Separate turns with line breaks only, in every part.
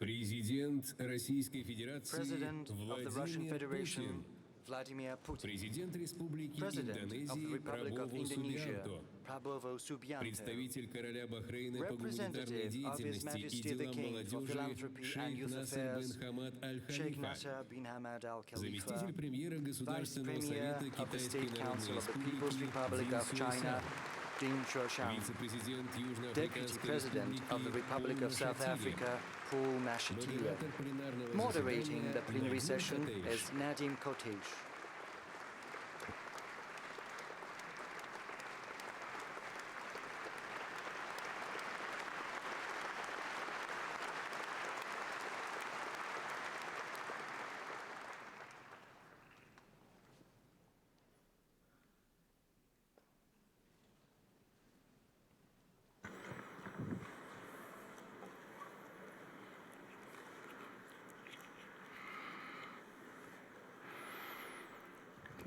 Президент Российской Федерации
President of the Russian
Владимир
Federation,
Путин,
Vladimir Putin,
президент Республики
President of the
Индонезии
Republic of
Прабово
Indonesia,
Субьянто,
Prabowo Subianto,
представитель короля Бахрейна по гуманитарной
representative of His
деятельности и
Majesty the
делам
King for
молодежи
Philanthropy and
шейх
Youth
Насер бен
Affairs,
Хамад
Sheikh
Аль-Халифа,
Nasser bin Hamad Al Khalifa,
заместитель премьера
Vice
Государственного
Premier
совета
of the
Китайской
State
Народной
Council of the People's
Республики
Republic
Цзин
of China,
Суэсан,
Ding Xuexiang,
вице-президент
Deputy
Южноафриканской
President of the Republic
Республики
of South
Пол
Africa, Paul Mashatile.
модератор пленарного
Moderating the
заседания
plenary
Надим
session
Котейш.
is Nadim Kotesh.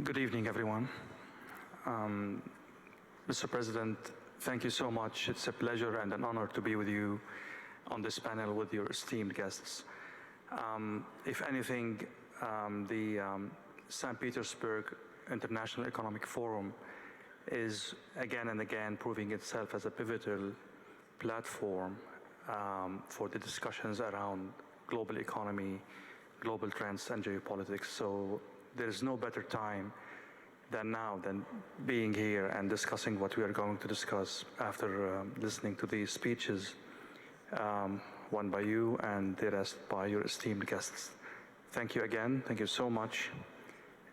Good evening, everyone. Mr. President, thank you so much. It's a pleasure and an honor to be with you on this panel with your esteemed guests. If anything, the St. Petersburg International Economic Forum is again and again proving itself as a pivotal platform for the discussions around global economy, global trends, and geopolitics. So there's no better time than now than being here and discussing what we are going to discuss after listening to these speeches, one by you and the rest by your esteemed guests. Thank you again. Thank you so much.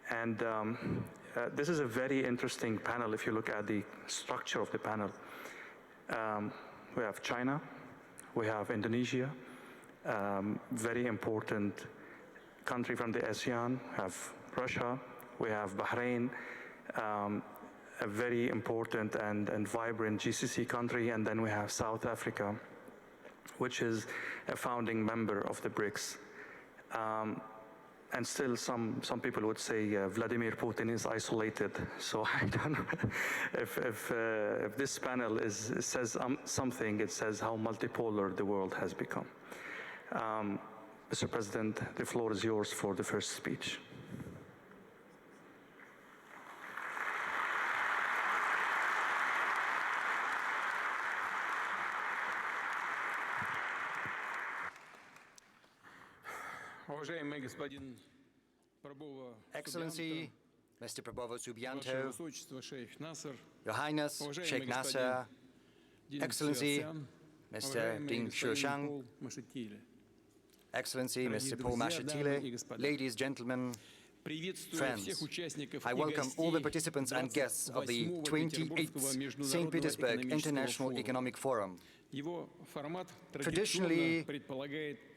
And this is a very interesting panel if you look at the structure of the panel. We have China, we have Indonesia, very important country from the ASEAN, we have Russia, we have Bahrain, a very important and vibrant GCC country, and then we have South Africa, which is a founding member of the BRICS. And still some people would say Vladimir Putin is isolated. So I don't know if this panel says something, it says how multipolar the world has become. Mr. President, the floor is yours for the first speech.
Excellency, Mr. Prabowo Subianto, Your Highness, Sheikh Nasser, Excellency, Mr. Ding Xuexiang, Excellency, Mr. Paul Mashatile, ladies, gentlemen, friends, I welcome all the participants and guests of the 28th St. Petersburg International Economic Forum. Traditionally,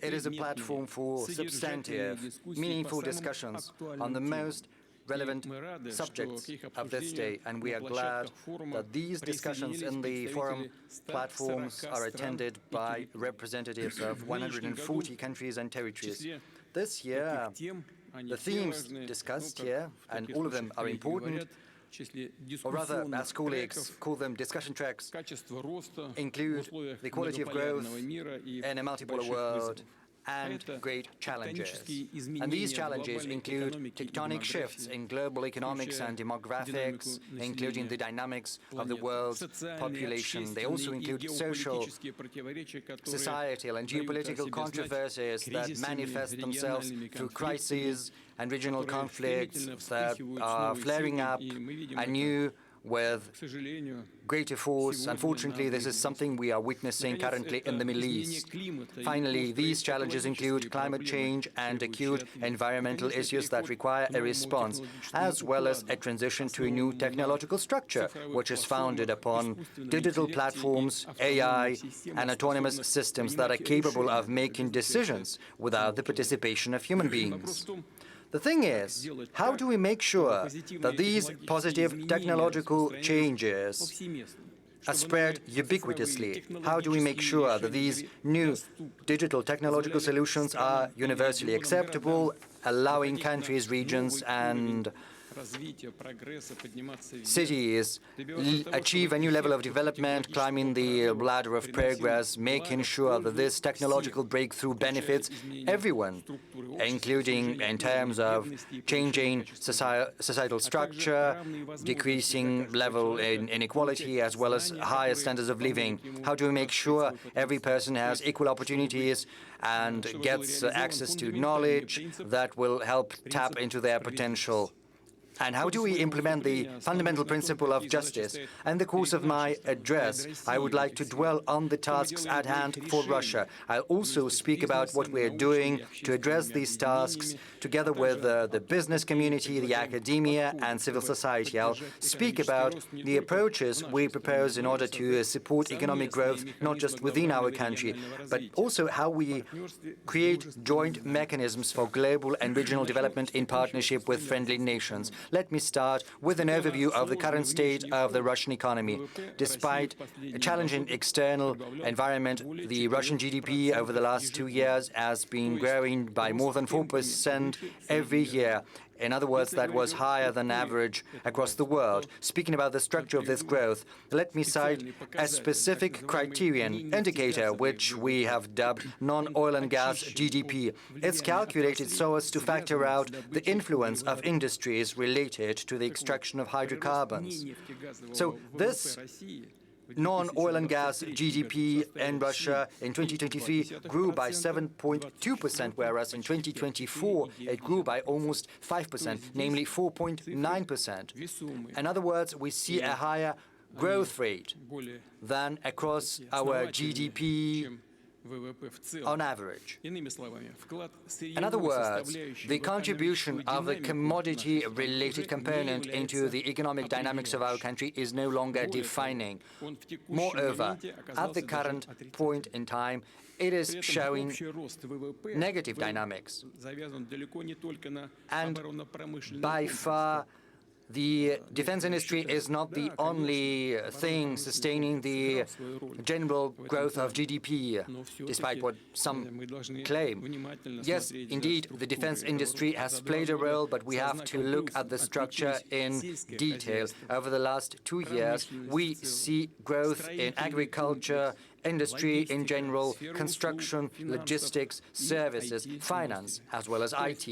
it is a platform for substantive, meaningful discussions on the most relevant subjects of this day, and we are glad that these discussions in the forum platforms are attended by representatives of 140 countries and territories. This year, the themes discussed here, and all of them are important, or rather, as colleagues call them discussion tracks, include the quality of growth in a multipolar world and great challenges. And these challenges include tectonic shifts in global economics and demographics, including the dynamics of the world's population. They also include social, societal, and geopolitical controversies that manifest themselves through crises and regional conflicts that are flaring up anew with greater force. Unfortunately, this is something we are witnessing currently in the Middle East. Finally, these challenges include climate change and acute environmental issues that require a response, as well as a transition to a new technological structure, which is founded upon digital platforms, AI, and autonomous systems that are capable of making decisions without the participation of human beings. The thing is, how do we make sure that these positive technological changes are spread ubiquitously? How do we make sure that these new digital technological solutions are universally acceptable, allowing countries, regions, and cities achieve a new level of development, climbing the ladder of progress, making sure that this technological breakthrough benefits everyone, including in terms of changing societal structure, decreasing level in inequality, as well as higher standards of living. How do we make sure every person has equal opportunities and gets access to knowledge that will help tap into their potential? And how do we implement the fundamental principle of justice? In the course of my address, I would like to dwell on the tasks at hand for Russia. I'll also speak about what we are doing to address these tasks together with the business community, the academia, and civil society. I'll speak about the approaches we propose in order to support economic growth, not just within our country, but also how we create joint mechanisms for global and regional development in partnership with friendly nations. Let me start with an overview of the current state of the Russian economy. Despite a challenging external environment, the Russian GDP over the last 2 years has been growing by more than 4% every year. In other words, that was higher than average across the world. Speaking about the structure of this growth, let me cite a specific criterion indicator, which we have dubbed non-oil and gas GDP. It's calculated so as to factor out the influence of industries related to the extraction of hydrocarbons. So this non-oil and gas GDP in Russia in 2023 grew by 7.2%, whereas in 2024 it grew by almost 5%, namely 4.9%. In other words, we see a higher growth rate than across our GDP on average. In other words, the contribution of the commodity-related component into the economic dynamics of our country is no longer defining. Moreover, at the current point in time, it is showing negative dynamics. And by far, the defense industry is not the only thing sustaining the general growth of GDP, despite what some claim. Yes, indeed, the defense industry has played a role, but we have to look at the structure in detail. Over the last 2 years, we see growth in agriculture, industry in general, construction, logistics, services, finance, as well as IT.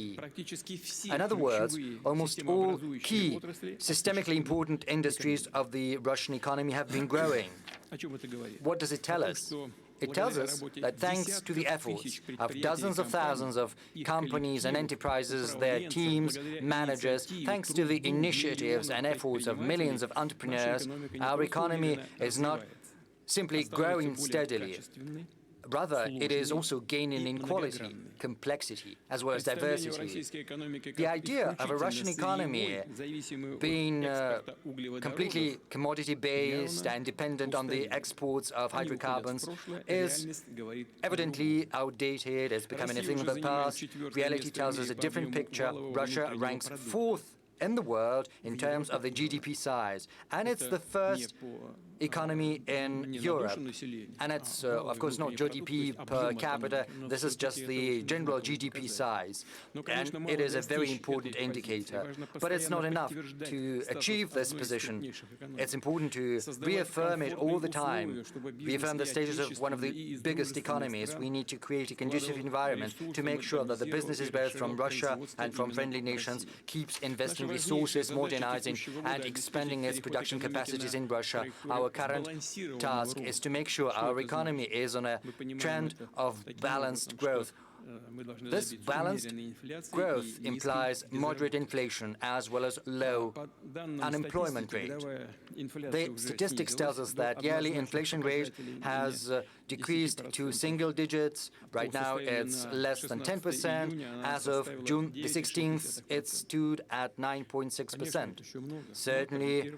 In other words, almost all key, systemically important industries of the Russian economy have been growing. What does it tell us? It tells us that thanks to the efforts of dozens of thousands of companies and enterprises, their teams, managers, thanks to the initiatives and efforts of millions of entrepreneurs, our economy is not simply growing steadily. Rather, it is also gaining in quality, complexity, as well as diversity. The idea of a Russian economy being completely commodity-based and dependent on the exports of hydrocarbons is evidently outdated. It's becoming a thing of the past. Reality tells us a different picture. Russia ranks 4th in the world in terms of the GDP size, and it's the first economy in Europe. And it's, of course, not GDP per capita. This is just the general GDP size. And it is a very important indicator. But it's not enough to achieve this position. It's important to reaffirm it all the time, reaffirm the status of one of the biggest economies. We need to create a conducive environment to make sure that the businesses, both from Russia and from friendly nations, keeps investing resources, modernizing and expanding its production capacities in Russia. Our current task is to make sure our economy is on a trend of balanced growth. This balanced growth implies moderate inflation as well as low unemployment rate. The statistics tells us that yearly inflation rate has decreased to single digits. Right now it's less than 10%. As of June the 16th, it stood at 9.6%. Certainly,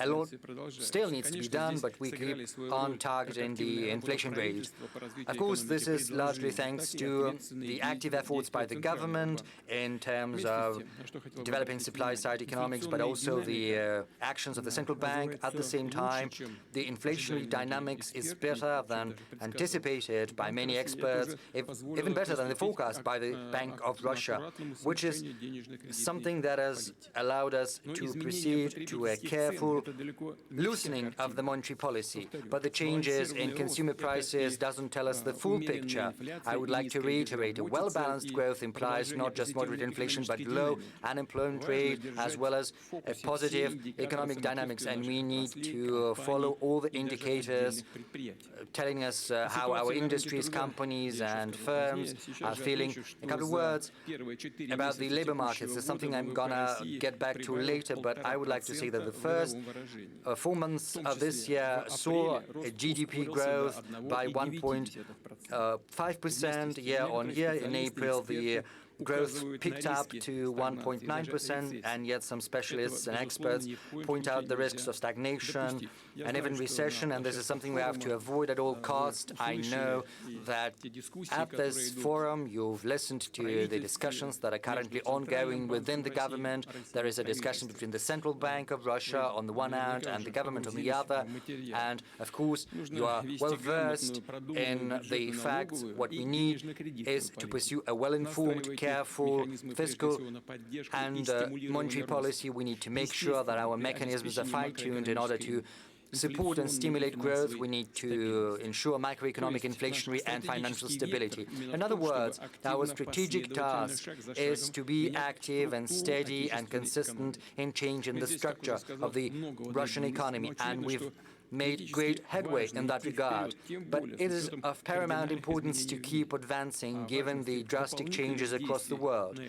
a lot still needs to be done, but we keep on targeting the inflation rate. Of course, this is largely thanks to the active efforts by the government in terms of developing supply-side economics, but also the actions of the central bank. At the same time, the inflationary dynamics is better than anticipated by many experts, even better than the forecast by the Bank of Russia, which is something that has allowed us to proceed to a careful loosening of the monetary policy. But the changes in consumer prices doesn't tell us the full picture. I would like to reiterate, a well-balanced growth implies not just moderate inflation, but low unemployment rate, as well as a positive economic dynamics. And we need to follow all the indicators telling us how our industries, companies and firms are feeling. A couple of words about the labor markets. It's something I'm gonna get back to later, but I would like to say that the first 4 months of this year saw a GDP growth by 1.5% year-on-year. In April, the growth picked up to 1.9%, and yet some specialists and experts point out the risks of stagnation and even recession, and this is something we have to avoid at all costs. I know that at this forum you've listened to the discussions that are currently ongoing within the government. There is a discussion between the Central Bank of Russia on the one hand and the government on the other, and of course you are well versed in the facts. What we need is to pursue a well-informed, careful fiscal and monetary policy. We need to make sure that our mechanisms are fine-tuned in order to support and stimulate growth. We need to ensure macroeconomic, inflationary and financial stability. In other words, our strategic task is to be active and steady and consistent in changing the structure of the Russian economy, and we've made great headway in that regard. But it is of paramount importance to keep advancing given the drastic changes across the world.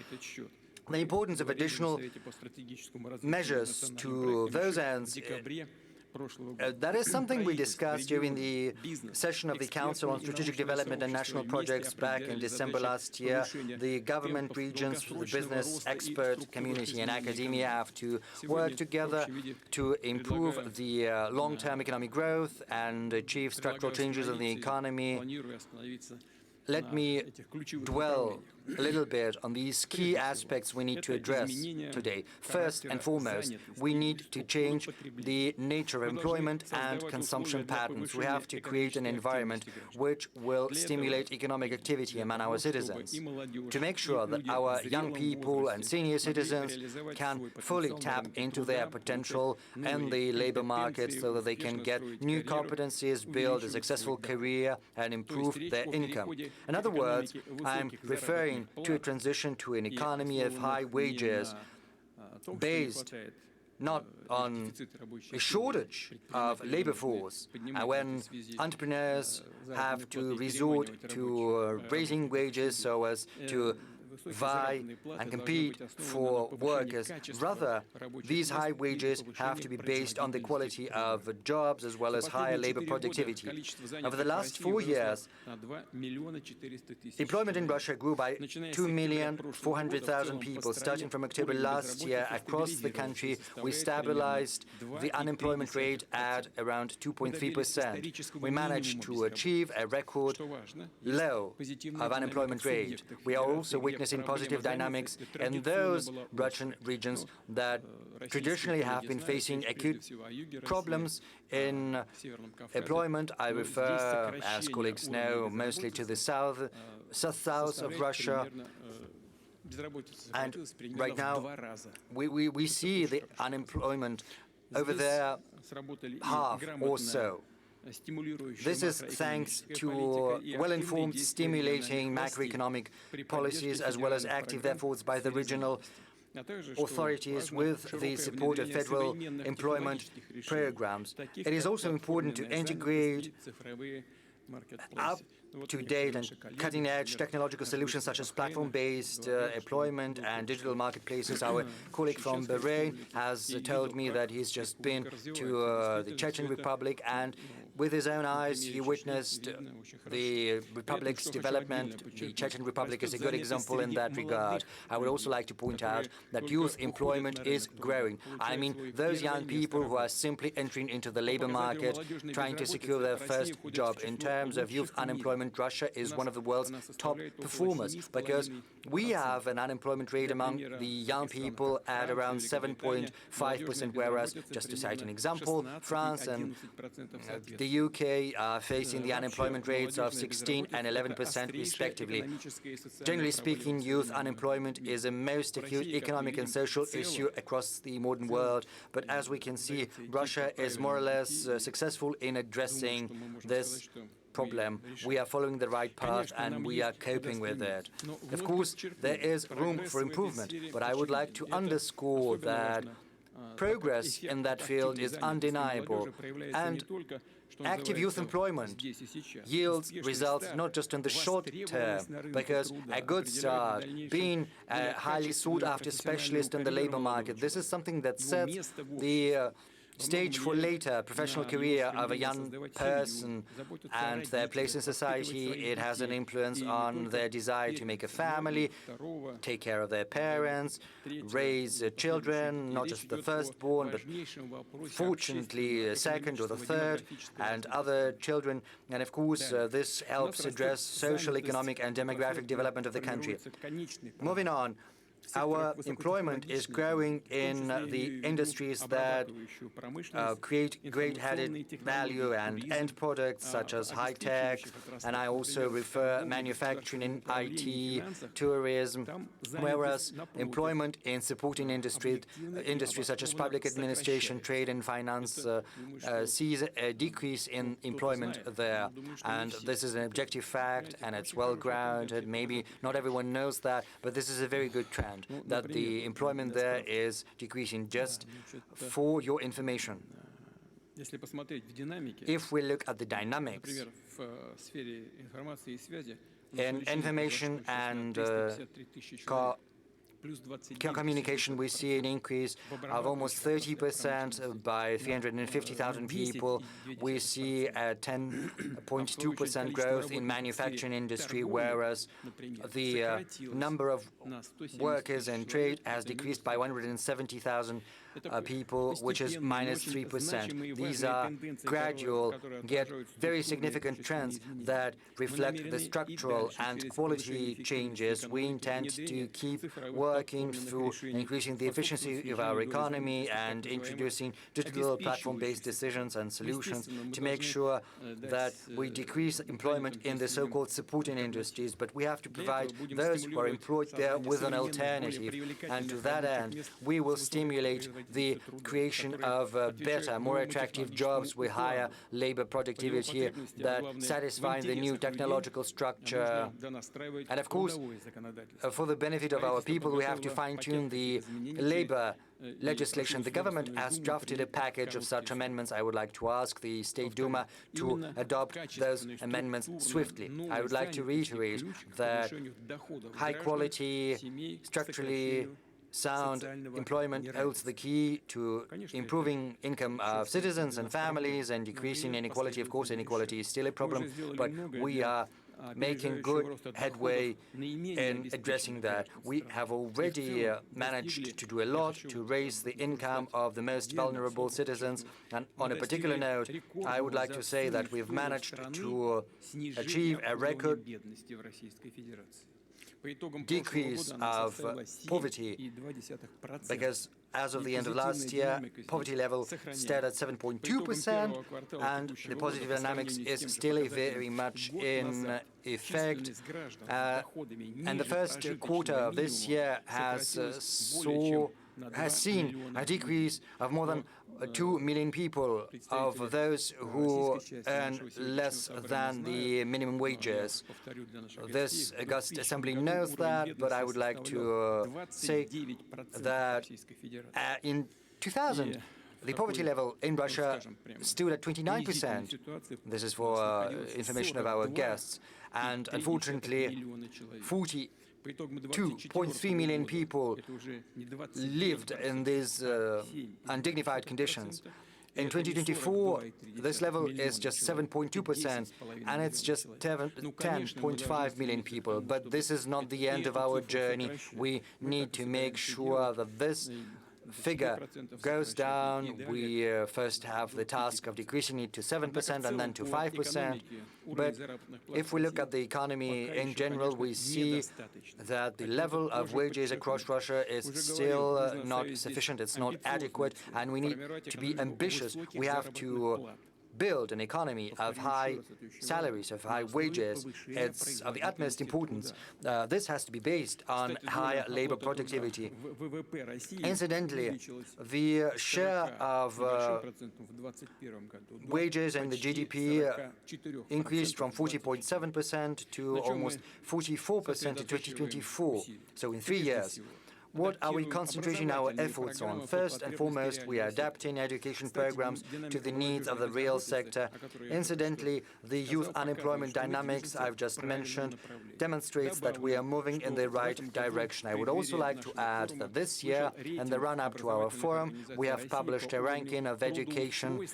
The importance of additional measures to those ends, that is something we discussed during the session of the Council on Strategic Development and National Projects back in December last year. The government, regions, the business, expert community and academia have to work together to improve the long-term economic growth and achieve structural changes in the economy. Let me dwell a little bit on these key aspects we need to address today. First and foremost, we need to change the nature of employment and consumption patterns. We have to create an environment which will stimulate economic activity among our citizens, to make sure that our young people and senior citizens can fully tap into their potential in the labor market so that they can get new competencies, build a successful career and improve their income. In other words, I'm referring to a transition to an economy of high wages based not on a shortage of labor force, when entrepreneurs have to resort to raising wages so as to vie and compete for workers. Rather, these high wages have to be based on the quality of jobs as well as higher labor productivity. Over the last 4 years, employment in Russia grew by 2,400,000 people. Starting from October last year, across the country, we stabilized the unemployment rate at around 2.3%. We managed to achieve a record low of unemployment rate. We are also witnessing positive dynamics in those Russian regions that traditionally have been facing acute problems in employment. I refer, as colleagues know, mostly to the south of Russia. And right now, we see the unemployment over there half or so. This is thanks to well-informed, stimulating macroeconomic policies as well as active efforts by the regional authorities with the support of federal employment programs. It is also important to integrate up-to-date and cutting-edge technological solutions such as platform-based employment and digital marketplaces. Our colleague from Bahrain has told me that he's just been to the Chechen Republic, and with his own eyes, he witnessed the republic's development. The Chechen Republic is a good example in that regard. I would also like to point out that youth employment is growing. I mean, those young people who are simply entering into the labor market, trying to secure their first job. In terms of youth unemployment, Russia is one of the world's top performers, because we have an unemployment rate among the young people at around 7.5%, whereas, just to cite an example, France and the UK are facing the unemployment rates of 16 and 11% respectively. Generally speaking, youth unemployment is a most acute economic and social issue across the modern world, but as we can see, Russia is more or less successful in addressing this problem. We are following the right path and we are coping with it. Of course, there is room for improvement, but I would like to underscore that progress in that field is undeniable, and active youth employment yields results not just in the short term, because a good start, being a highly sought-after specialist in the labor market, this is something that sets the stage for later professional career of a young person and their place in society. It has an influence on their desire to make a family, take care of their parents, raise children, not just the firstborn, but fortunately a second or the third, and other children. And of course, this helps address social, economic, and demographic development of the country. Moving on. Our employment is growing in the industries that create great added value and end products such as high-tech, and I also refer manufacturing in IT, tourism, whereas employment in supporting industries such as public administration, trade and finance sees a decrease in employment there. And this is an objective fact, and it's well-grounded. Maybe not everyone knows that, but this is a very good trend, that the employment there is decreasing. Just for your information, if we look at the dynamics in information and communication, we see an increase of almost 30% by 350,000 people. We see a 10.2% growth in manufacturing industry, whereas the number of workers in trade has decreased by 170,000 people, which is minus 3%. These are gradual yet very significant trends that reflect the structural and quality changes we intend to keep working through increasing the efficiency of our economy and introducing digital platform-based decisions and solutions to make sure that we decrease employment in the so-called supporting industries. But we have to provide those who are employed there with an alternative. And to that end, we will stimulate the creation of better, more attractive jobs with higher labor productivity that satisfy the new technological structure. And of course, for the benefit of our people, we have to fine-tune the labor legislation. The government has drafted a package of such amendments. I would like to ask the State Duma to adopt those amendments swiftly. I would like to reiterate that high-quality, structurally sound employment holds the key to improving income of citizens and families and decreasing inequality. Of course, inequality is still a problem, but we are making good headway in addressing that. We have already managed to do a lot to raise the income of the most vulnerable citizens. And on a particular note, I would like to say that we've managed to achieve a record decrease of poverty, because as of the end of last year, poverty level stayed at 7.2%, and the positive dynamics is still very much in effect. And the first quarter of this year has seen a decrease of more than 2 million people, of those who earn less than the minimum wages. This August Assembly knows that, but I would like to say that in 2000, the poverty level in Russia stood at 29%. This is for information of our guests. And unfortunately, 2.3 million people lived in these undignified conditions. In 2024, this level is just 7.2%, and it's just 10.5 million people. But this is not the end of our journey. We need to make sure that this figure goes down. We first have the task of decreasing it to 7% and then to 5%. But if we look at the economy in general, we see that the level of wages across Russia is still not sufficient, it's not adequate, and we need to be ambitious. We have to build an economy of high salaries, of high wages. It's of the utmost importance. This has to be based on higher labor productivity. Incidentally, the share of wages in the GDP increased from 40.7% to almost 44% in 2024, so in 3 years. What are we concentrating our efforts on? First and foremost, we are adapting education programs to the needs of the real sector. Incidentally, the youth unemployment dynamics I've just mentioned demonstrates that we are moving in the right direction. I would also like to add that this year, in the run-up to our forum, we have published a ranking of education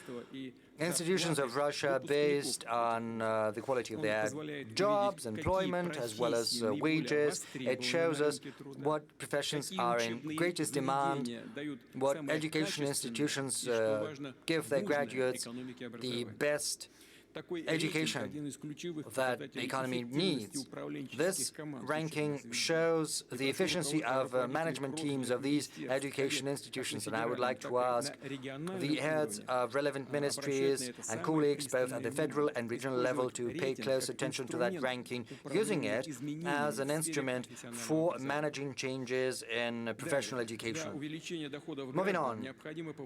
institutions of Russia based on the quality of their jobs, employment, as well as wages. It shows us what professions are in greatest demand, what education institutions give their graduates the best education that the economy needs. This ranking shows the efficiency of management teams of these education institutions, and I would like to ask the heads of relevant ministries and colleagues both at the federal and regional level to pay close attention to that ranking, using it as an instrument for managing changes in professional education. Moving on,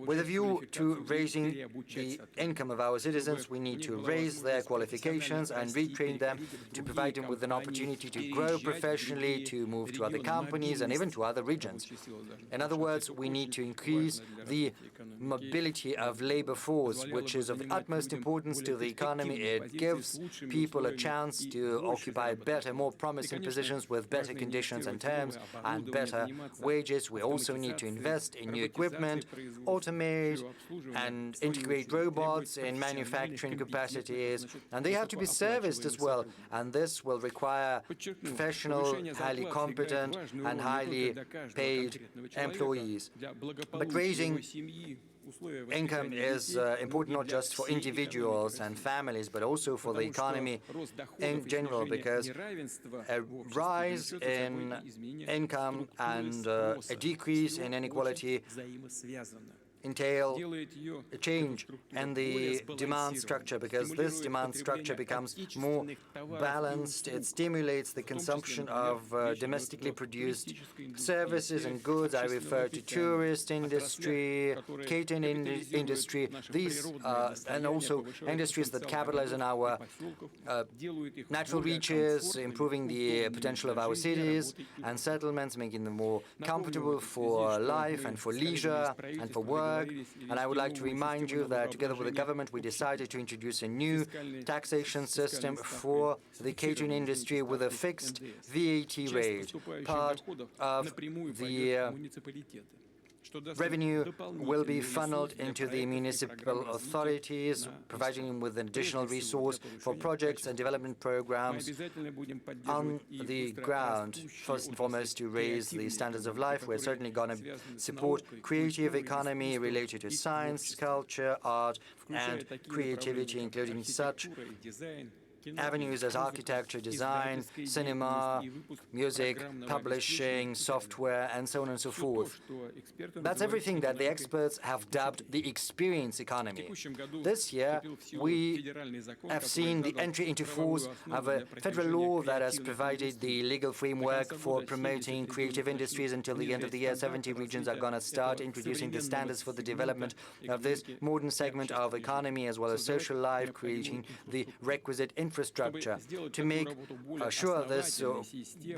with a view to raising the income of our citizens, we need to raise their qualifications and retrain them to provide them with an opportunity to grow professionally, to move to other companies and even to other regions. In other words, we need to increase the mobility of labor force, which is of the utmost importance to the economy. It gives people a chance to occupy better, more promising positions with better conditions and terms and better wages. We also need to invest in new equipment, automate and integrate robots in manufacturing capacities, and they have to be serviced as well. And this will require professional, highly competent and highly paid employees. But raising income is important not just for individuals and families, but also for the economy in general, because a rise in income and a decrease in inequality entail a change in the demand structure, because this demand structure becomes more balanced. It stimulates the consumption of domestically produced services and goods. I refer to tourist industry, catering industry, these and also industries that capitalize on our natural reaches, improving the potential of our cities and settlements, making them more comfortable for life and for leisure and for work. And I would like to remind you that together with the government, we decided to introduce a new taxation system for the catering industry with a fixed VAT rate. Part of the revenue will be funneled into the municipal authorities, providing them with an additional resource for projects and development programs on the ground. First and foremost, to raise the standards of life. We're certainly going to support creative economy related to science, culture, art, and creativity, including such avenues as architecture, design, cinema, music, publishing, software, and so on and so forth. That's everything that the experts have dubbed the experience economy. This year, we have seen the entry into force of a federal law that has provided the legal framework for promoting creative industries. Until the end of the year, 70 regions are going to start introducing the standards for the development of this modern segment of economy as well as social life, creating the requisite infrastructure. To make sure this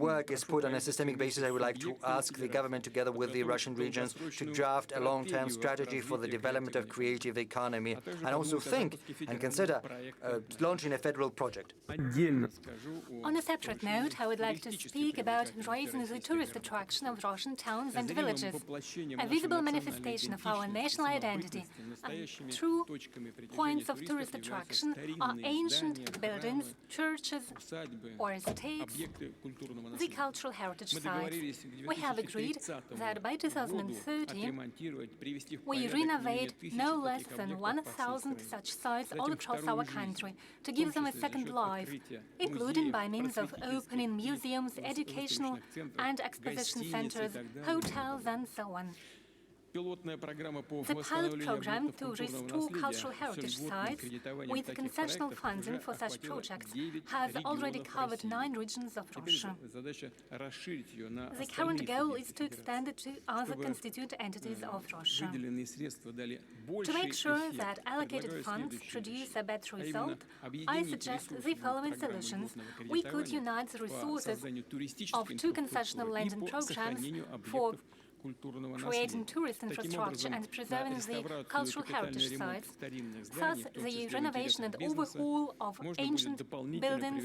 work is put on a systemic basis, I would like to ask the government, together with the Russian regions, to draft a long-term strategy for the development of creative economy, and also think and consider launching a federal project.
On a separate note, I would like to speak about raising the tourist attraction of Russian towns and villages, a visible manifestation of our national identity. And true points of tourist attraction are ancient buildings, churches or estates, the cultural heritage sites. We have agreed that by 2030 we renovate no less than 1,000 such sites all across our country to give them a second life, including by means of opening museums, educational and exposition centers, hotels and so on. The pilot program to restore cultural heritage sites with concessional funding for such projects has already covered 9 regions of Russia. The current goal is to extend it to other constituent entities of Russia. To make sure that allocated funds produce a better result, I suggest the following solutions. We could unite the resources of 2 concessional lending programs for creating tourist infrastructure and preserving the cultural heritage sites. Thus, the renovation and overhaul of ancient buildings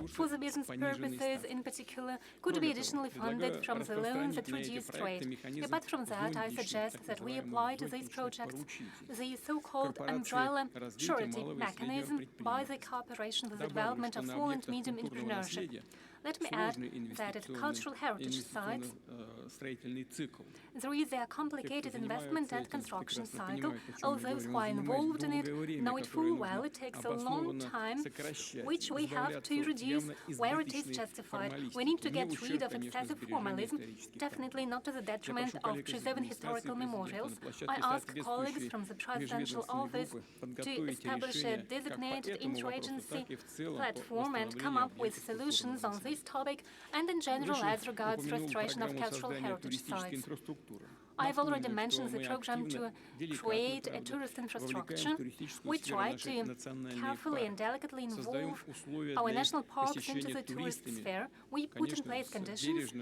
for the business purposes in particular could be additionally funded from the loans that reduce trade. Apart from that, I suggest that we apply to these projects the so-called umbrella surety mechanism by the cooperation with the development of small and medium entrepreneurship. Let me add that at cultural heritage sites, there is a complicated investment and construction cycle. All those who are involved in it know it full well. It takes a long time, which we have to reduce where it is justified. We need to get rid of excessive formalism, definitely not to the detriment of preserving historical memorials. I ask colleagues from the Presidential Office to establish a designated interagency platform and come up with solutions on this topic and in general as regards restoration of cultural heritage sites. I've already mentioned the program to create a tourist infrastructure. We try to carefully and delicately involve our national parks into the tourist sphere. We put in place conditions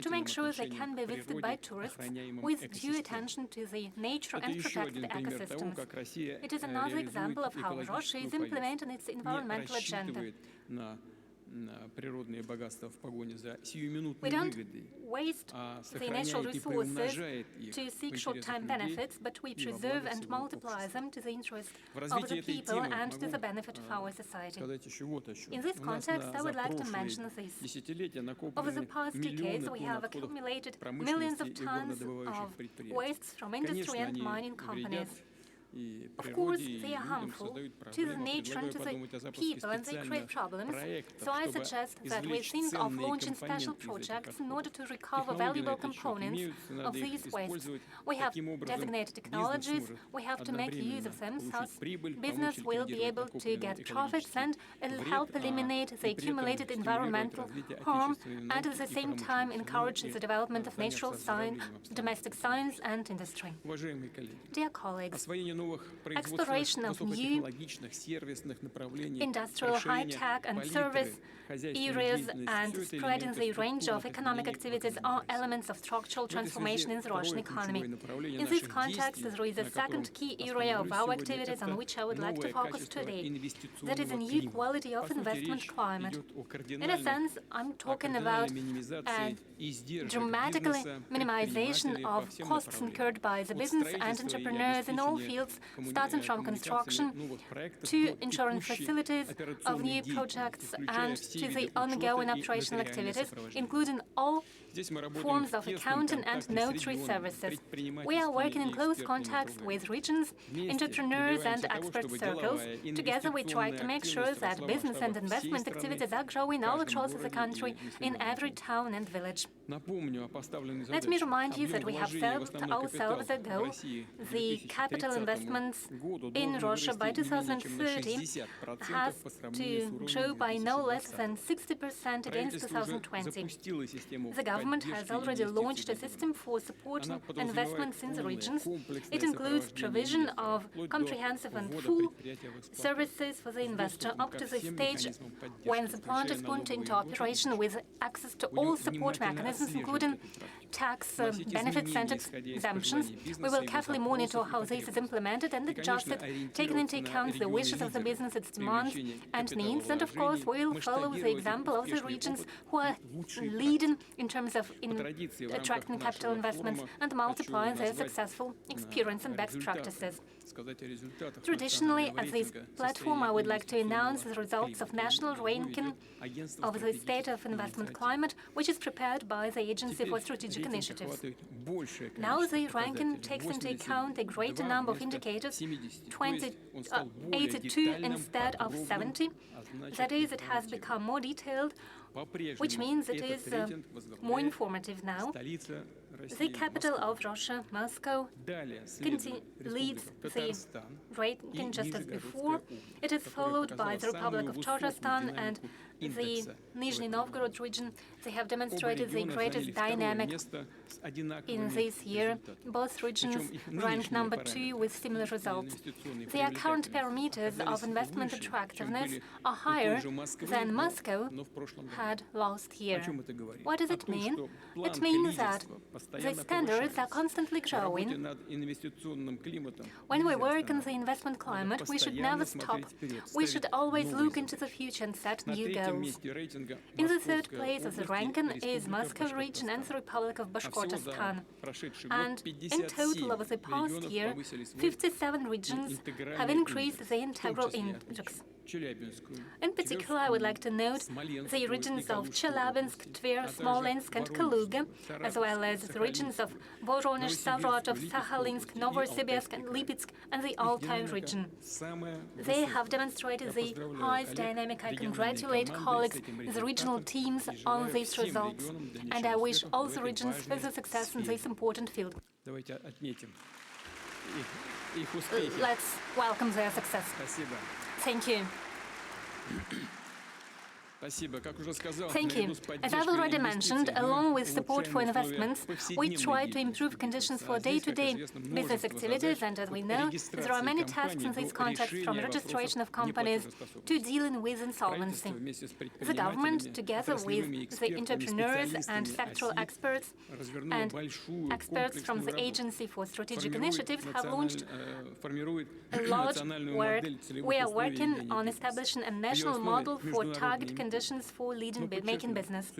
to make sure they can be visited by tourists with due attention to the nature and protected ecosystems. It is another example of how Russia is implementing its environmental agenda. We don't waste the natural resources to seek short-term benefits, but we preserve and multiply them to the interest of the people and to the benefit of our society. In this context, I would like to mention this. Over the past decades, we have accumulated millions of tons of wastes from industry and mining companies. Of course, they are harmful to the nature and to the people, and they create problems. So I suggest that we think of launching special projects in order to recover valuable components of these wastes. We have designated technologies, we have to make use of them, thus business will be able to get profits and it'll help eliminate the accumulated environmental harm and at the same time encourage the development of natural science, domestic science and industry. Dear colleagues, exploration of new industrial high-tech and service areas and spreading the range of economic activities are elements of structural transformation in the Russian economy. In this context, there is a second key area of our activities on which I would like to focus today. That is a new quality of investment climate. In a sense, I'm talking about a dramatically minimization of costs incurred by the business and entrepreneurs in all fields, starting from construction to ensuring facilities of new projects and to the ongoing operational activities, including all forms of accounting and notary services. We are working in close contact with regions, entrepreneurs and expert circles. Together we try to make sure that business and investment activities are growing all across the country in every town and village. Let me remind you that we have set ourselves a goal, the capital investment investments in Russia by 2030 has to grow by no less than 60% against 2020. The government has already launched a system for supporting investments in the regions. It includes provision of comprehensive and full services for the investor up to the stage when the plant is put into operation with access to all support mechanisms, including tax benefits and exemptions. We will carefully monitor how this is implemented and adjust it, taking into account the wishes of the business, its demands and needs. And of course, we will follow the example of the regions who are leading in terms of attracting capital investments and multiplying their successful experience and best practices. Traditionally, at this platform, I would like to announce the results of national ranking of the state of investment climate, which is prepared by the Agency for Strategic Initiatives. Now the ranking takes into account a greater number of indicators, 82 instead of 70. That is, it has become more detailed, which means it is more informative now. The capital of Russia, Moscow, leads the ranking just as before. It is followed by the Republic of Tatarstan and the Nizhny Novgorod region. They have demonstrated the greatest dynamic in this year. Both regions rank number 2 with similar results. Their current parameters of investment attractiveness are higher than Moscow had last year. What does it mean? It means that the standards are constantly growing. When we work in the investment climate, we should never stop. We should always look into the future and set new goals. In the third place of the ranking is Moscow region and the Republic of Bashkortostan. And in total over the past year, 57 regions have increased the integral index. In particular, I would like to note the regions of Chelyabinsk, Tver, Smolensk and Kaluga, as well as the regions of Voronezh, Saratov, Sakhalinsk, Novosibirsk and Lipetsk, and the Altai region. They have demonstrated the highest dynamic. I congratulate colleagues in the regional teams on these results, and I wish all the regions further success in this important field. Let's welcome their success. Thank you. Thank you. As I've already mentioned, along with support for investments, we try to improve conditions for day-to-day business activities, and as we know, there are many tasks in this context, from registration of companies to dealing with insolvency. The government, together with the entrepreneurs and sectoral experts and experts from the Agency for Strategic Initiatives, have launched a large work. We are working on establishing a national model for target conditions for making business,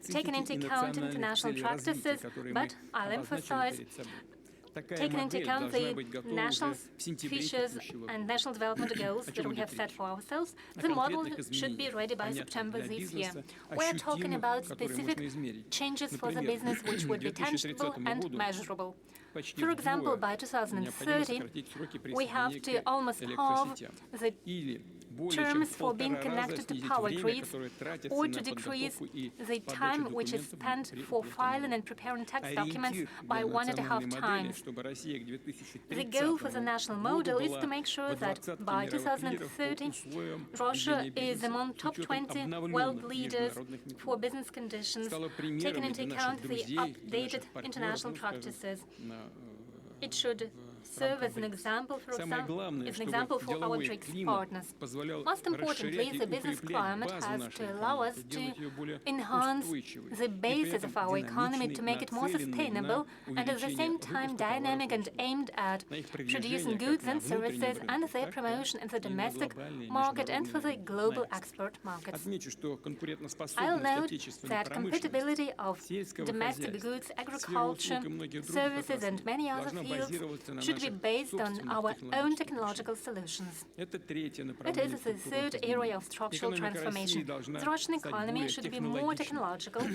taking into account international practices, but I'll emphasize, taking into account the national features and national development goals that we have set for ourselves. The model should be ready by September this year. We are talking about specific changes for the business which would be tangible and measurable. For example, by 2030, we have to almost halve the terms for being connected to power grids, or to decrease the time which is spent for filing and preparing tax documents by 1.5 times. The goal for the national model is to make sure that by 2030, Russia is among top 20 world leaders for business conditions, taking into account the updated international practices. It should serve as an example, for our BRICS partners. Most importantly, the business climate has to allow us to enhance the basis of our economy, to make it more sustainable and at the same time dynamic and aimed at producing goods and services and their promotion in the domestic market and for the global export markets. I'll note that compatibility of domestic goods, agriculture, services and many other fields should be based on our own technological solutions. It is the third area of structural transformation. The Russian economy should be more technological.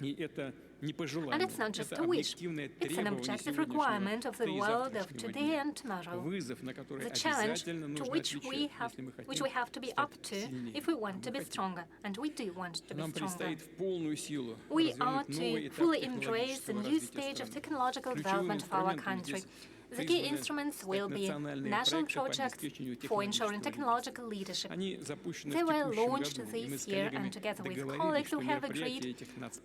And it's not just a wish, it's an objective requirement of the world of today and tomorrow. The challenge to which we have to be up to if we want to be stronger, and we do want to be stronger. We are to fully embrace the new stage of technological development of our country. The key instruments will be national projects for ensuring technological leadership. They were launched this year, and together with colleagues we have agreed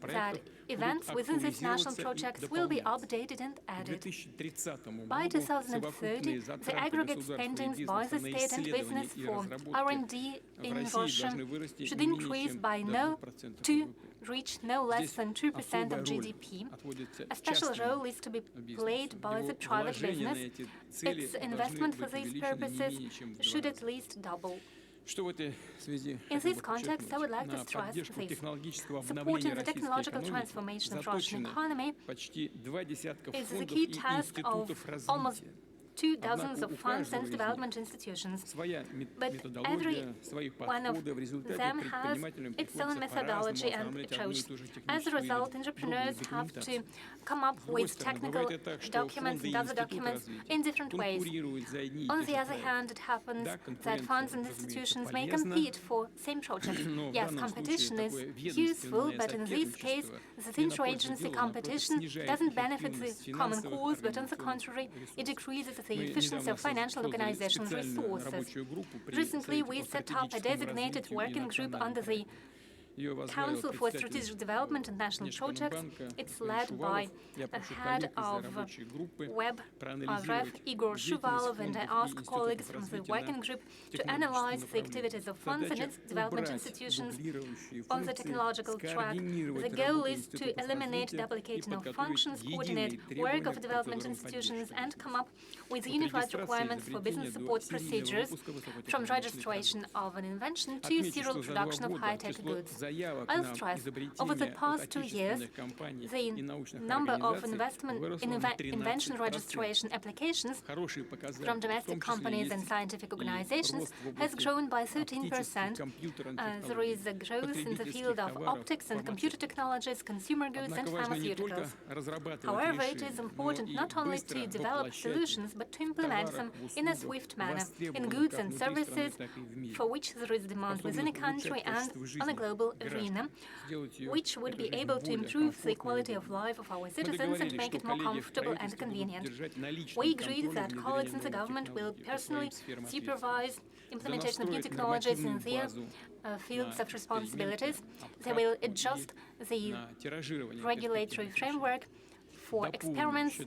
that events within these national projects will be updated and added. By 2030, the aggregate spendings by the state and business for R&D in Russia should increase by to reach no less than 2% of GDP. A special role is to be played by the private business. Its investment for these purposes should at least double. In this context, I would like to stress this. Supporting the technological transformation of Russian economy is the key task of almost 2 dozens of funds and development institutions, but every one of them has its own methodology and approach. As a result, entrepreneurs have to come up with technical documents and other documents in different ways. On the other hand, it happens that funds and institutions may compete for same projects. Yes, competition is useful, but in this case, the interagency competition doesn't benefit the common cause, but on the contrary, it decreases the efficiency of financial organizations' resources. Recently, we set up a designated working group under the Council for Strategic Development and National Projects. It's led by the head of Web RF, Igor Shuvalov, and I asked colleagues from the working group to analyze the activities of funds and its development institutions on the technological track. The goal is to eliminate duplicating of functions, coordinate work of development institutions, and come up with unified requirements for business support procedures, from registration of an invention to serial production of high-tech goods. I'll stress, over the past 2 years, the number of invention registration applications from domestic companies and scientific organizations has grown by 13%. There is a growth in the field of optics and computer technologies, consumer goods, and pharmaceuticals. However, it is important not only to develop solutions, but to implement them in a swift manner, in goods and services for which there is demand within a country and on a global arena, which would be able to improve the quality of life of our citizens and make it more comfortable and convenient. We agreed that colleagues in the government will personally supervise implementation of new technologies in their fields of responsibilities. They will adjust the regulatory framework for experiments,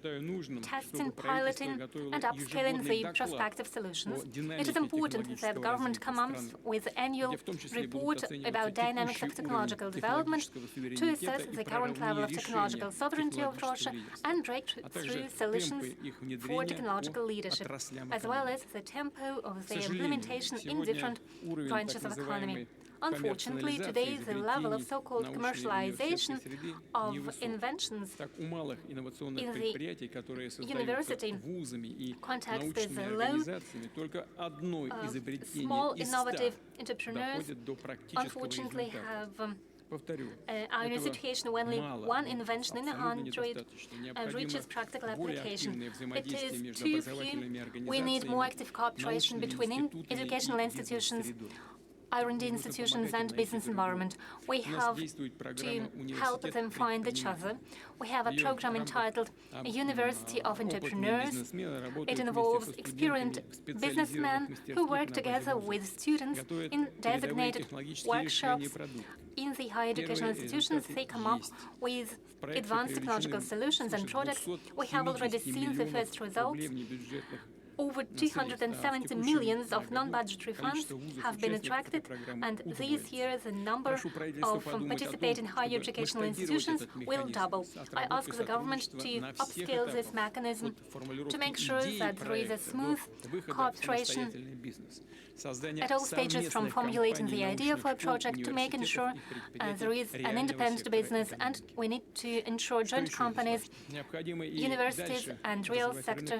testing, piloting, and upscaling the prospective solutions. It is important that the government come up with an annual report about dynamics of technological development to assess the current level of technological sovereignty of Russia and breakthrough solutions for technological leadership, as well as the tempo of their implementation in different branches of economy. Unfortunately, today the level of so-called commercialization of inventions in the university context is low. Small innovative entrepreneurs unfortunately are in a situation where only one invention in 100 reaches practical application. It is too few. We need more active cooperation between educational institutions, R&D institutions, and business environment. We have to help them find each other. We have a program entitled University of Entrepreneurs. It involves experienced businessmen who work together with students in designated workshops. In the higher educational institutions, they come up with advanced technological solutions and products. We have already seen the first results. Over 270 million of non-budgetary funds have been attracted, and this year the number of participating higher educational institutions will double. I ask the government to upscale this mechanism to make sure that there is a smooth cooperation at all stages, from formulating the idea for a project to making sure there is an independent business, and we need to ensure joint companies, universities, and real sector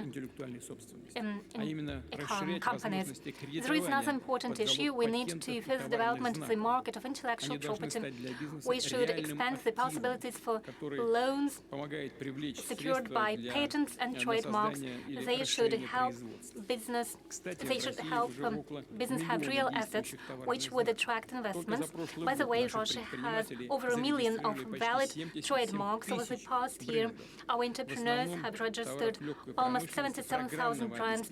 companies. There is another important issue. We need to further development the market of intellectual property. We should expand the possibilities for loans secured by patents and trademarks. They should help business. They should help business have real assets which would attract investments. By the way, Russia has over 1 million of valid trademarks. Over the past year, our entrepreneurs have registered almost 77,000 brands,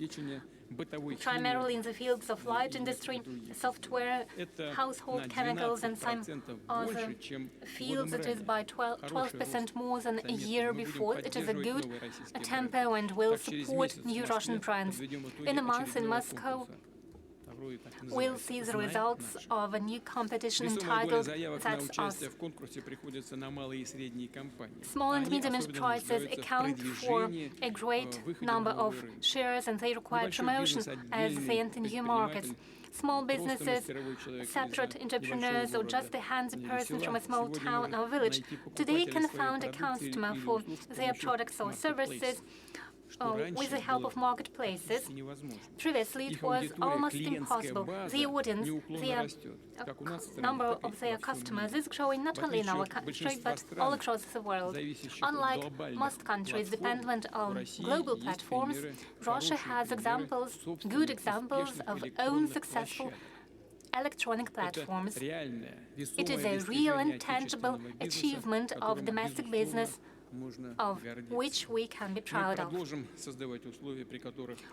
primarily in the fields of light industry, software, household chemicals, and some other fields. It is by 12% more than a year before. It is a good tempo and will support new Russian brands. In a month in Moscow, we'll see the results of a new competition entitled That's Us. Small and medium enterprises account for a great number of shares, and they require promotion as they enter new markets. Small businesses, separate entrepreneurs, or just a handy person from a small town or village today can found a customer for their products or services with the help of marketplaces. Previously, it was almost impossible. The audience, the number of their customers is growing not only in our country, but all across the world. Unlike most countries dependent on global platforms, Russia has examples, good examples of own successful electronic platforms. It is a real and tangible achievement of domestic business of which we can be proud of.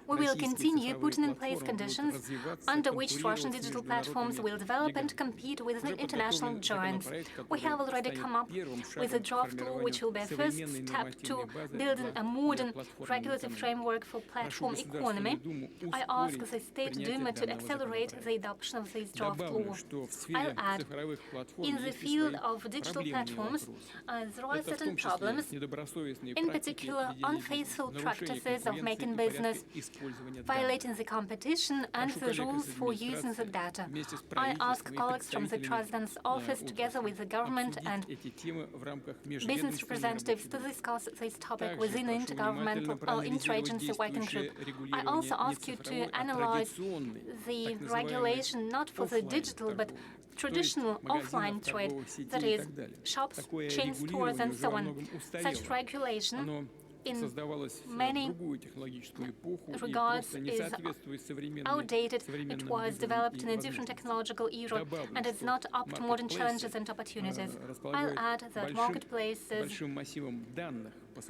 We will continue putting in place conditions under which Russian digital platforms will develop and compete with the international giants. We have already come up with a draft law which will be a first step to building a modern regulatory framework for platform economy. I ask the State Duma to accelerate the adoption of this draft law. I'll add, in the field of digital platforms, there are certain problems, in particular unfaithful practices of making business, violating the competition and the rules for using the data. I ask colleagues from the President's office, together with the government and business representatives, to discuss this topic within the Intergovernmental Interagency Working Group. I also ask you to analyze the regulation not for the digital but traditional offline trade, that is, shops, chain stores, and so on. Such regulation in many regards is outdated. It was developed in a different technological era and is not up to modern challenges and opportunities. I'll add that marketplaces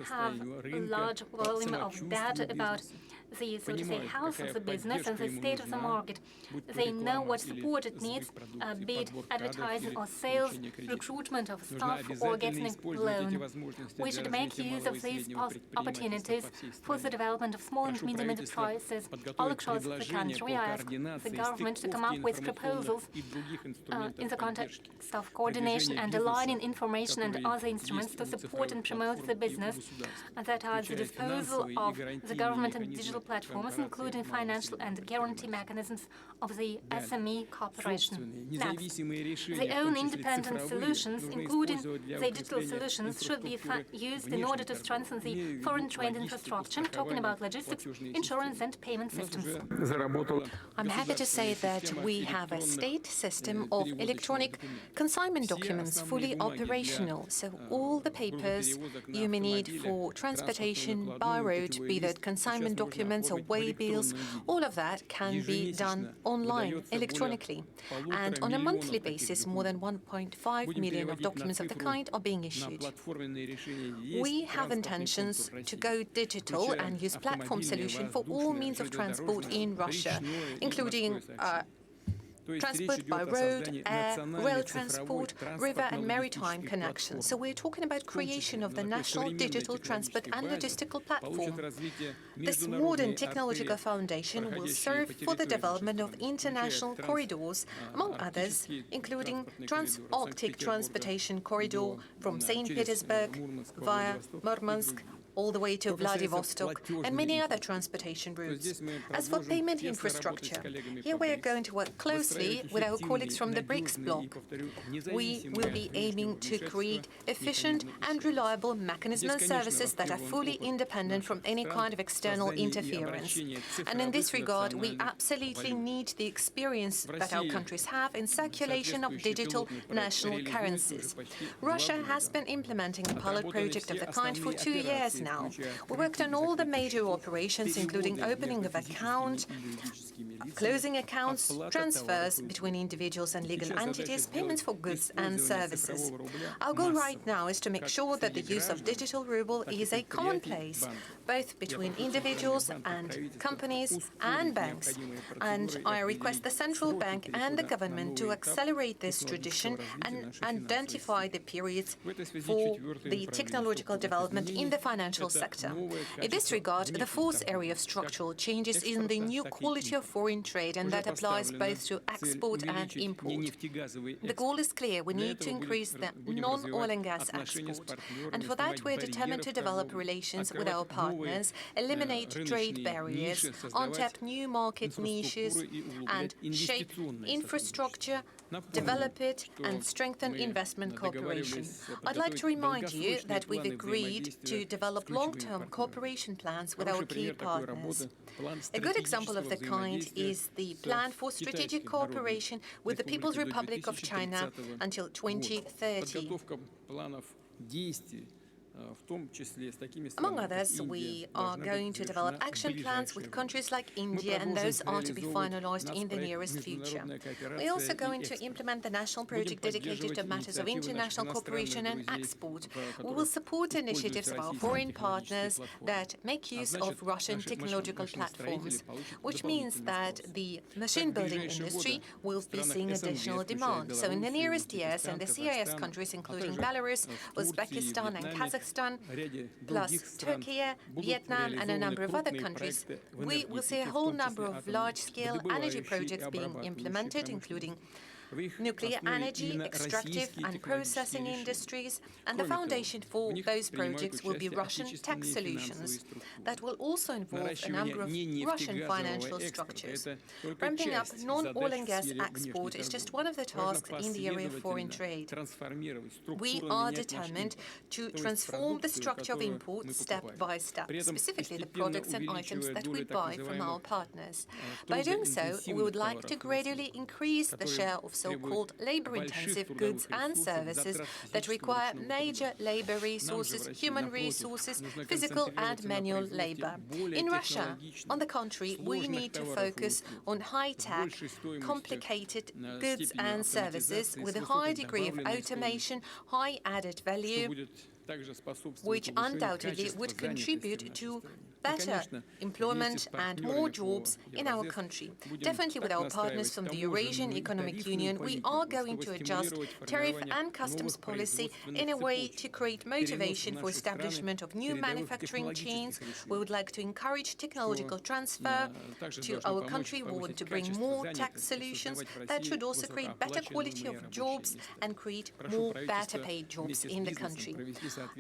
have a large volume of data about the, so to say, health of the business and the state of the market. They know what support it needs, be it advertising or sales, recruitment of staff, or getting a loan. We should make use of these opportunities for the development of small and medium enterprises all across the country. I ask the government to come up with proposals in the context of coordination and aligning information and other instruments to support and promote the business that are at the disposal of the government and digital platforms, including financial and guarantee mechanisms of the SME cooperation. Next, the own independent solutions, including the digital solutions, should be used in order to strengthen the foreign trade infrastructure. I'm talking about logistics, insurance, and payment systems.
I'm happy to say that we have a state system of electronic consignment documents fully operational, so all the papers you may need for transportation by road, be that consignment documents or waybills, all of that can be done online, electronically. And on a monthly basis, more than 1.5 million of documents of the kind are being issued. We have intentions to go digital and use platform solution for all means of transport in Russia, including transport by road, air, rail transport, river and maritime connections. So we're talking about creation of the national digital transport and logistical platform. This modern technological foundation will serve for the development of international corridors, among others, including Trans-Arctic Transportation Corridor from St. Petersburg via Murmansk all the way to Vladivostok, and many other transportation routes. As for payment infrastructure, here we are going to work closely with our colleagues from the BRICS bloc. We will be aiming to create efficient and reliable mechanisms and services that are fully independent from any kind of external interference. And in this regard, we absolutely need the experience that our countries have in circulation of digital national currencies. Russia has been implementing a pilot project of the kind for 2 years now. We worked on all the major operations, including opening of accounts, closing accounts, transfers between individuals and legal entities, payments for goods and services. Our goal right now is to make sure that the use of digital ruble is a commonplace, both between individuals and companies and banks. And I request the central bank and the government to accelerate this tradition and identify the periods for the technological development in the financial sector. In this regard, the fourth area of structural change is in the new quality of foreign trade, and that applies both to export and import. The goal is clear. We need to increase the non-oil and gas export. And for that, we're determined to develop relations with our partners, eliminate trade barriers, untap new market niches, and shape infrastructure, develop it, and strengthen investment cooperation. I'd like to remind you that we've agreed to develop long-term cooperation plans with our key partners. A good example of the kind is the Plan for Strategic Cooperation with the People's Republic of China until 2030. Among others, we are going to develop action plans with countries like India, and those are to be finalized in the nearest future. We're also going to implement the national project dedicated to matters of international cooperation and export. We will support initiatives of our foreign partners that make use of Russian technological platforms, which means that the machine-building industry will be seeing additional demand. So in the nearest years, and the CIS countries, including Belarus, Uzbekistan and Kazakhstan, plus Turkey, Vietnam and a number of other countries, we will see a whole number of large-scale energy projects being implemented, including nuclear energy, extractive and processing industries, and the foundation for those projects will be Russian tech solutions that will also involve a number of Russian financial structures. Ramping up non-oil and gas export is just one of the tasks in the area of foreign trade. We are determined to transform the structure of imports step by step, specifically the products and items that we buy from our partners. By doing so, we would like to gradually increase the share of so-called labor-intensive goods and services that require major labor resources, human resources, physical and manual labor. In Russia, on the contrary, we need to focus on high-tech, complicated goods and services with a high degree of automation, high added value, which undoubtedly would contribute to better employment and more jobs in our country. Definitely with our partners from the Eurasian Economic Union, we are going to adjust tariff and customs policy in a way to create motivation for establishment of new manufacturing chains. We would like to encourage technological transfer to our country. We want to bring more tech solutions that should also create better quality of jobs and create more better paid jobs in the country.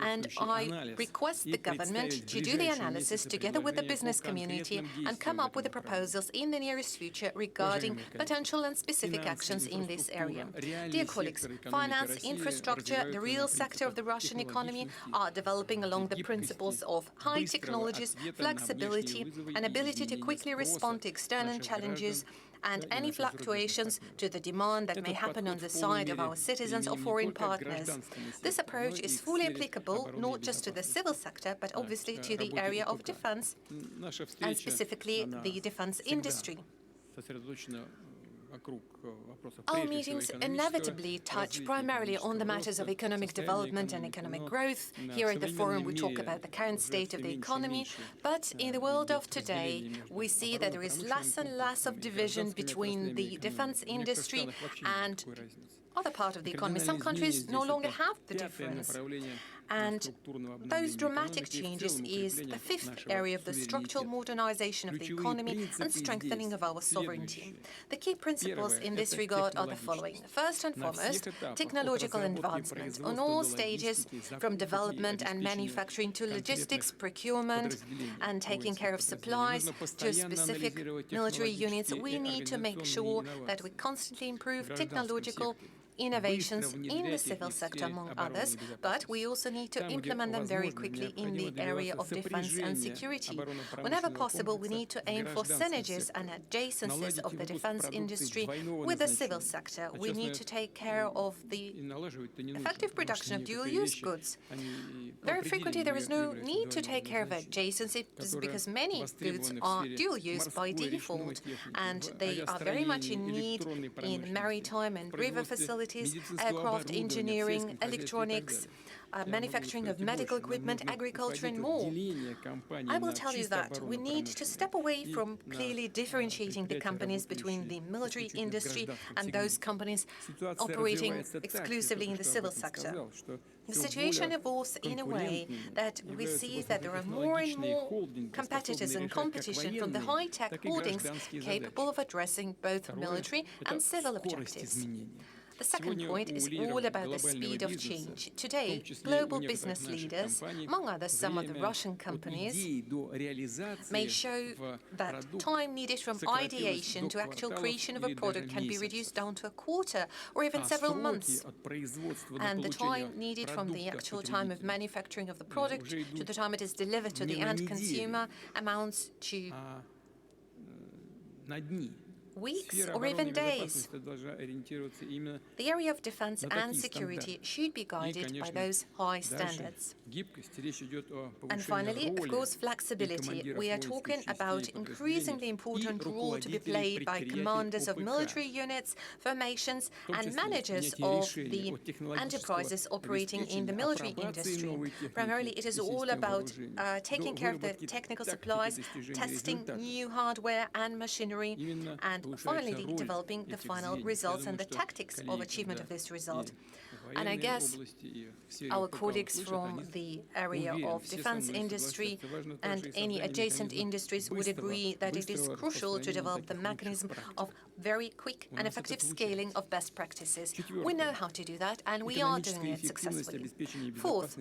And I request the government to do the analysis together with the business community and come up with the proposals in the nearest future regarding potential and specific actions in this area. Dear colleagues, finance, infrastructure, the real sector of the Russian economy are developing along the principles of high technologies, flexibility, and ability to quickly respond to external challenges and any fluctuations to the demand that may happen on the side of our citizens or foreign partners. This approach is fully applicable not just to the civil sector, but obviously to the area of defense, and specifically the defense industry. Our meetings inevitably touch primarily on the matters of economic development and economic growth. Here at the forum we talk about the current state of the economy, but in the world of today we see that there is less and less of division between the defense industry and other part of the economy. Some countries no longer have the difference. And those dramatic changes is the fifth area of the structural modernization of the economy and strengthening of our sovereignty. The key principles in this regard are the following. First and foremost, technological advancement on all stages, from development and manufacturing to logistics, procurement, and taking care of supplies to specific military units. We need to make sure that we constantly improve technological innovations in the civil sector, among others, but we also need to implement them very quickly in the area of defense and security. Whenever possible, we need to aim for synergies and adjacencies of the defense industry with the civil sector. We need to take care of the effective production of dual-use goods. Very frequently, there is no need to take care of adjacencies because many goods are dual-use by default, and they are very much in need in maritime and river facilities, aircraft engineering, electronics, manufacturing of medical equipment, agriculture, and more. I will tell you that we need to step away from clearly differentiating the companies between the military industry and those companies operating exclusively in the civil sector. The situation evolves in a way that we see that there are more and more competitors and competition from the high-tech holdings capable of addressing both military and civil objectives. The second point is all about the speed of change. Today, global business leaders, among others some of the Russian companies, may show that time needed from ideation to actual creation of a product can be reduced down to a quarter or even several months. And the time needed from the actual time of manufacturing of the product to the time it is delivered to the end consumer amounts to weeks or even days. The area of defense and security should be guided by those high standards. And finally, of course, flexibility. We are talking about increasingly important role to be played by commanders of military units, formations, and managers of the enterprises operating in the military industry. Primarily, it is all about taking care of the technical supplies, testing new hardware and machinery, and finally developing the final results and the tactics of achievement of this result. And I guess our colleagues from the area of defense industry and any adjacent industries would agree that it is crucial to develop the mechanism of very quick and effective scaling of best practices. We know how to do that, and we are doing it successfully. Fourth,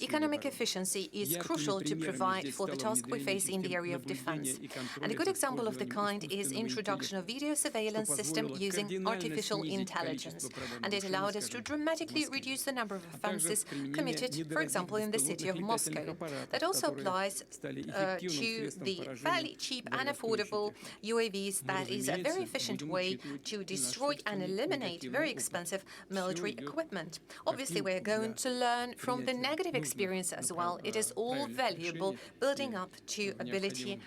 economic efficiency is crucial to provide for the task we face in the area of defense. And a good example of the kind is introduction of video surveillance system using artificial intelligence. And it allowed us to dramatically reduce the number of offenses committed, for example, in the city of Moscow. That also applies to the fairly cheap and affordable UAVs. That is a very efficient way to destroy and eliminate very expensive military equipment. Obviously, we're going to learn from the negative experience as well. It is all valuable, building up to ability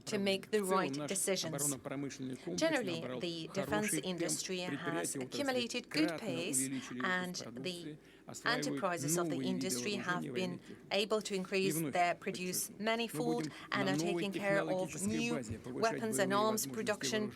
to make the right decisions. Generally, the defense industry has accumulated good pace, and the enterprises of the industry have been able to increase their produce manifold and are taking care of new weapons and arms production.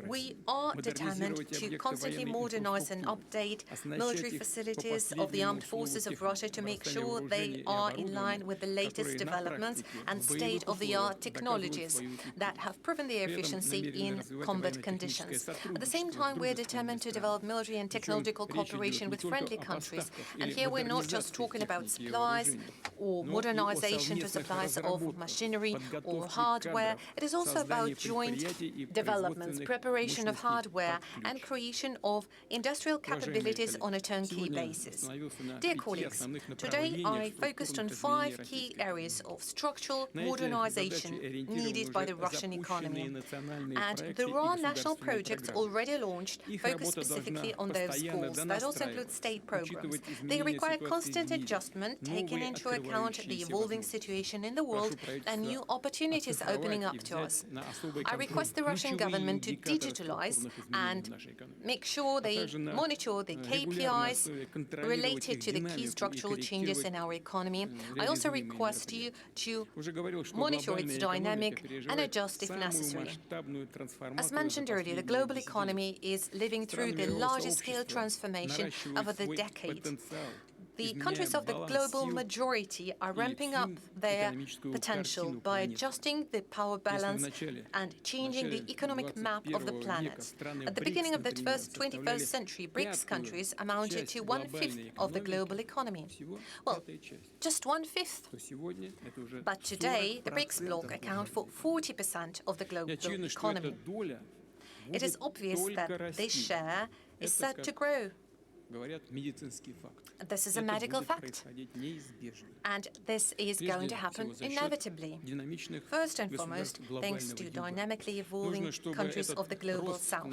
We are determined to constantly modernize and update military facilities of the armed forces of Russia to make sure they are in line with the latest developments and state-of-the-art technologies that have proven their efficiency in combat conditions. At the same time, we're determined to develop military and technological cooperation with friendly countries. And here we're not just talking about supplies or modernization to supplies of machinery or hardware. It is also about joint developments, preparation of hardware, and creation of industrial capabilities on a turnkey basis. Dear colleagues, today I focused on 5 key areas of structural modernization needed by the Russian economy. And there are national projects already launched focused specifically on those goals. That also includes state programs. They require constant adjustment, taking into account the evolving situation in the world and new opportunities opening up to us. I request the Russian government to digitalize and make sure they monitor the KPIs related to the key structural changes in our economy. I also request you to monitor its dynamic and adjust if necessary. As mentioned earlier, the global economy is living through the largest scale transformation over the decade. The countries of the global majority are ramping up their potential by adjusting the power balance and changing the economic map of the planet. At the beginning of the 21st century, BRICS countries amounted to 1/5 of the global economy. Well, just 1/5. But today, the BRICS bloc account for 40% of the global economy. It is obvious that this share is set to grow. This is a medical fact, and this is going to happen inevitably. First and foremost, thanks to dynamically evolving countries of the global south.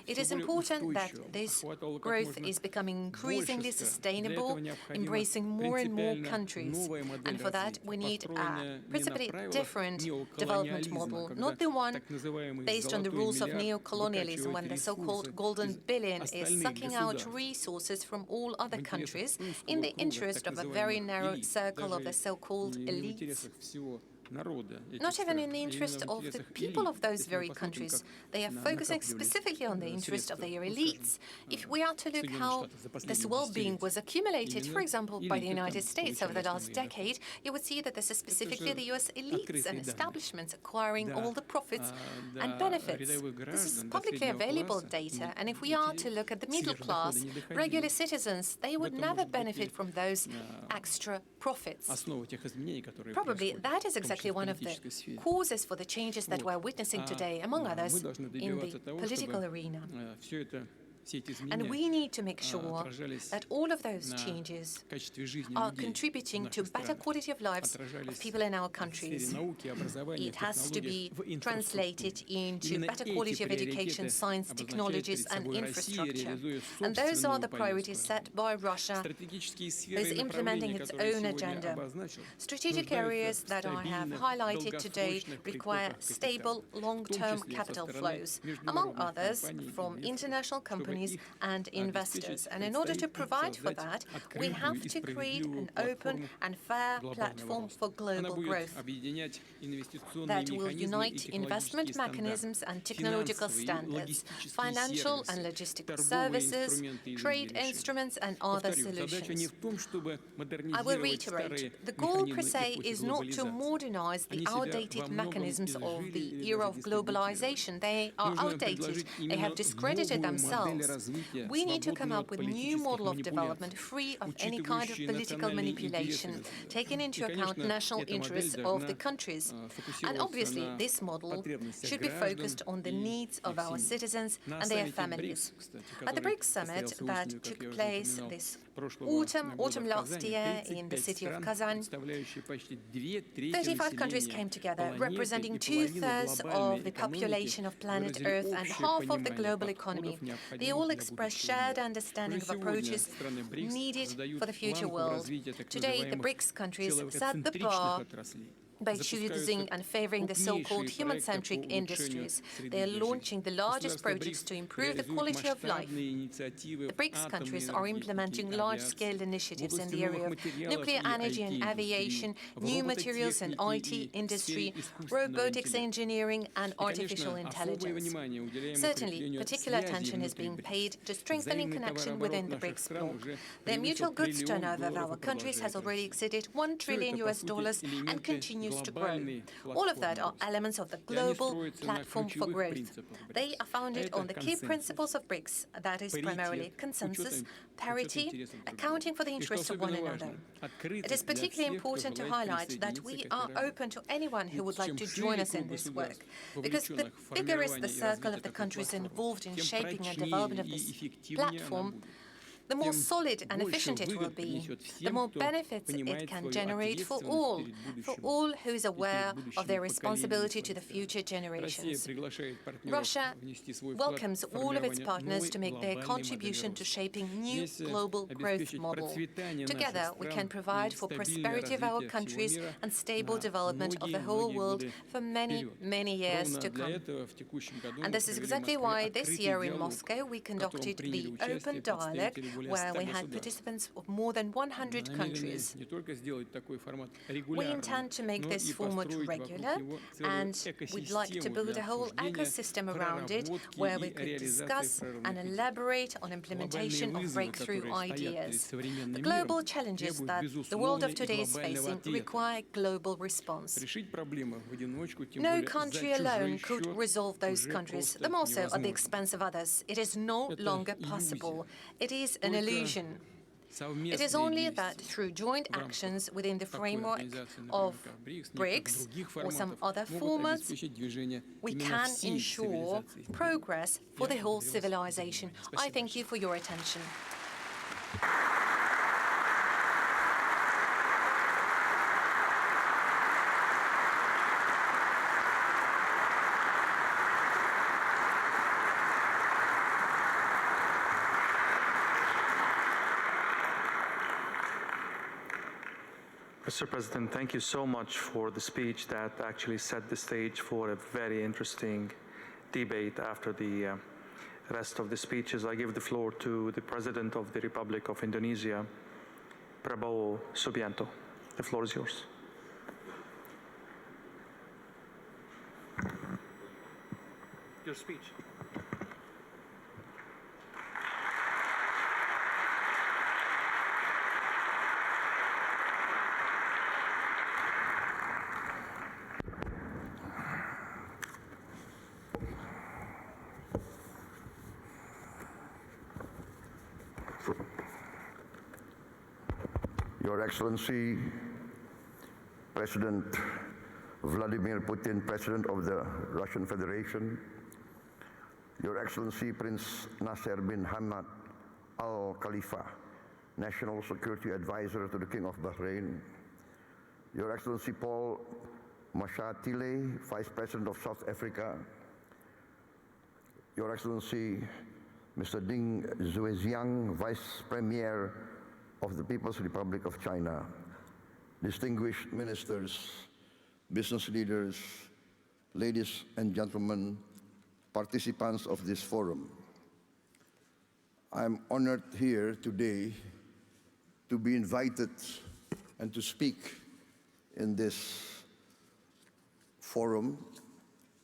It is important that this growth is becoming increasingly sustainable, embracing more and more countries. And for that, we need a principally different development model, not the one based on the rules of neo-colonialism, when the so-called golden billion is sucking out resources from all other countries in the interest of a very narrow circle of the so-called elites. Not even in the interest of the people of those very countries. They are focusing specifically on the interest of their elites. If we are to look how this well-being was accumulated, for example, by the United States over the last decade, you would see that this is specifically the US elites and establishments acquiring all the profits and benefits. This is publicly available data, and if we are to look at the middle class, regular citizens, they would never benefit from those extra profits. Probably that is exactly one of the causes for the changes that we're witnessing today, among others, in the political arena. And we need to make sure that all of those changes are contributing to better quality of lives of people in our countries. It has to be translated into better quality of education, science, technologies, and infrastructure. And those are the priorities set by Russia, who is implementing its own agenda. Strategic areas that I have highlighted today require stable, long-term capital flows, among others, from international companies and investors. And in order to provide for that, we have to create an open and fair platform for global growth that will unite investment mechanisms and technological standards, financial and logistical services, trade instruments, and other solutions. I will reiterate, the goal per se is not to modernize the outdated mechanisms of the era of globalization. They are outdated. They have discredited themselves. We need to come up with a new model of development free of any kind of political manipulation, taking into account national interests of the countries. And obviously, this model should be focused on the needs of our citizens and their families. At the BRICS summit that took place this autumn last year in the city of Kazan, 35 countries came together, representing 2/3 of the population of planet Earth and half of the global economy. They all expressed shared understanding of approaches needed for the future world. Today, the BRICS countries set the bar by choosing and favoring the so-called human-centric industries. They are launching the largest projects to improve the quality of life. The BRICS countries are implementing large-scale initiatives in the area of nuclear energy and aviation, new materials and IT industry, robotics engineering, and artificial intelligence. Certainly, particular attention is being paid to strengthening connection within the BRICS bloc. The mutual goods turnover of our countries has already exceeded $1 trillion and continues to grow. All of that are elements of the global platform for growth. They are founded on the key principles of BRICS, that is primarily consensus, parity, accounting for the interests of one another. It is particularly important to highlight that we are open to anyone who would like to join us in this work, because the bigger is the circle of the countries involved in shaping and development of this platform, the more solid and efficient it will be, the more benefits it can generate for all who is aware of their responsibility to the future generations. Russia welcomes all of its partners to make their contribution to shaping new global growth model. Together, we can provide for prosperity of our countries and stable development of the whole world for many, many years to come. And this is exactly why this year in Moscow we conducted the open dialogue where we had participants of more than 100 countries. We intend to make this format regular, and we'd like to build a whole ecosystem around it where we could discuss and elaborate on implementation of breakthrough ideas. The global challenges that the world of today is facing require global response. No country alone could resolve those countries, the more so at the expense of others. It is no longer possible. It is an illusion. It is only that through joint actions within the framework of BRICS or some other formats, we can ensure progress for the whole civilization. I thank you for your attention.
Mr. President, thank you so much for the speech that actually set the stage for a very interesting debate. After the rest of the speeches, I give the floor to the President of the Republic of Indonesia, Prabowo Subianto. The floor is yours. Your speech.
Your Excellency, President Vladimir Putin, President of the Russian Federation, Your Excellency Prince Nasser bin Hamad Al Khalifa, National Security Advisor to the King of Bahrain, Your Excellency Paul Mashatile, Vice President of South Africa, Your Excellency Mr. Ding Xuexiang, Vice Premier of the People's Republic of China, distinguished ministers, business leaders, ladies and gentlemen, participants of this forum. I'm honored here today to be invited and to speak in this forum,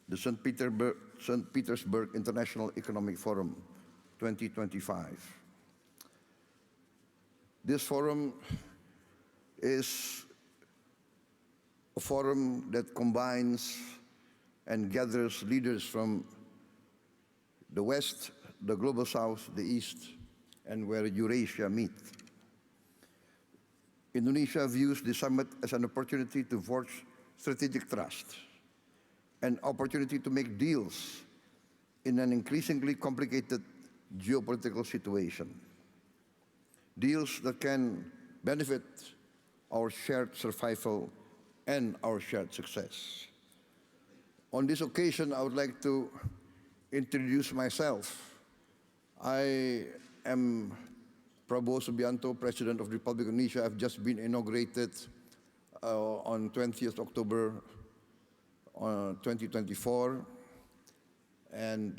the St. Petersburg International Economic Forum 2025. This forum is a forum that combines and gathers leaders from the West, the Global South, the East, and where Eurasia meet. Indonesia views the summit as an opportunity to forge strategic trust, an opportunity to make deals in an increasingly complicated geopolitical situation. Deals that can benefit our shared survival and our shared success. On this occasion, I would like to introduce myself. I am Prabowo Subianto, President of the Republic of Indonesia. I've just been inaugurated on 20th October 2024. And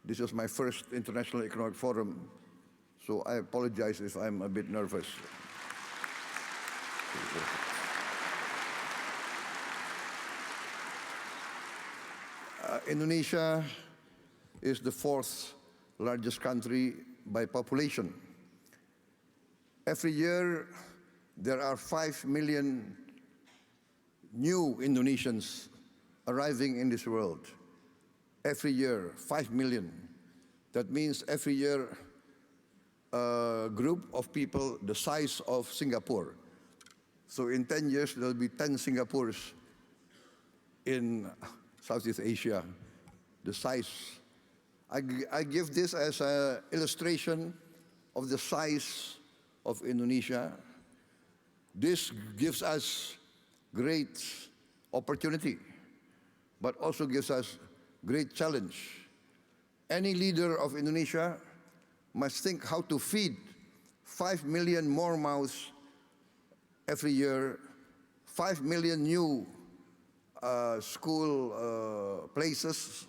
this is my first International Economic Forum, so I apologize if I'm a bit nervous. Indonesia is the fourth largest country by population. Every year, there are 5 million new Indonesians arriving in this world. Every year, 5 million. That means every year, a group of people the size of Singapore. So in 10 years, there'll be 10 Singapores in Southeast Asia, the size. I give this as an illustration of the size of Indonesia. This gives us great opportunity, but also gives us great challenge. Any leader of Indonesia must think how to feed 5 million more mouths every year, 5 million new school places,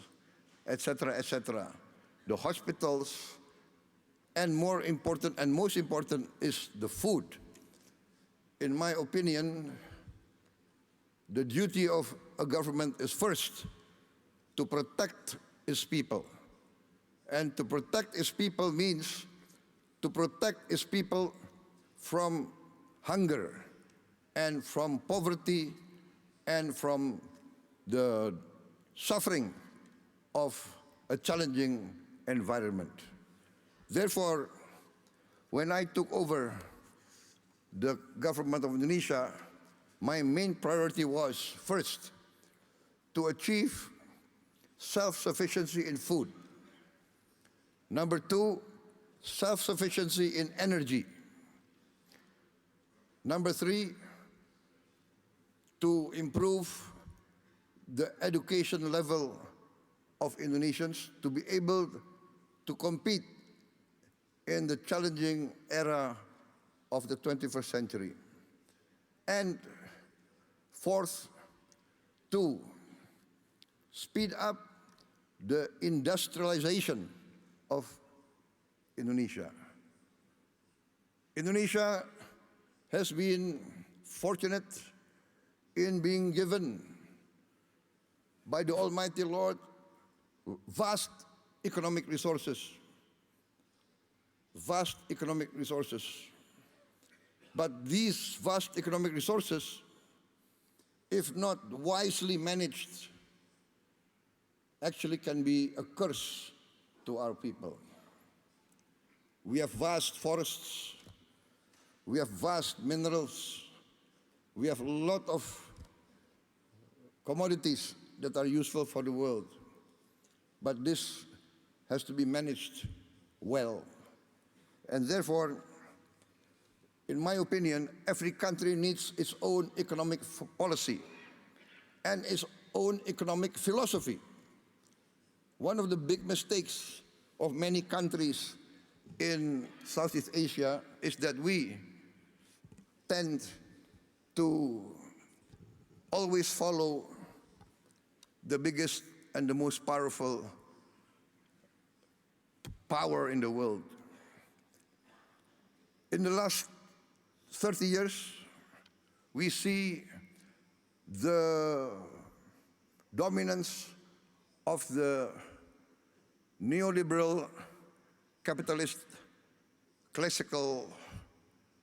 etc., etc. The hospitals, and more important and most important is the food. In my opinion, the duty of a government is first to protect its people. And to protect its people means to protect its people from hunger and from poverty and from the suffering of a challenging environment. Therefore, when I took over the government of Indonesia, my main priority was, first, to achieve self-sufficiency in food. Number two, self-sufficiency in energy. Number three, to improve the education level of Indonesians to be able to compete in the challenging era of the 21st century. And fourth, to speed up the industrialization of Indonesia. Indonesia has been fortunate in being given by the Almighty Lord vast economic resources. Vast economic resources. But these vast economic resources, if not wisely managed, actually can be a curse to our people. We have vast forests, we have vast minerals, we have a lot of commodities that are useful for the world. But this has to be managed well. And therefore, in my opinion, every country needs its own economic policy and its own economic philosophy. One of the big mistakes of many countries in Southeast Asia is that we tend to always follow the biggest and the most powerful power in the world. In the last 30 years, we see the dominance of the neoliberal capitalist classical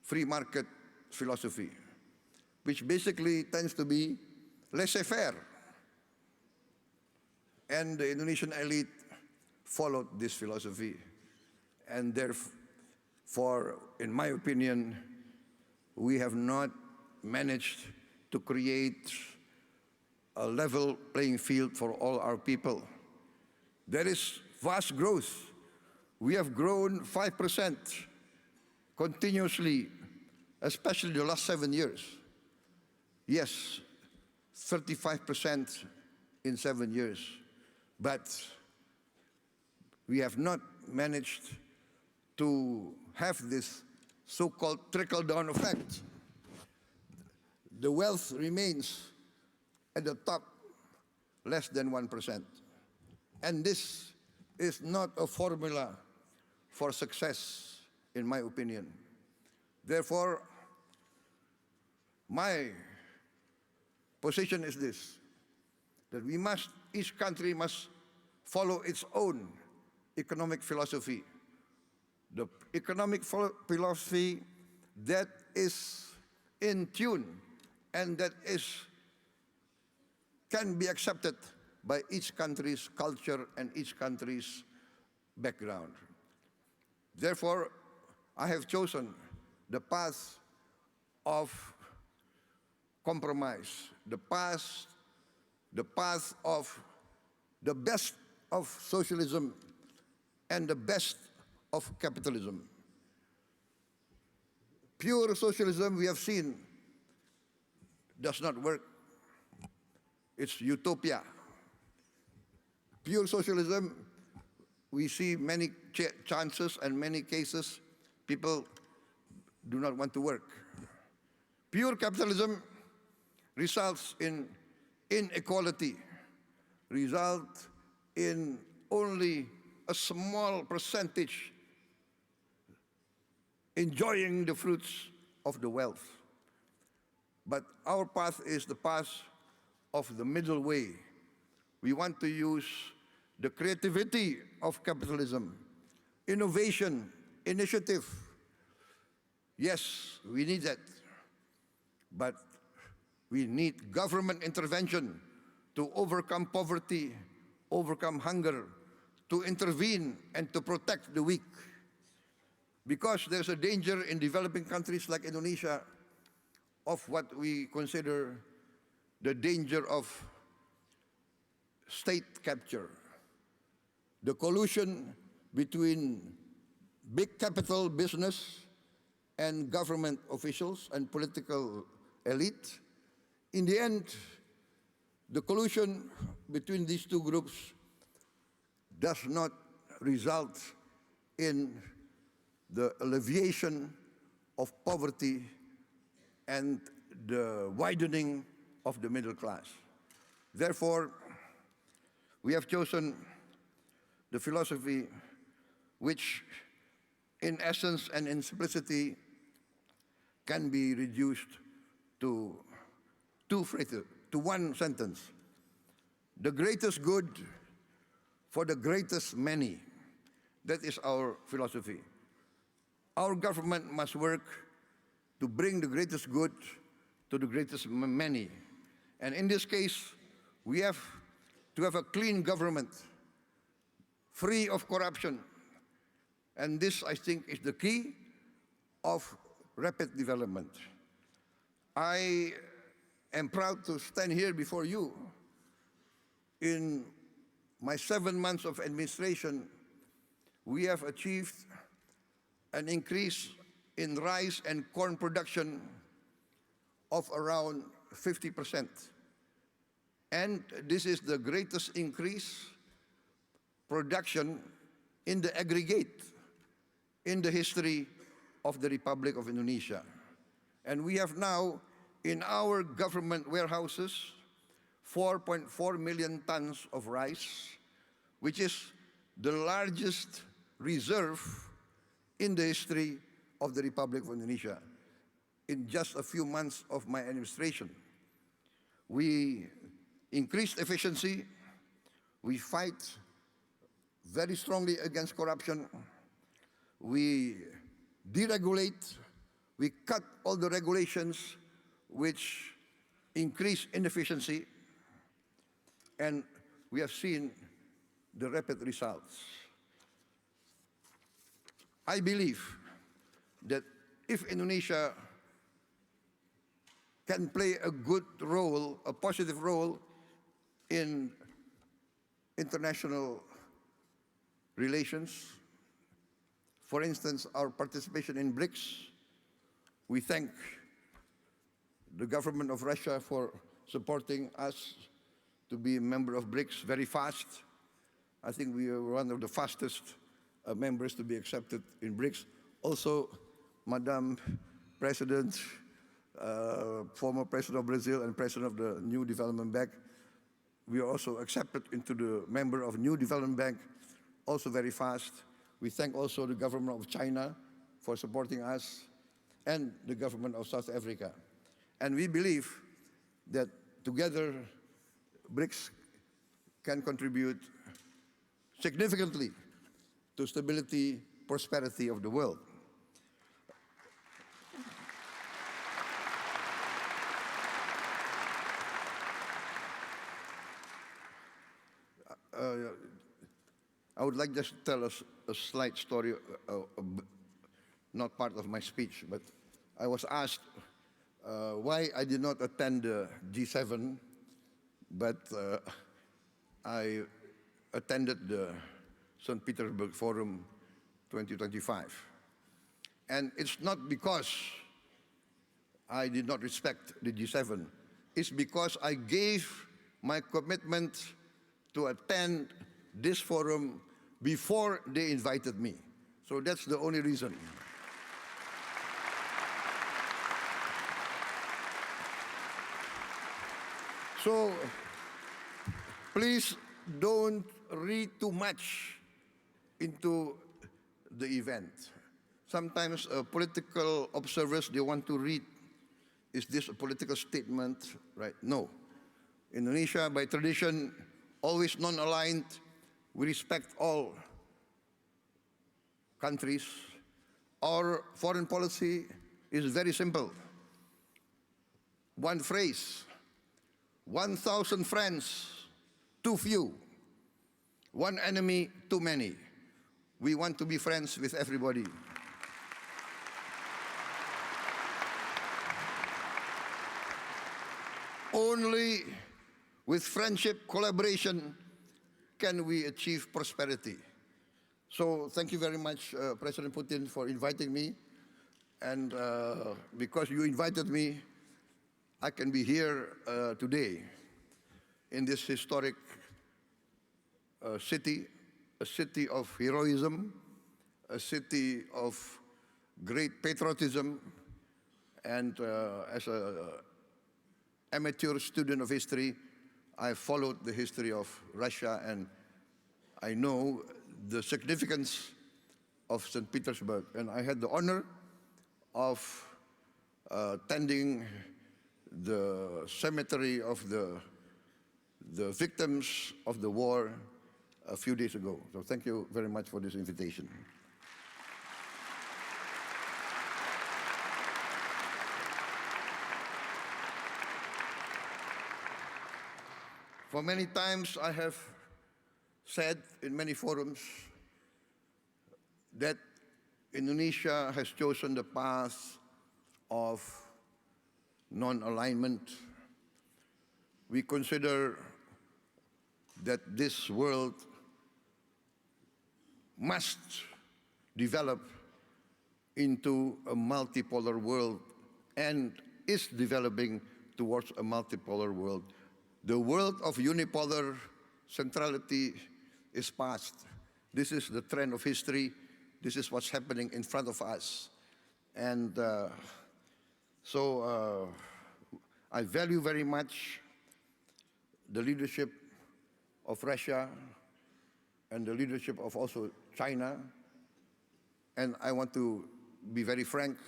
free market philosophy, which basically tends to be laissez-faire. And the Indonesian elite followed this philosophy. And therefore, in my opinion, we have not managed to create a level playing field for all our people. There is vast growth. We have grown 5% continuously, especially the last 7 years. Yes, 35% in 7 years. But we have not managed to have this so-called trickle-down effect. The wealth remains at the top less than 1%. And this is not a formula for success, in my opinion. Therefore, my position is this, that each country must follow its own economic philosophy. The economic philosophy that is in tune and that can be accepted by each country's culture and each country's background. Therefore, I have chosen the path of compromise, the path of the best of socialism and the best of capitalism. Pure socialism, we have seen, does not work. It's utopia. Pure socialism, we see many chances and many cases people do not want to work. Pure capitalism results in inequality, result in only a small percentage enjoying the fruits of the wealth. But our path is the path of the middle way. We want to use the creativity of capitalism, innovation, initiative. Yes, we need that. But we need government intervention to overcome poverty, overcome hunger, to intervene and to protect the weak. Because there's a danger in developing countries like Indonesia of what we consider the danger of state capture. The collusion between big capital business and government officials and political elite. In the end, the collusion between these two groups does not result in the alleviation of poverty and the widening of the middle class. Therefore, we have chosen the philosophy which, in essence and in simplicity, can be reduced to one sentence. The greatest good for the greatest many. That is our philosophy. Our government must work to bring the greatest good to the greatest many. And in this case, we have to have a clean government, free of corruption. And this, I think, is the key of rapid development. I am proud to stand here before you. In my 7 months of administration, we have achieved an increase in rice and corn production of around 50%. And this is the greatest increase production in the aggregate in the history of the Republic of Indonesia. And we have now in our government warehouses 4.4 million tons of rice, which is the largest reserve in the history of the Republic of Indonesia in just a few months of my administration. We increased efficiency, we fight very strongly against corruption, we deregulate, we cut all the regulations which increase inefficiency, and we have seen the rapid results. I believe that if Indonesia can play a good role, a positive role in international relations, for instance, our participation in BRICS, we thank the government of Russia for supporting us to be a member of BRICS very fast. I think we are one of the fastest members to be accepted in BRICS. Also, Madam President, former President of Brazil and President of the New Development Bank, we are also accepted into the member of New Development Bank, also very fast. We thank also the government of China for supporting us and the government of South Africa. And we believe that together BRICS can contribute significantly to stability, prosperity of the world. I would like just to tell us a slight story, not part of my speech, but I was asked why I did not attend the G7, but I attended the St. Petersburg Forum 2025. And it's not because I did not respect the G7, it's because I gave my commitment to attend this forum before they invited me. So that's the only reason. So please don't read too much into the event. Sometimes political observers, they want to read, is this a political statement, right? No. Indonesia, by tradition, always non-aligned. We respect all countries. Our foreign policy is very simple. One phrase, 1,000 friends, too few. One enemy, too many. We want to be friends with everybody. Only with friendship, collaboration, can we achieve prosperity. So thank you very much, President Putin, for inviting me. And because you invited me, I can be here today in this historic city, a city of heroism, a city of great patriotism, and as an amateur student of history, I followed the history of Russia, and I know the significance of St. Petersburg. And I had the honor of tending the cemetery of the victims of the war a few days ago. So thank you very much for this invitation. For many times I have said in many forums that Indonesia has chosen the path of non-alignment. We consider that this world must develop into a multipolar world and is developing towards a multipolar world. The world of unipolar centrality is past. This is the trend of history. This is what's happening in front of us. And so I value very much the leadership of Russia and the leadership of also China. And I want to be very frank,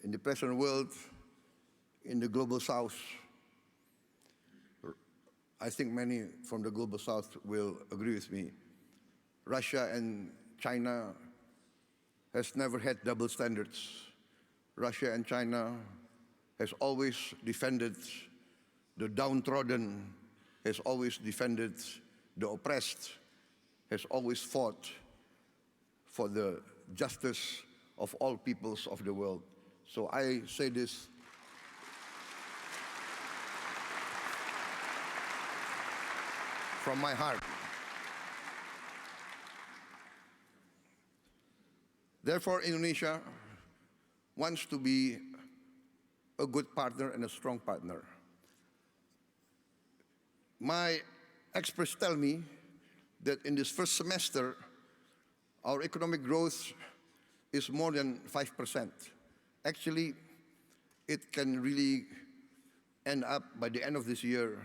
in the present world, in the global south, I think many from the global south will agree with me. Russia and China has never had double standards. Russia and China has always defended the downtrodden, has always defended the oppressed, has always fought for the justice of all peoples of the world. So I say this from my heart. Therefore, Indonesia wants to be a good partner and a strong partner. My experts tell me that in this first semester, our economic growth is more than 5%. Actually, it can really end up by the end of this year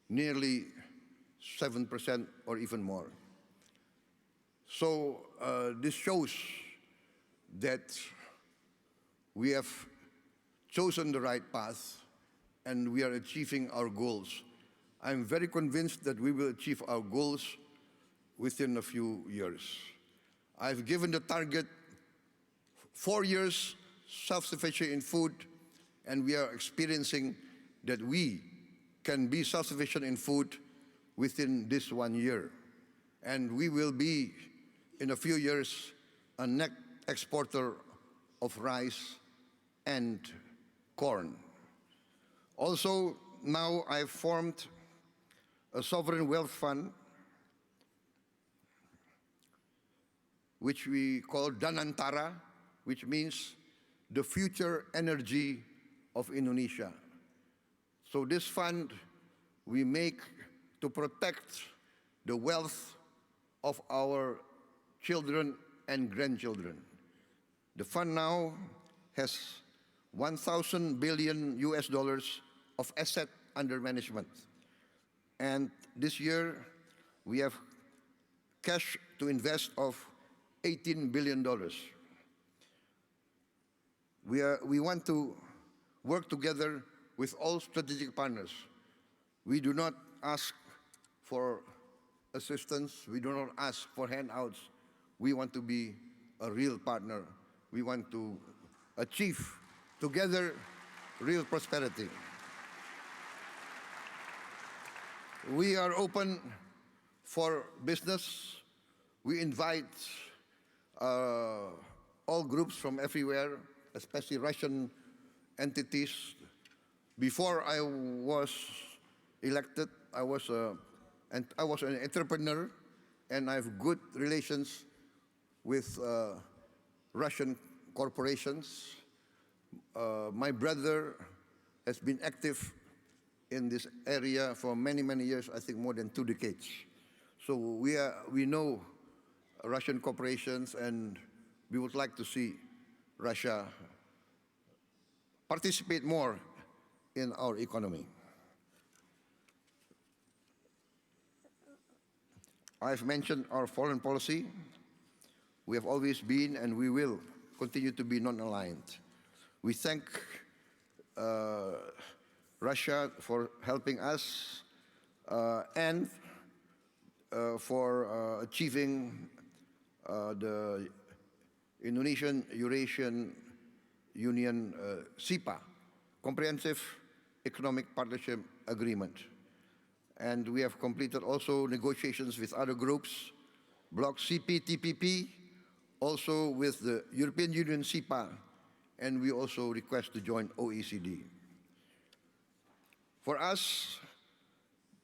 nearly 7% or even more. So this shows that we have chosen the right path and we are achieving our goals. I'm very convinced that we will achieve our goals within a few years. I've given the target 4 years self-sufficient in food, and we are experiencing that we can be self-sufficient in food within this 1 year. And we will be, in a few years, a net exporter of rice and corn. Also, now I've formed a sovereign wealth fund, which we call Danantara, which means the future energy of Indonesia. So this fund we make to protect the wealth of our children and grandchildren. The fund now has 1,000 billion US dollars of asset under management. And this year we have cash to invest of $18 billion. We want to work together with all strategic partners. We do not ask for assistance. We do not ask for handouts. We want to be a real partner. We want to achieve together real prosperity. We are open for business. We invite all groups from everywhere, especially Russian entities. Before I was elected, I was an entrepreneur, and I have good relations with Russian corporations. My brother has been active in this area for many, many years, I think more than 2 decades. So we know Russian corporations, and we would like to see Russia participate more in our economy. I've mentioned our foreign policy. We have always been, and we will continue to be non-aligned. We thank Russia for helping us and for achieving the Indonesian-Eurasian Union CEPA, Comprehensive Economic Partnership Agreement. And we have completed also negotiations with other groups, Bloc CPTPP, also with the European Union CEPA, and we also request to join OECD. For us,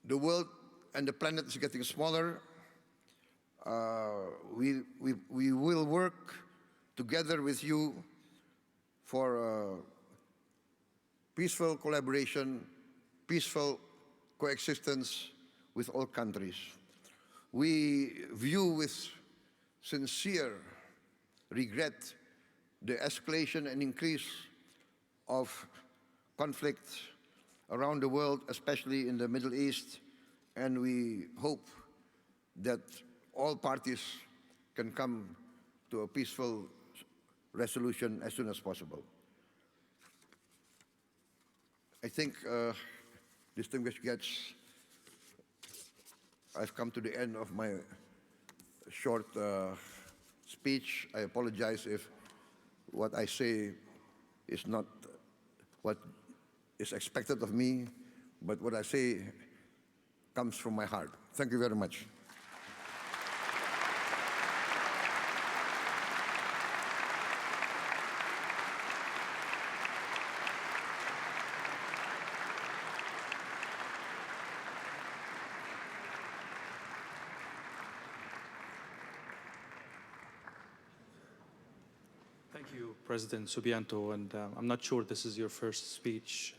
the world and the planet is getting smaller. We will work together with you for peaceful collaboration, peaceful coexistence with all countries. We view with sincere regret the escalation and increase of conflict around the world, especially in the Middle East, and we hope that all parties can come to a peaceful resolution as soon as possible. I think, distinguished guests, I've come to the end of my short speech. I apologize if what I say is not what is expected of me, but what I say comes from my heart. Thank you very much.
Thank you, President Subianto, and I'm not sure this is your first speech.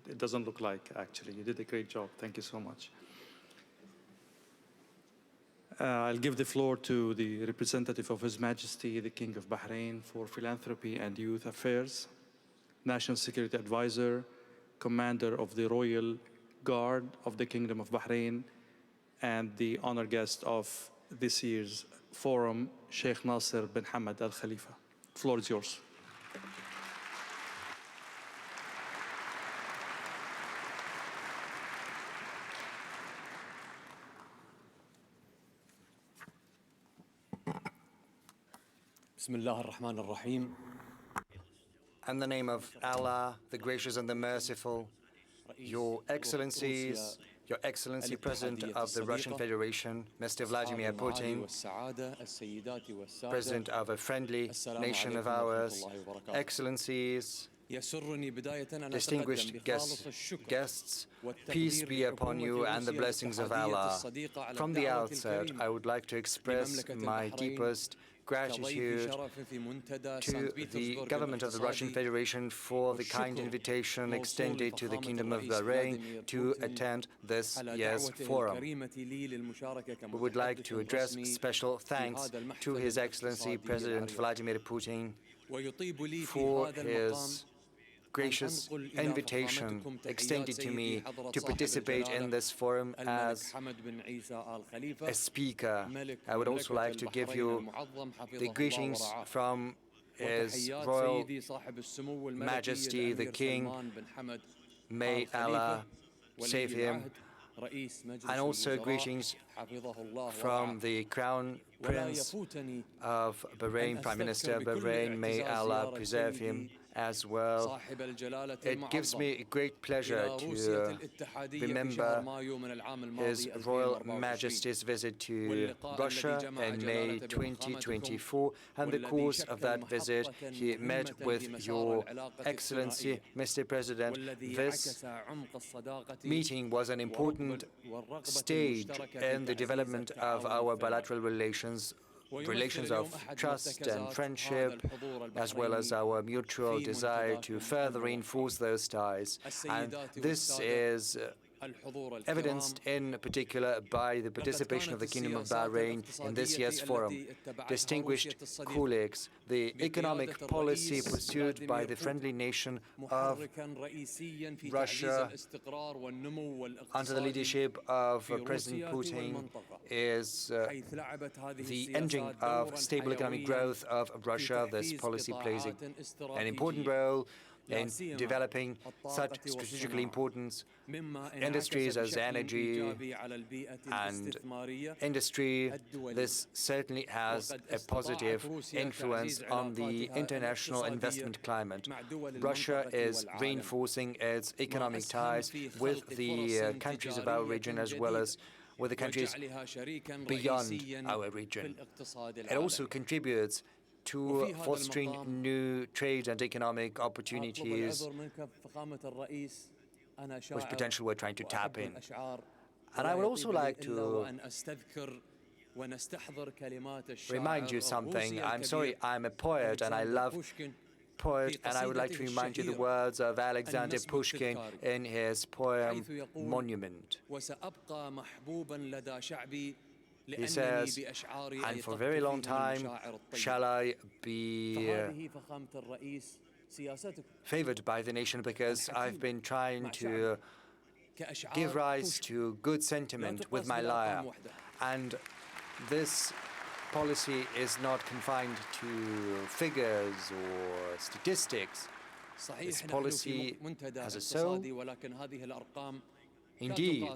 It doesn't look like, actually. You did a great job. Thank you so much. I'll give the floor to the representative of His Majesty, the King of Bahrain for Philanthropy and Youth Affairs, National Security Advisor, Commander of the Royal Guard of the Kingdom of Bahrain, and the honored guest of this year's forum, Sheikh Nasser bin Hamad Al Khalifa. The floor is yours.
بسم الله الرحمن الرحيم.
In the name of Allah, the Gracious and the Merciful, Your Excellencies, Your Excellency President of the Russian Federation, Mr. Vladimir Putin, President of a friendly nation of ours, Excellencies, distinguished guests, peace be upon you and the blessings of Allah. From the outset, I would like to express my deepest gratitude to the government of the Russian Federation for the kind invitation extended to the Kingdom of Bahrain to attend this year's forum. We would like to address special thanks to His Excellency President Vladimir Putin for his gracious invitation extended to me to participate in this forum as a speaker. I would also like to give you the greetings from His Royal Majesty the King. May Allah save him. And also greetings from the Crown Prince of Bahrain, Prime Minister of Bahrain. May Allah preserve him as well. It gives me great pleasure to remember His Royal Majesty's visit to Russia in May 2024. And the course of that visit, he met with Your Excellency, Mr. President. This meeting was an important stage in the development of our bilateral relations of trust and friendship, as well as our mutual desire to further reinforce those ties. And this is evidenced in particular by the participation of the Kingdom of Bahrain in this year's forum. Distinguished colleagues, the economic policy pursued by the friendly nation of Russia under the leadership of President Putin is the engine of stable economic growth of Russia. This policy plays an important role in developing such strategically important industries as energy and industry. This certainly has a positive influence on the international investment climate. Russia is reinforcing its economic ties with the countries of our region as well as with the countries beyond our region. It also contributes to fostering new trade and economic opportunities with potential we're trying to tap in. And I would also like to remind you something. I'm sorry, I'm a poet and I love poet, and I would like to remind you the words of Alexander Pushkin in his poem Monument. He says, and for a very long time shall I be favored by the nation because I've been trying to give rise to good sentiment with my lyre. And this policy is not confined to figures or statistics. This policy has a soul. Indeed,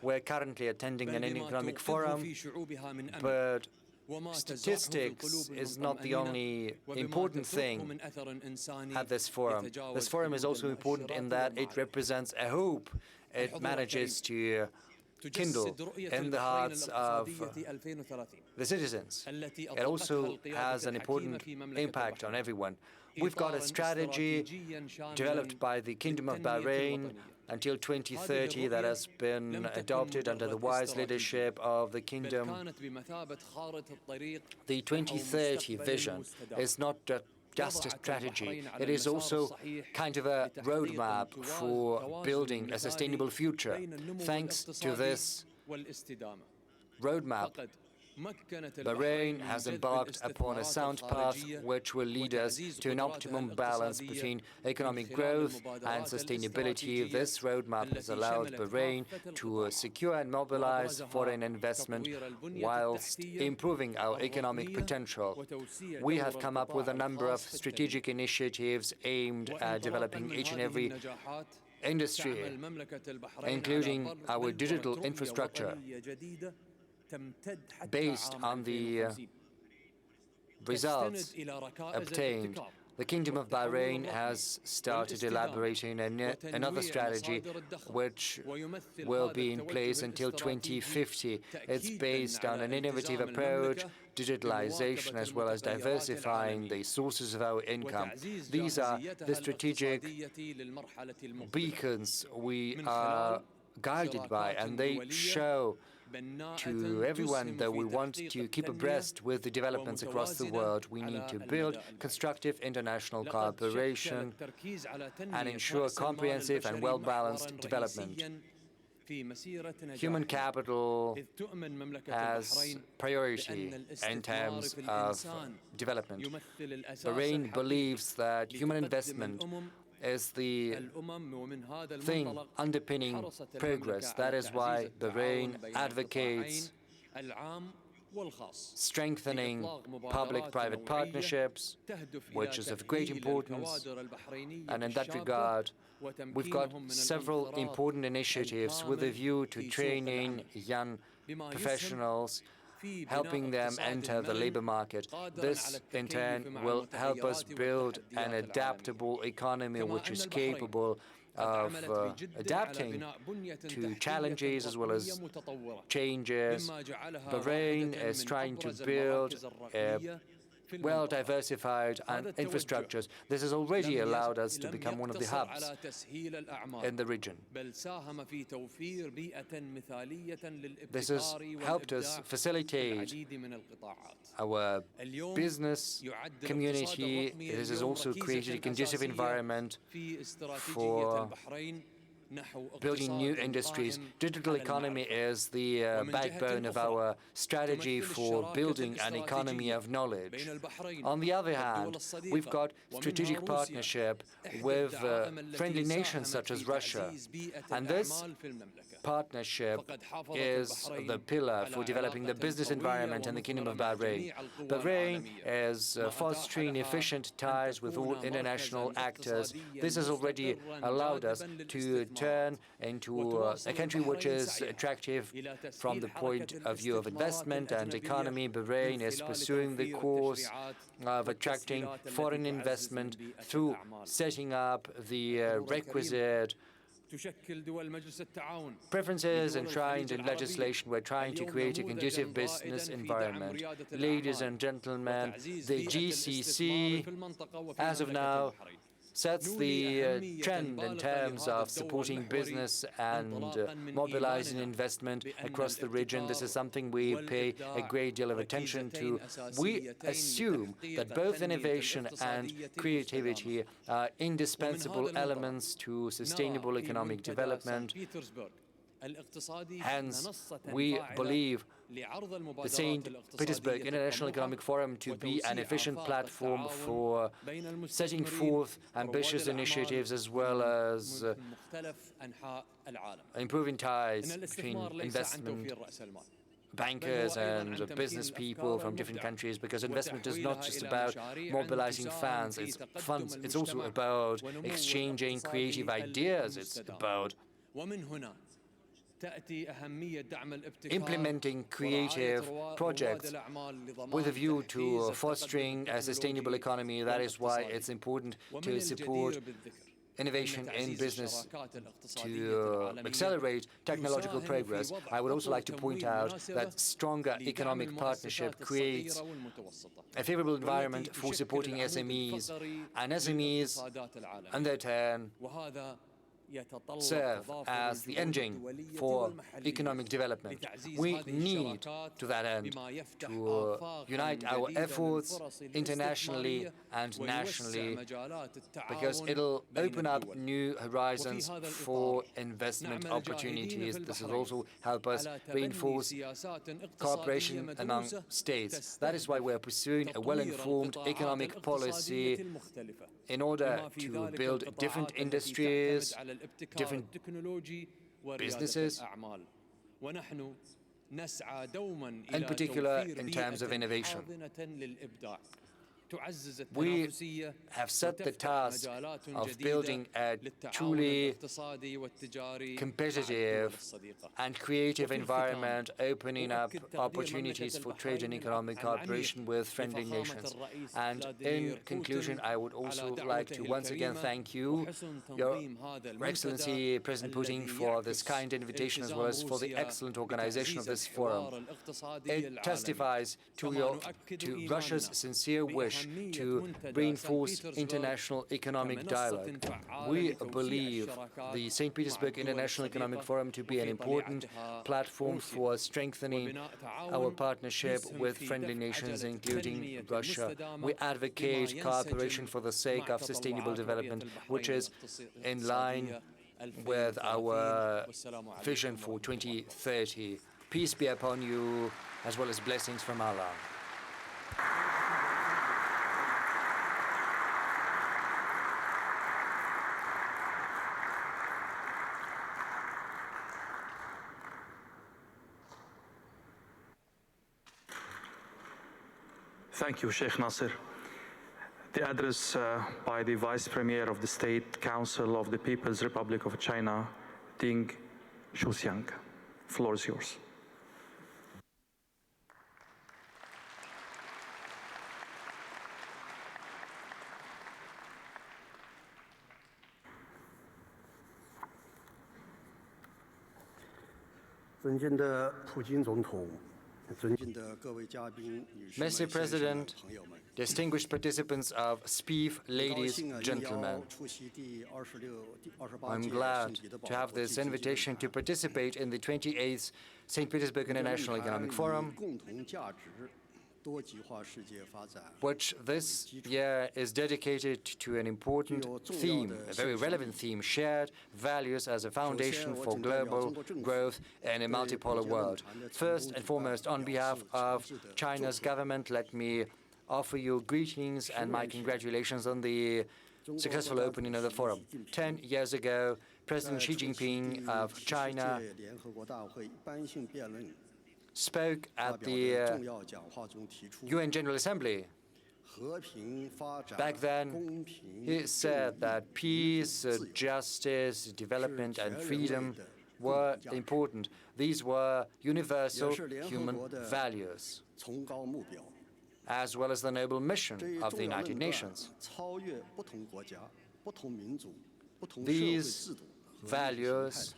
we're currently attending an economic forum, but statistics is not the only important thing at this forum. This forum is also important in that it represents a hope. It manages to kindle in the hearts of the citizens. It also has an important impact on everyone. We've got a strategy developed by the Kingdom of Bahrain until 2030 that has been adopted under the wise leadership of the Kingdom. The 2030 vision is not just a strategy. It is also kind of a roadmap for building a sustainable future. Thanks to this roadmap, Bahrain has embarked upon a sound path which will lead us to an optimum balance between economic growth and sustainability. This roadmap has allowed Bahrain to secure and mobilize foreign investment whilst improving our economic potential. We have come up with a number of strategic initiatives aimed at developing each and every industry, including our digital infrastructure. Based on the results obtained, the Kingdom of Bahrain has started elaborating another strategy which will be in place until 2050. It's based on an innovative approach, digitalization, as well as diversifying the sources of our income. These are the strategic beacons we are guided by, and they show to everyone that we want to keep abreast with the developments across the world. We need to build constructive international cooperation and ensure comprehensive and well-balanced development. Human capital has priority in terms of development. Bahrain believes that human investment is the thing underpinning progress. That is why Bahrain advocates strengthening public-private partnerships, which is of great importance. And in that regard, we've got several important initiatives with a view to training young professionals, helping them enter the labor market. This, in turn, will help us build an adaptable economy which is capable of adapting to challenges as well as changes. Bahrain is trying to build well-diversified infrastructures. This has already allowed us to become one of the hubs in the region. This has helped us facilitate our business community. This has also created a conducive environment for building new industries. Digital economy is the backbone of our strategy for building an economy of knowledge. On the other hand, we've got strategic partnership with friendly nations such as Russia. And this partnership is the pillar for developing the business environment in the Kingdom of Bahrain. Bahrain is fostering efficient ties with all international actors. This has already allowed us to turn into a country which is attractive from the point of view of investment and economy. Bahrain is pursuing the course of attracting foreign investment through setting up the requisite preferences enshrined in legislation. We're trying to create a conducive business environment. Ladies and gentlemen, the GCC, as of now, sets the trend in terms of supporting business and mobilizing investment across the region. This is something we pay a great deal of attention to. We assume that both innovation and creativity are indispensable elements to sustainable economic development. Hence, we believe the St. Petersburg International Economic Forum to be an efficient platform for setting forth ambitious initiatives as well as improving ties between investment bankers and business people from different countries, because investment is not just about mobilizing funds, it's also about exchanging creative ideas. It's about implementing creative projects with a view to fostering a sustainable economy. That is why it's important to support innovation in business to accelerate technological progress. I would also like to point out that stronger economic partnership creates a favorable environment for supporting SMEs, and SMEs, in their turn, serve as the engine for economic development. We need, to that end, to unite our efforts internationally and nationally, because it'll open up new horizons for investment opportunities. This will also help us reinforce cooperation among states. That is why we're pursuing a well-informed economic policy in order to build different industries, different businesses, in particular in terms of innovation. We have set the task of building a truly competitive and creative environment, opening up opportunities for trade and economic cooperation with friendly nations. And in conclusion, I would also like to once again thank you, Your Excellency President Putin, for this kind invitation as well as for the excellent organization of this forum. It testifies to Russia's sincere wish to reinforce international economic dialogue. We believe the St. Petersburg International Economic Forum to be an important platform for strengthening our partnership with friendly nations, including Russia. We advocate cooperation for the sake of sustainable development, which is in line with our vision for 2030. Peace be upon you, as well as blessings from Allah.
Thank you, Sheikh Nasser. The address by the Vice Premier of the State Council of the People's Republic of China, Ding Shuxiang. Floor is yours.
Mr. President, distinguished participants of SPIEF, ladies, gentlemen, I'm glad to have this invitation to participate in the 28th St. Petersburg International Economic Forum, which this year is dedicated to an important theme, a very relevant theme, shared values as a foundation for global growth in a multipolar world. First and foremost, on behalf of China's government, let me offer you greetings and my congratulations on the successful opening of the forum. 10 years ago, President Xi Jinping of China spoke at the UN General Assembly. Back then, he said that peace, justice, development, and freedom were important. These were universal human values, as well as the noble mission of the United Nations. These values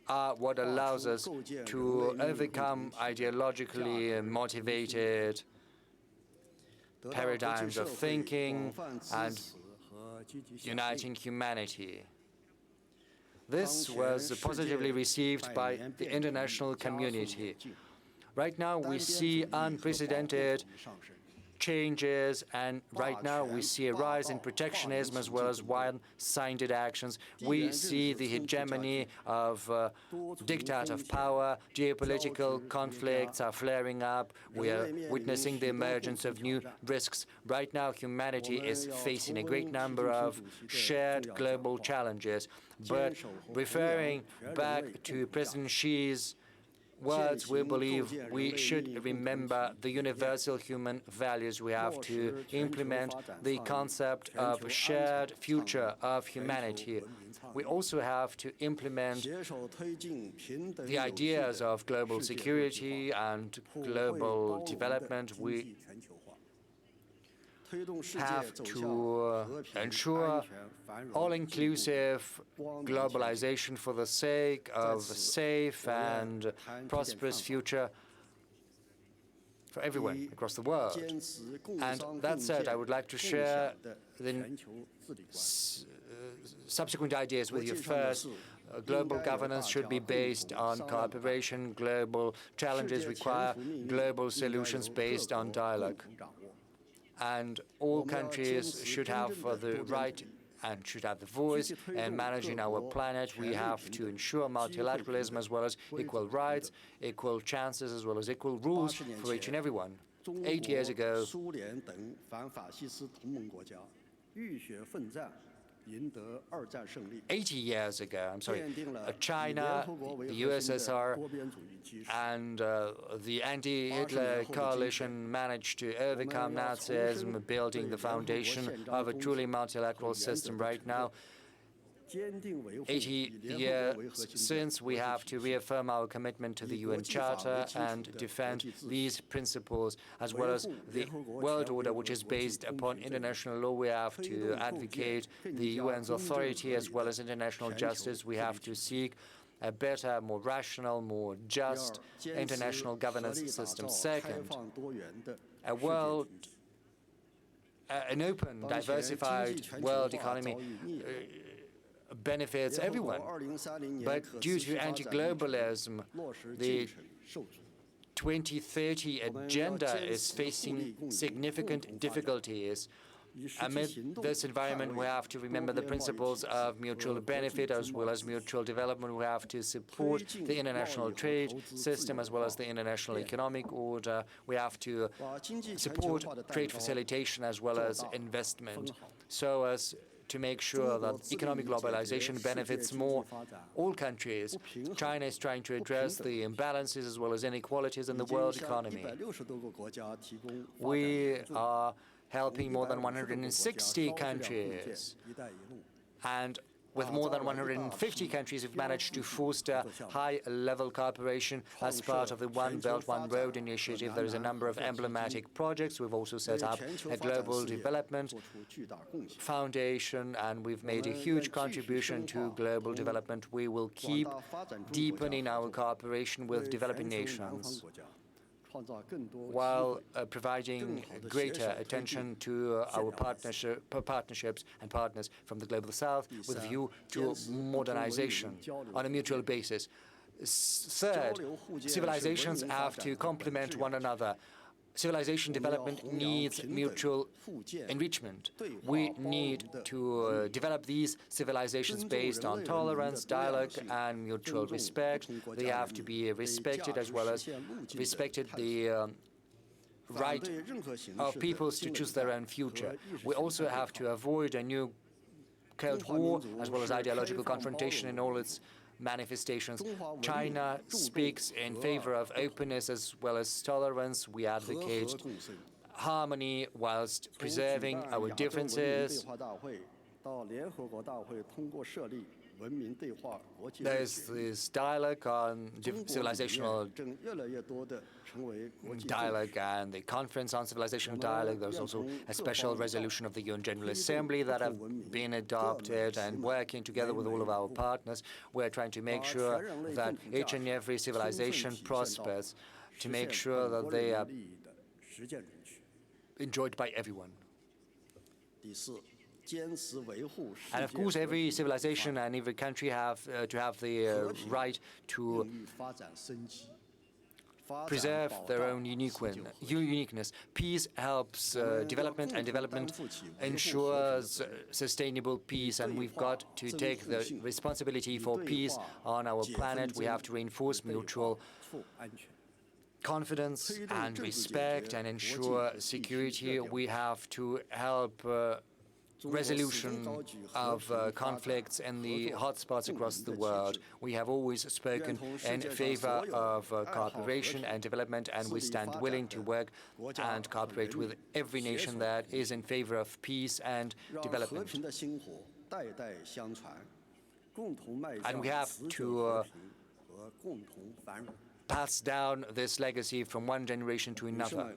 are what allows us to overcome ideologically motivated paradigms of thinking and uniting humanity. This was positively received by the international community. Right now, we see unprecedented changes, and right now we see a rise in protectionism as well as one-sided actions. We see the hegemony of diktat of power. Geopolitical conflicts are flaring up. We are witnessing the emergence of new risks. Right now, humanity is facing a great number of shared global challenges. But referring back to President Xi's words, we believe we should remember the universal human values. We have to implement the concept of a shared future of humanity. We also have to implement the ideas of global security and global development. We have to ensure all-inclusive globalization for the sake of a safe and prosperous future for everyone across the world. And that said, I would like to share the subsequent ideas with you. First, global governance should be based on cooperation. Global challenges require global solutions based on dialogue. And all countries should have the right and should have the voice in managing our planet. We have to ensure multilateralism as well as equal rights, equal chances, as well as equal rules for each and everyone. 8 years ago, 80 years ago, China, the USSR, and the anti-Hitler coalition managed to overcome Nazism, building the foundation of a truly multilateral system. Right now, 80 years since, we have to reaffirm our commitment to the UN Charter and defend these principles, as well as the world order, which is based upon international law. We have to advocate the UN's authority as well as international justice. We have to seek a better, more rational, more just international governance system. Second, an open, diversified world economy benefits everyone. But due to anti-globalism, the 2030 agenda is facing significant difficulties. Amid this environment, we have to remember the principles of mutual benefit as well as mutual development. We have to support the international trade system as well as the international economic order. We have to support trade facilitation as well as investment so as to make sure that economic globalization benefits all countries. China is trying to address the imbalances as well as inequalities in the world economy. We are helping more than 160 countries, and with more than 150 countries, we've managed to foster high-level cooperation as part of the One Belt, One Road initiative. There is a number of emblematic projects. We've also set up a global development foundation, and we've made a huge contribution to global development. We will keep deepening our cooperation with developing nations, while providing greater attention to our partnerships and partners from the Global South with a view to modernization on a mutual basis. Third, civilizations have to complement one another. Civilization development needs mutual enrichment. We need to develop these civilizations based on tolerance, dialogue, and mutual respect. They have to be respected as well as respected the right of peoples to choose their own future. We also have to avoid a new Cold War as well as ideological confrontation in all its manifestations. China speaks in favor of openness as well as tolerance. We advocate harmony whilst preserving our differences. There's this dialogue on civilizational dialogue and the Conference on Civilizational Dialogue. There's also a special resolution of the UN General Assembly that have been adopted, and working together with all of our partners, we're trying to make sure that each and every civilization prospers, to make sure that they are enjoyed by everyone. And of course, every civilization and every country have to have the right to preserve their own uniqueness. Peace helps development, and development ensures sustainable peace, and we've got to take the responsibility for peace on our planet. We have to reinforce mutual confidence and respect and ensure security. We have to help resolution of conflicts in the hotspots across the world. We have always spoken in favor of cooperation and development, and we stand willing to work and cooperate with every nation that is in favor of peace and development. And we have to pass down this legacy from one generation to another.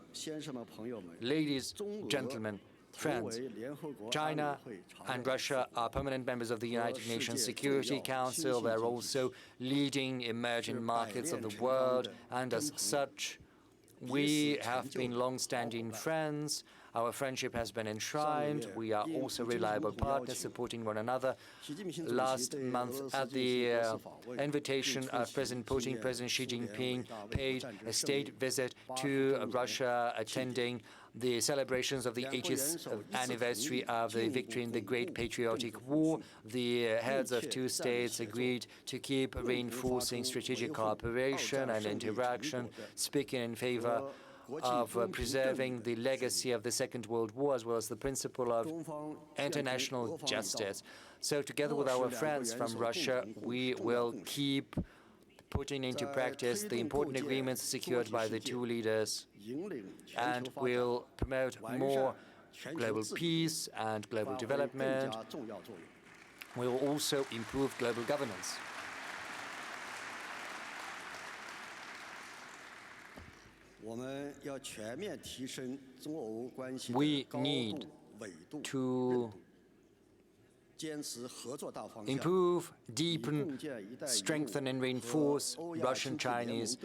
Ladies, gentlemen, friends, China and Russia are permanent members of the United Nations Security Council. They're also leading emerging markets of the world, and as such, we have been long-standing friends. Our friendship has been enshrined. We are also reliable partners, supporting one another. Last month, at the invitation of President Putin, President Xi Jinping paid a state visit to Russia, attending the celebrations of the 80th anniversary of the victory in the Great Patriotic War. The heads of two states agreed to keep reinforcing strategic cooperation and interaction, speaking in favor of preserving the legacy of the Second World War as well as the principle of international justice. So together with our friends from Russia, we will keep putting into practice the important agreements secured by the two leaders, and will promote more global peace and global development. We will also improve global governance. We need to improve, deepen, strengthen and reinforce Russian-Chinese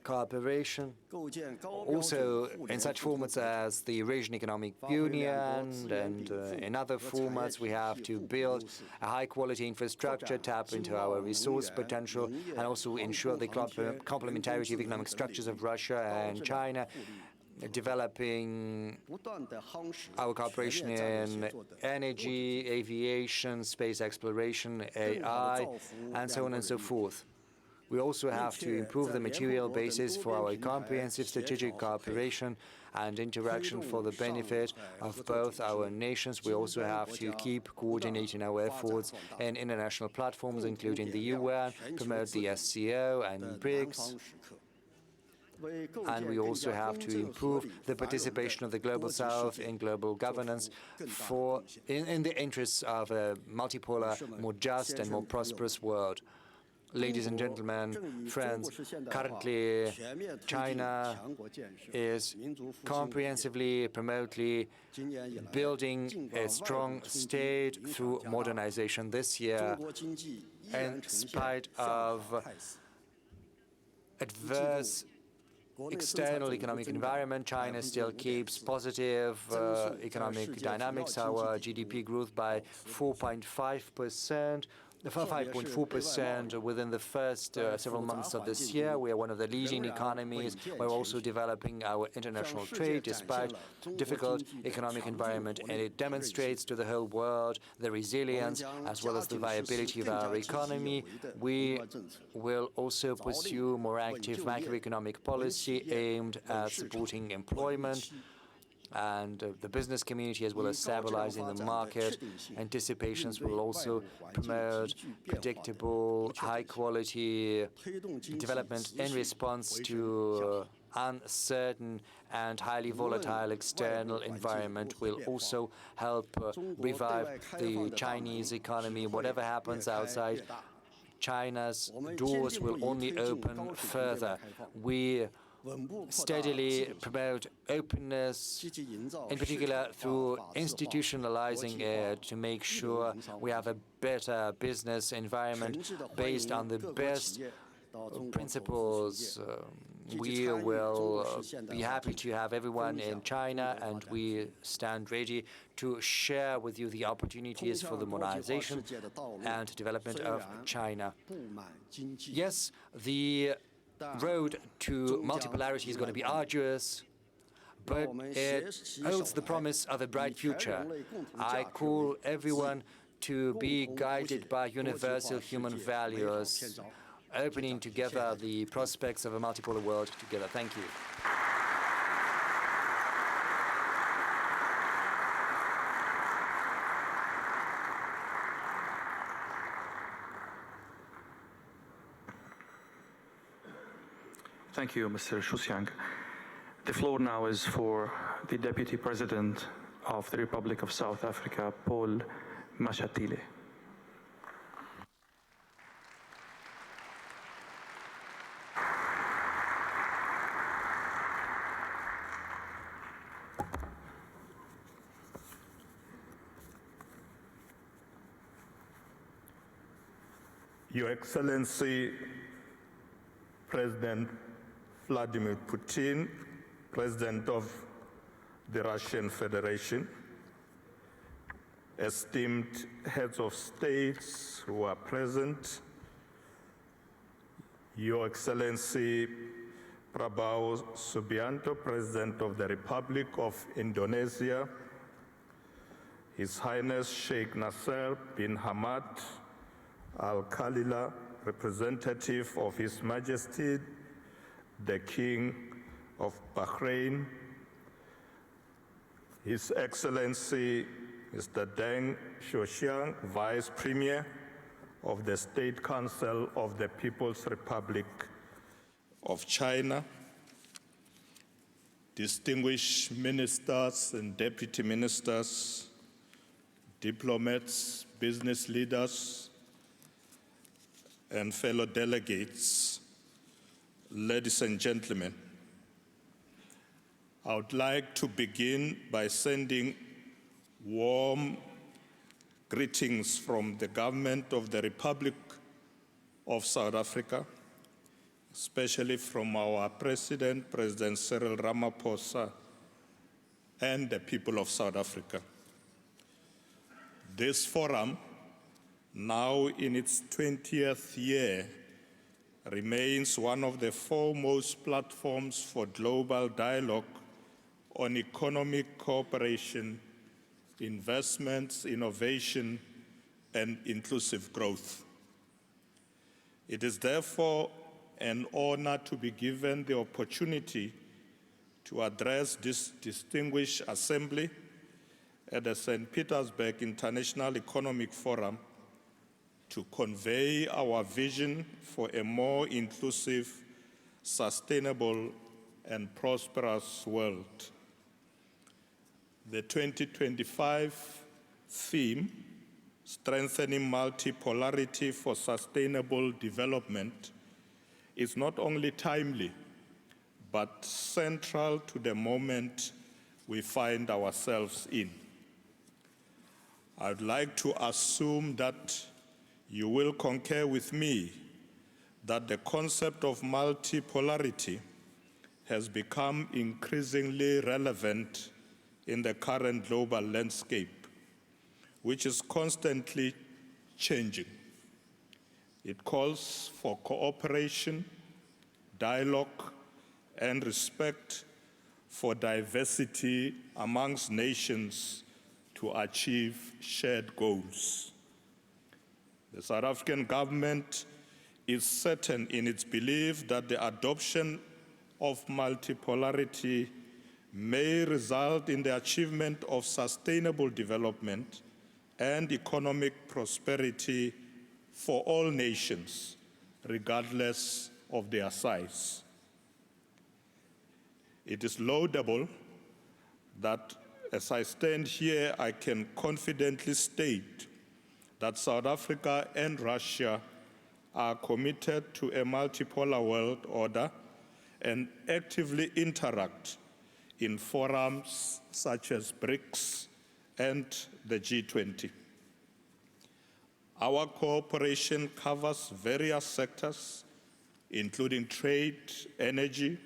cooperation, also in such formats as the Eurasian Economic Union, and in other formats we have to build a high-quality infrastructure, tap into our resource potential, and also ensure the complementarity of economic structures of Russia and China, developing our cooperation in energy, aviation, space exploration, AI, and so on and so forth. We also have to improve the material basis for our comprehensive strategic cooperation and interaction for the benefit of both our nations. We also have to keep coordinating our efforts in international platforms, including the UN, promote the SCO and BRICS. And we also have to improve the participation of the Global South in global governance in the interests of a multipolar, more just and more prosperous world. Ladies and gentlemen, friends, currently China is comprehensively, promoting, building a strong state through modernization this year. In spite of adverse external economic environment, China still keeps positive economic dynamics. Our GDP grew by 5.4% within the first several months of this year. We are one of the leading economies. We're also developing our international trade despite difficult economic environment, and it demonstrates to the whole world the resilience as well as the viability of our economy. We will also pursue more active macroeconomic policy aimed at supporting employment and the business community, as well as stabilizing the market. Anticipations will also promote predictable, high-quality development in response to uncertain and highly volatile external environment. Will also help revive the Chinese economy. Whatever happens outside, China's doors will only open further. We steadily promote openness, in particular through institutionalizing it, to make sure we have a better business environment based on the best principles. We will be happy to have everyone in China, and we stand ready to share with you the opportunities for the modernization and development of China. Yes, the road to multipolarity is going to be arduous, but it holds the promise of a bright future. I call everyone to be guided by universal human values, opening together the prospects of a multipolar world together. Thank you.
Thank you, Mr. Shuxiang. The floor now is for the Deputy President of the Republic of South Africa, Paul Mashatile.
Your Excellency, President Vladimir Putin, President of the Russian Federation, esteemed heads of states who are present, Your Excellency Prabowo Subianto, President of the Republic of Indonesia, His Highness Sheikh Nasser bin Hamad Al Khalila, representative of His Majesty the King of Bahrain, His Excellency Mr. Deng Xiaoxiang, Vice Premier of the State Council of the People's Republic of China, distinguished ministers and deputy ministers, diplomats, business leaders, and fellow delegates, ladies and gentlemen, I would like to begin by sending warm greetings from the government of the Republic of South Africa, especially from our President, President Cyril Ramaphosa, and the people of South Africa. This forum, now in its 20th year, remains one of the foremost platforms for global dialogue on economic cooperation, investments, innovation, and inclusive growth. It is therefore an honor to be given the opportunity to address this distinguished assembly at the St. Petersburg International Economic Forum to convey our vision for a more inclusive, sustainable, and prosperous world. The 2025 theme, Strengthening Multipolarity for Sustainable Development, is not only timely, but central to the moment we find ourselves in. I'd like to assume that you will concur with me that the concept of multipolarity has become increasingly relevant in the current global landscape, which is constantly changing. It calls for cooperation, dialogue, and respect for diversity amongst nations to achieve shared goals. The South African government is certain in its belief that the adoption of multipolarity may result in the achievement of sustainable development and economic prosperity for all nations, regardless of their size. It is laudable that as I stand here, I can confidently state that South Africa and Russia are committed to a multipolar world order and actively interact in forums such as BRICS and the G20. Our cooperation covers various sectors, including trade, energy,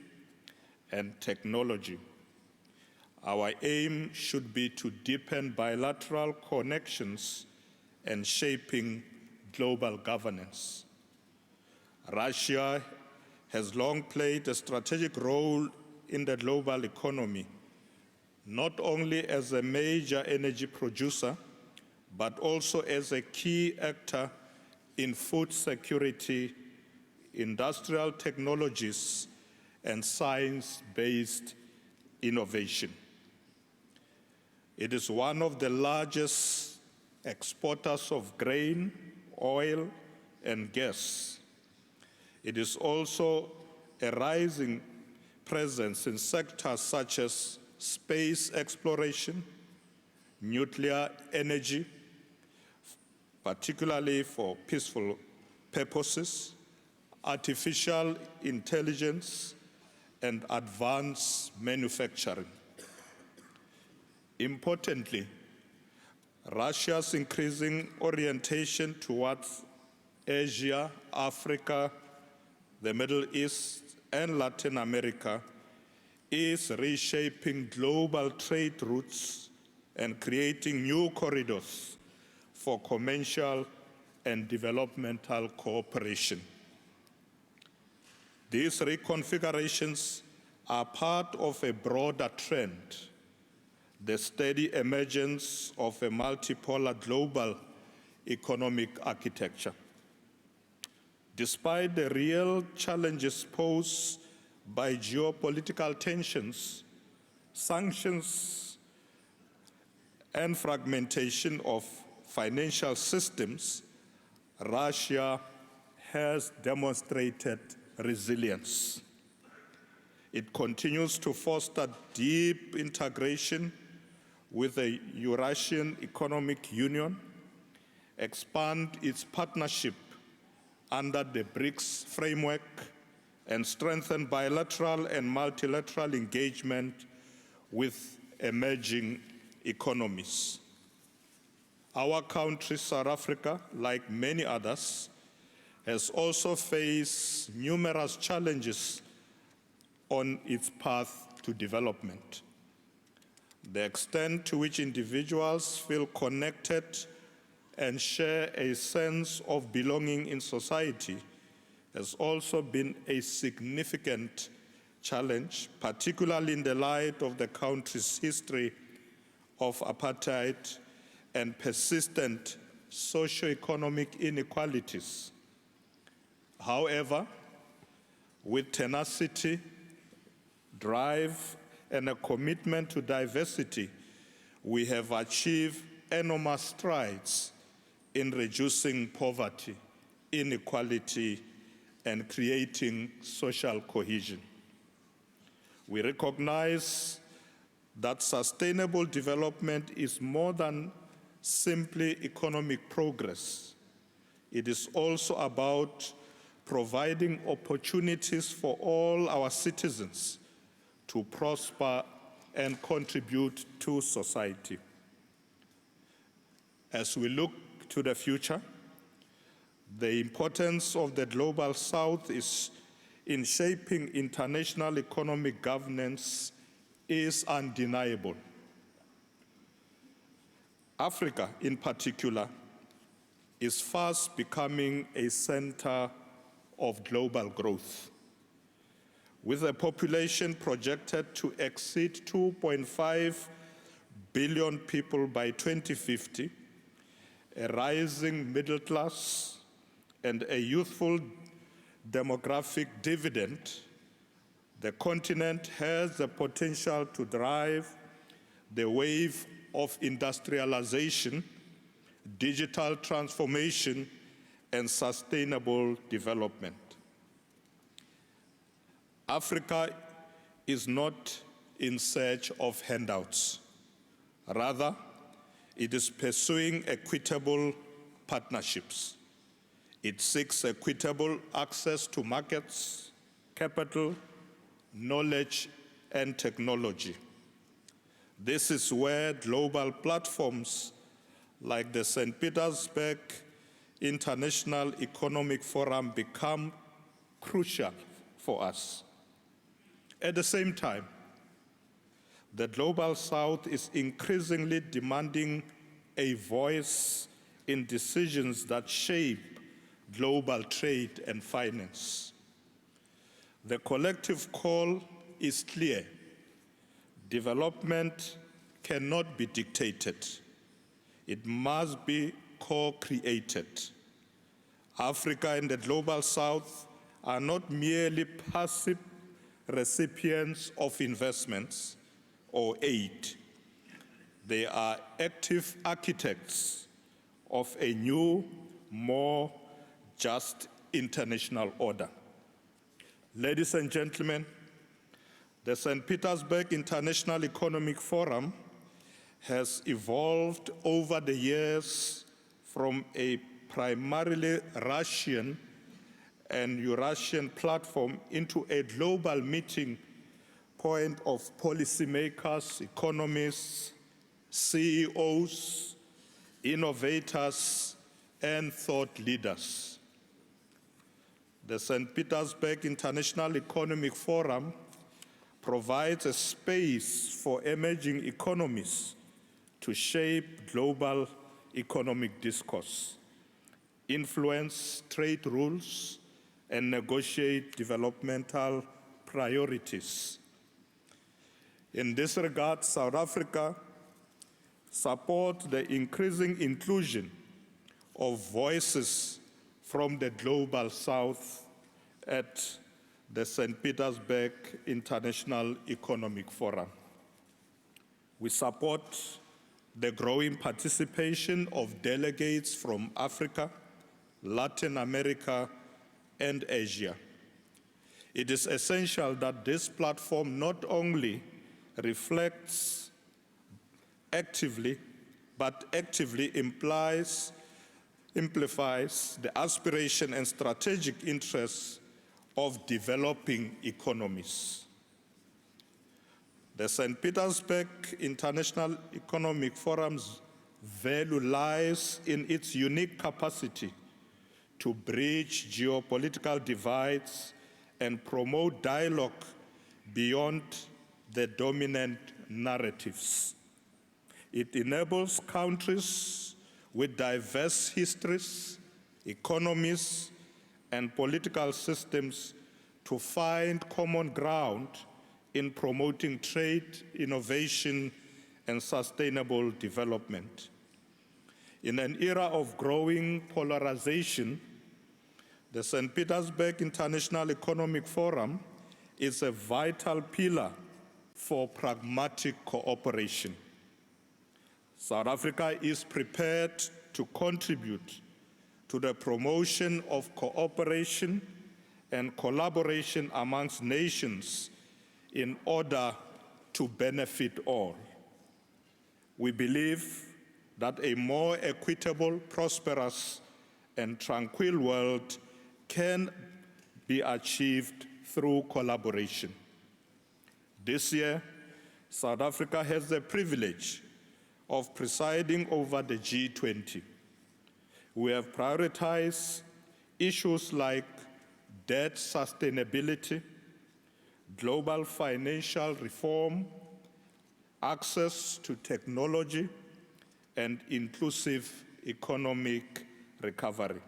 and technology. Our aim should be to deepen bilateral connections and shaping global governance. Russia has long played a strategic role in the global economy, not only as a major energy producer, but also as a key actor in food security, industrial technologies, and science-based innovation. It is one of the largest exporters of grain, oil, and gas. It is also a rising presence in sectors such as space exploration, nuclear energy, particularly for peaceful purposes, artificial intelligence, and advanced manufacturing. Importantly, Russia's increasing orientation towards Asia, Africa, the Middle East, and Latin America is reshaping global trade routes and creating new corridors for commercial and developmental cooperation. These reconfigurations are part of a broader trend, the steady emergence of a multipolar global economic architecture. Despite the real challenges posed by geopolitical tensions, sanctions, and fragmentation of financial systems, Russia has demonstrated resilience. It continues to foster deep integration with the Eurasian Economic Union, expand its partnership under the BRICS framework, and strengthen bilateral and multilateral engagement with emerging economies. Our country, South Africa, like many others, has also faced numerous challenges on its path to development. The extent to which individuals feel connected and share a sense of belonging in society has also been a significant challenge, particularly in the light of the country's history of apartheid and persistent socio-economic inequalities. However, with tenacity, drive, and a commitment to diversity, we have achieved enormous strides in reducing poverty, inequality, and creating social cohesion. We recognize that sustainable development is more than simply economic progress. It is also about providing opportunities for all our citizens to prosper and contribute to society. As we look to the future, the importance of the Global South in shaping international economic governance is undeniable. Africa, in particular, is fast becoming a center of global growth. With a population projected to exceed 2.5 billion people by 2050, a rising middle class, and a youthful demographic dividend, the continent has the potential to drive the wave of industrialization, digital transformation, and sustainable development. Africa is not in search of handouts. Rather, it is pursuing equitable partnerships. It seeks equitable access to markets, capital, knowledge, and technology. This is where global platforms like the St. Petersburg International Economic Forum become crucial for us. At the same time, the Global South is increasingly demanding a voice in decisions that shape global trade and finance. The collective call is clear. Development cannot be dictated. It must be co-created. Africa and the Global South are not merely passive recipients of investments or aid. They are active architects of a new, more just international order. Ladies and gentlemen, the St. Petersburg International Economic Forum has evolved over the years from a primarily Russian and Eurasian platform into a global meeting point of policymakers, economists, CEOs, innovators, and thought leaders. The St. Petersburg International Economic Forum provides a space for emerging economies to shape global economic discourse, influence trade rules, and negotiate developmental priorities. In this regard, South Africa supports the increasing inclusion of voices from the Global South at the St. Petersburg International Economic Forum. We support the growing participation of delegates from Africa, Latin America, and Asia. It is essential that this platform not only reflects actively, but actively amplifies the aspiration and strategic interests of developing economies. The St. Petersburg International Economic Forum's value lies in its unique capacity to bridge geopolitical divides and promote dialogue beyond the dominant narratives. It enables countries with diverse histories, economies, and political systems to find common ground in promoting trade, innovation, and sustainable development. In an era of growing polarization, The St. Petersburg International Economic Forum is a vital pillar for pragmatic cooperation. South Africa is prepared to contribute to the promotion of cooperation and collaboration amongst nations in order to benefit all. We believe that a more equitable, prosperous, and tranquil world can be achieved through collaboration. This year, South Africa has the privilege of presiding over the G20. We have prioritized issues like debt sustainability, global financial reform, access to technology, and inclusive economic recovery.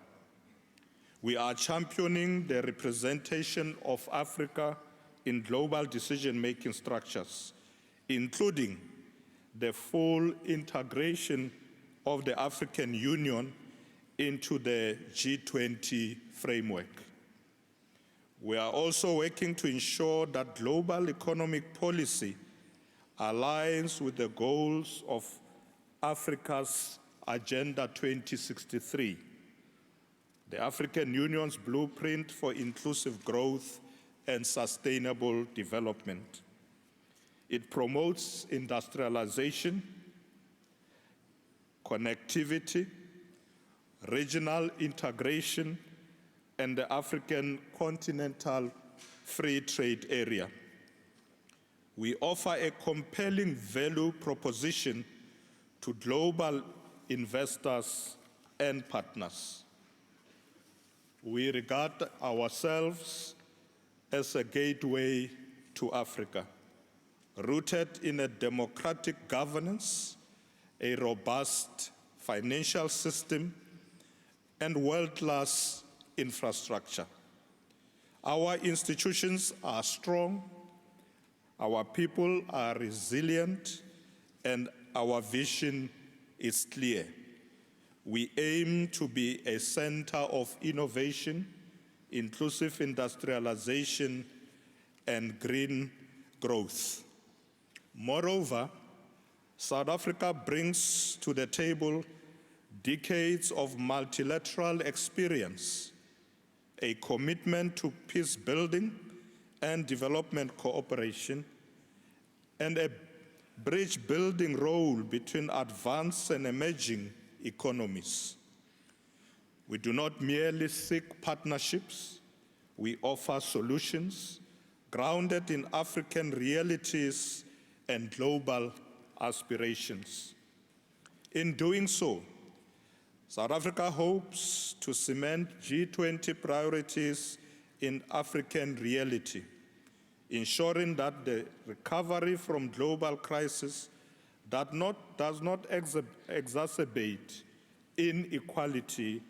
We are championing the representation of Africa in global decision-making structures, including the full integration of the African Union into the G20 framework. We are also working to ensure that global economic policy aligns with the goals of Africa's Agenda 2063, the African Union's blueprint for inclusive growth and sustainable development. It promotes industrialization, connectivity, regional integration, and the African continental free trade area. We offer a compelling value proposition to global investors and partners. We regard ourselves as a gateway to Africa, rooted in a democratic governance, a robust financial system, and world-class infrastructure. Our institutions are strong, our people are resilient, and our vision is clear. We aim to be a center of innovation, inclusive industrialization, and green growth. Moreover, South Africa brings to the table decades of multilateral experience, a commitment to peace building and development cooperation, and a bridge building role between advanced and emerging economies. We do not merely seek partnerships, we offer solutions grounded in African realities and global aspirations. In doing so, South Africa hopes to cement G20 priorities in African reality, ensuring that the recovery from global crisis does not exacerbate inequality,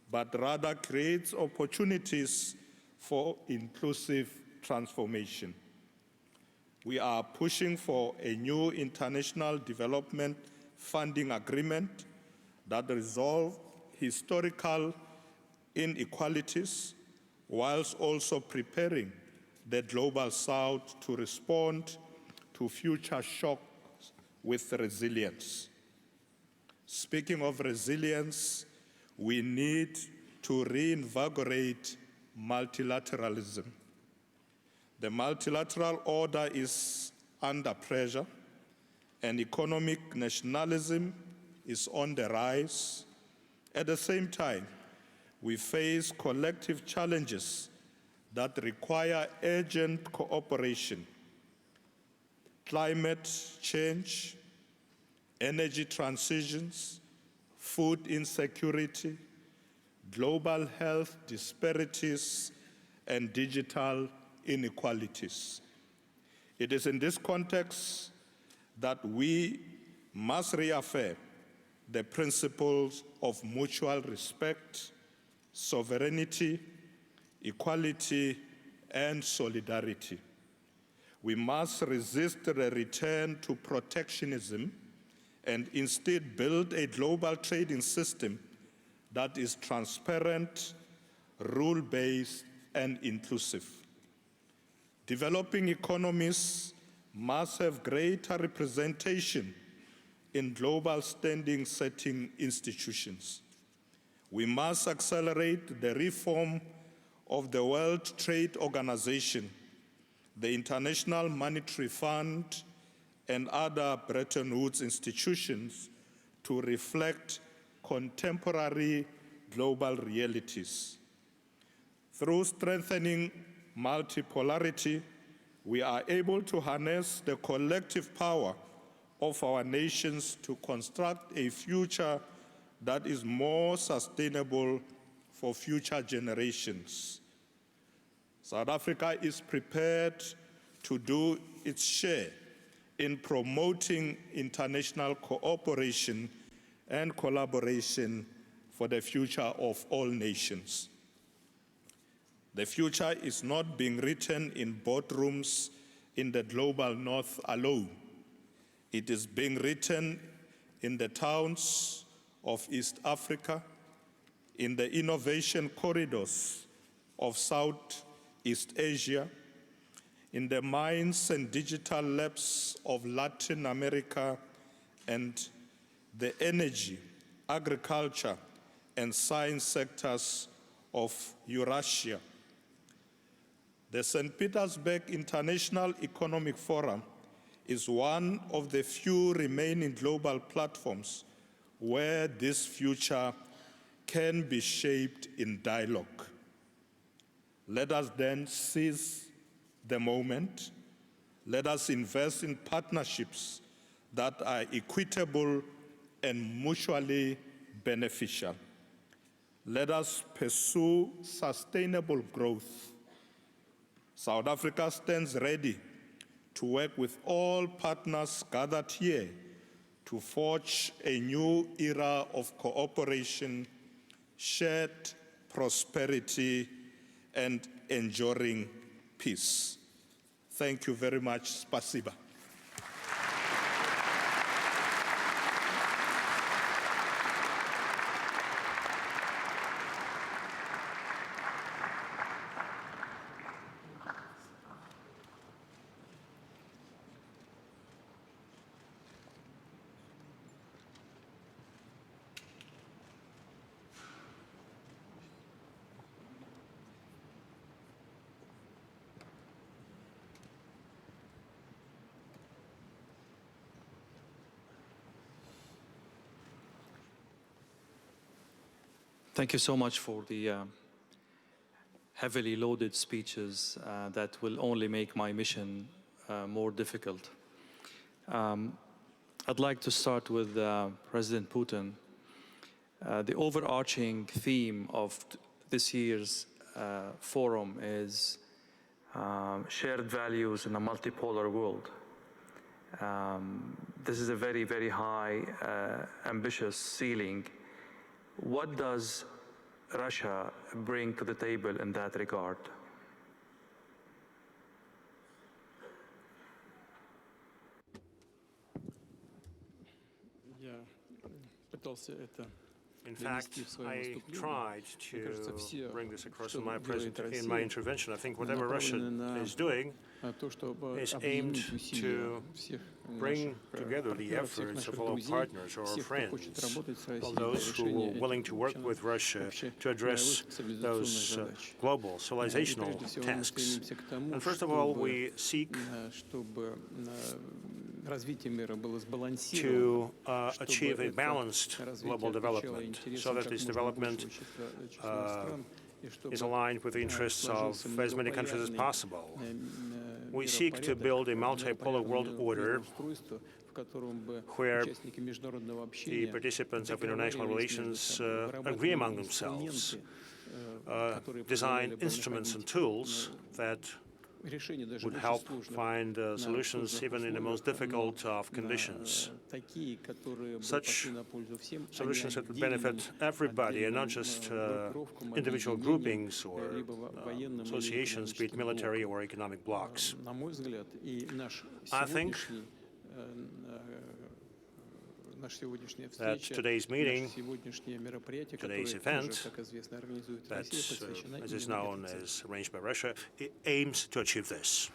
but rather creates opportunities for inclusive transformation. We are pushing for a new international development funding agreement that resolves historical inequalities, whilst also preparing the Global South to respond to future shocks with resilience. Speaking of resilience, we need to reinvigorate multilateralism. The multilateral order is under pressure, and economic nationalism is on the rise. At the same time, we face collective challenges that require urgent cooperation. Climate change, energy transitions, food insecurity, global health disparities, and digital inequalities. It is in this context that we must reaffirm the principles of mutual respect, sovereignty, equality, and solidarity. We must resist the return to protectionism and instead build a global trading system that is transparent, rule-based, and inclusive. Developing economies must have greater representation in global standing-setting institutions. We must accelerate the reform of the World Trade Organization, the International Monetary Fund, and other Bretton Woods institutions to reflect contemporary global realities. Through strengthening multipolarity, we are able to harness the collective power of our nations to construct a future that is more sustainable for future generations. South Africa is prepared to do its share in promoting international cooperation and collaboration for the future of all nations. The future is not being written in boardrooms in the global north alone. It is being written in the towns of East Africa, in the innovation corridors of Southeast Asia, in the mines and digital labs of Latin America, and the energy, agriculture, and science sectors of Eurasia. The St. Petersburg International Economic Forum is one of the few remaining global platforms where this future can be shaped in dialogue. Let us then seize the moment. Let us invest in partnerships that are equitable and mutually beneficial. Let us pursue sustainable growth. South Africa stands ready to work with all partners gathered here to forge a new era of cooperation, shared prosperity, and enduring peace. Thank you very much. Spasiba.
Thank you so much for the heavily loaded speeches that will only make my mission more difficult. I'd like to start with President Putin. The overarching theme of this year's forum is shared values in a multipolar world. This is a very, very high, ambitious ceiling. What does Russia bring to the table in that regard?
In fact, I tried to bring this across in my intervention. I think whatever Russia is doing is aimed to bring together the efforts of all partners or friends, all those who are willing to work with Russia to address those global civilizational tasks. And first of all, we seek to achieve a balanced global development, so that this development is aligned with the interests of as many countries as possible. We seek to build a multipolar world order where the participants of international relations agree among themselves, design instruments and tools that would help find solutions even in the most difficult of conditions. Such solutions that would benefit everybody and not just individual groupings or associations, be it military or economic blocs. I think that today's meeting, today's event, that, as is known as arranged by Russia, it aims to achieve this.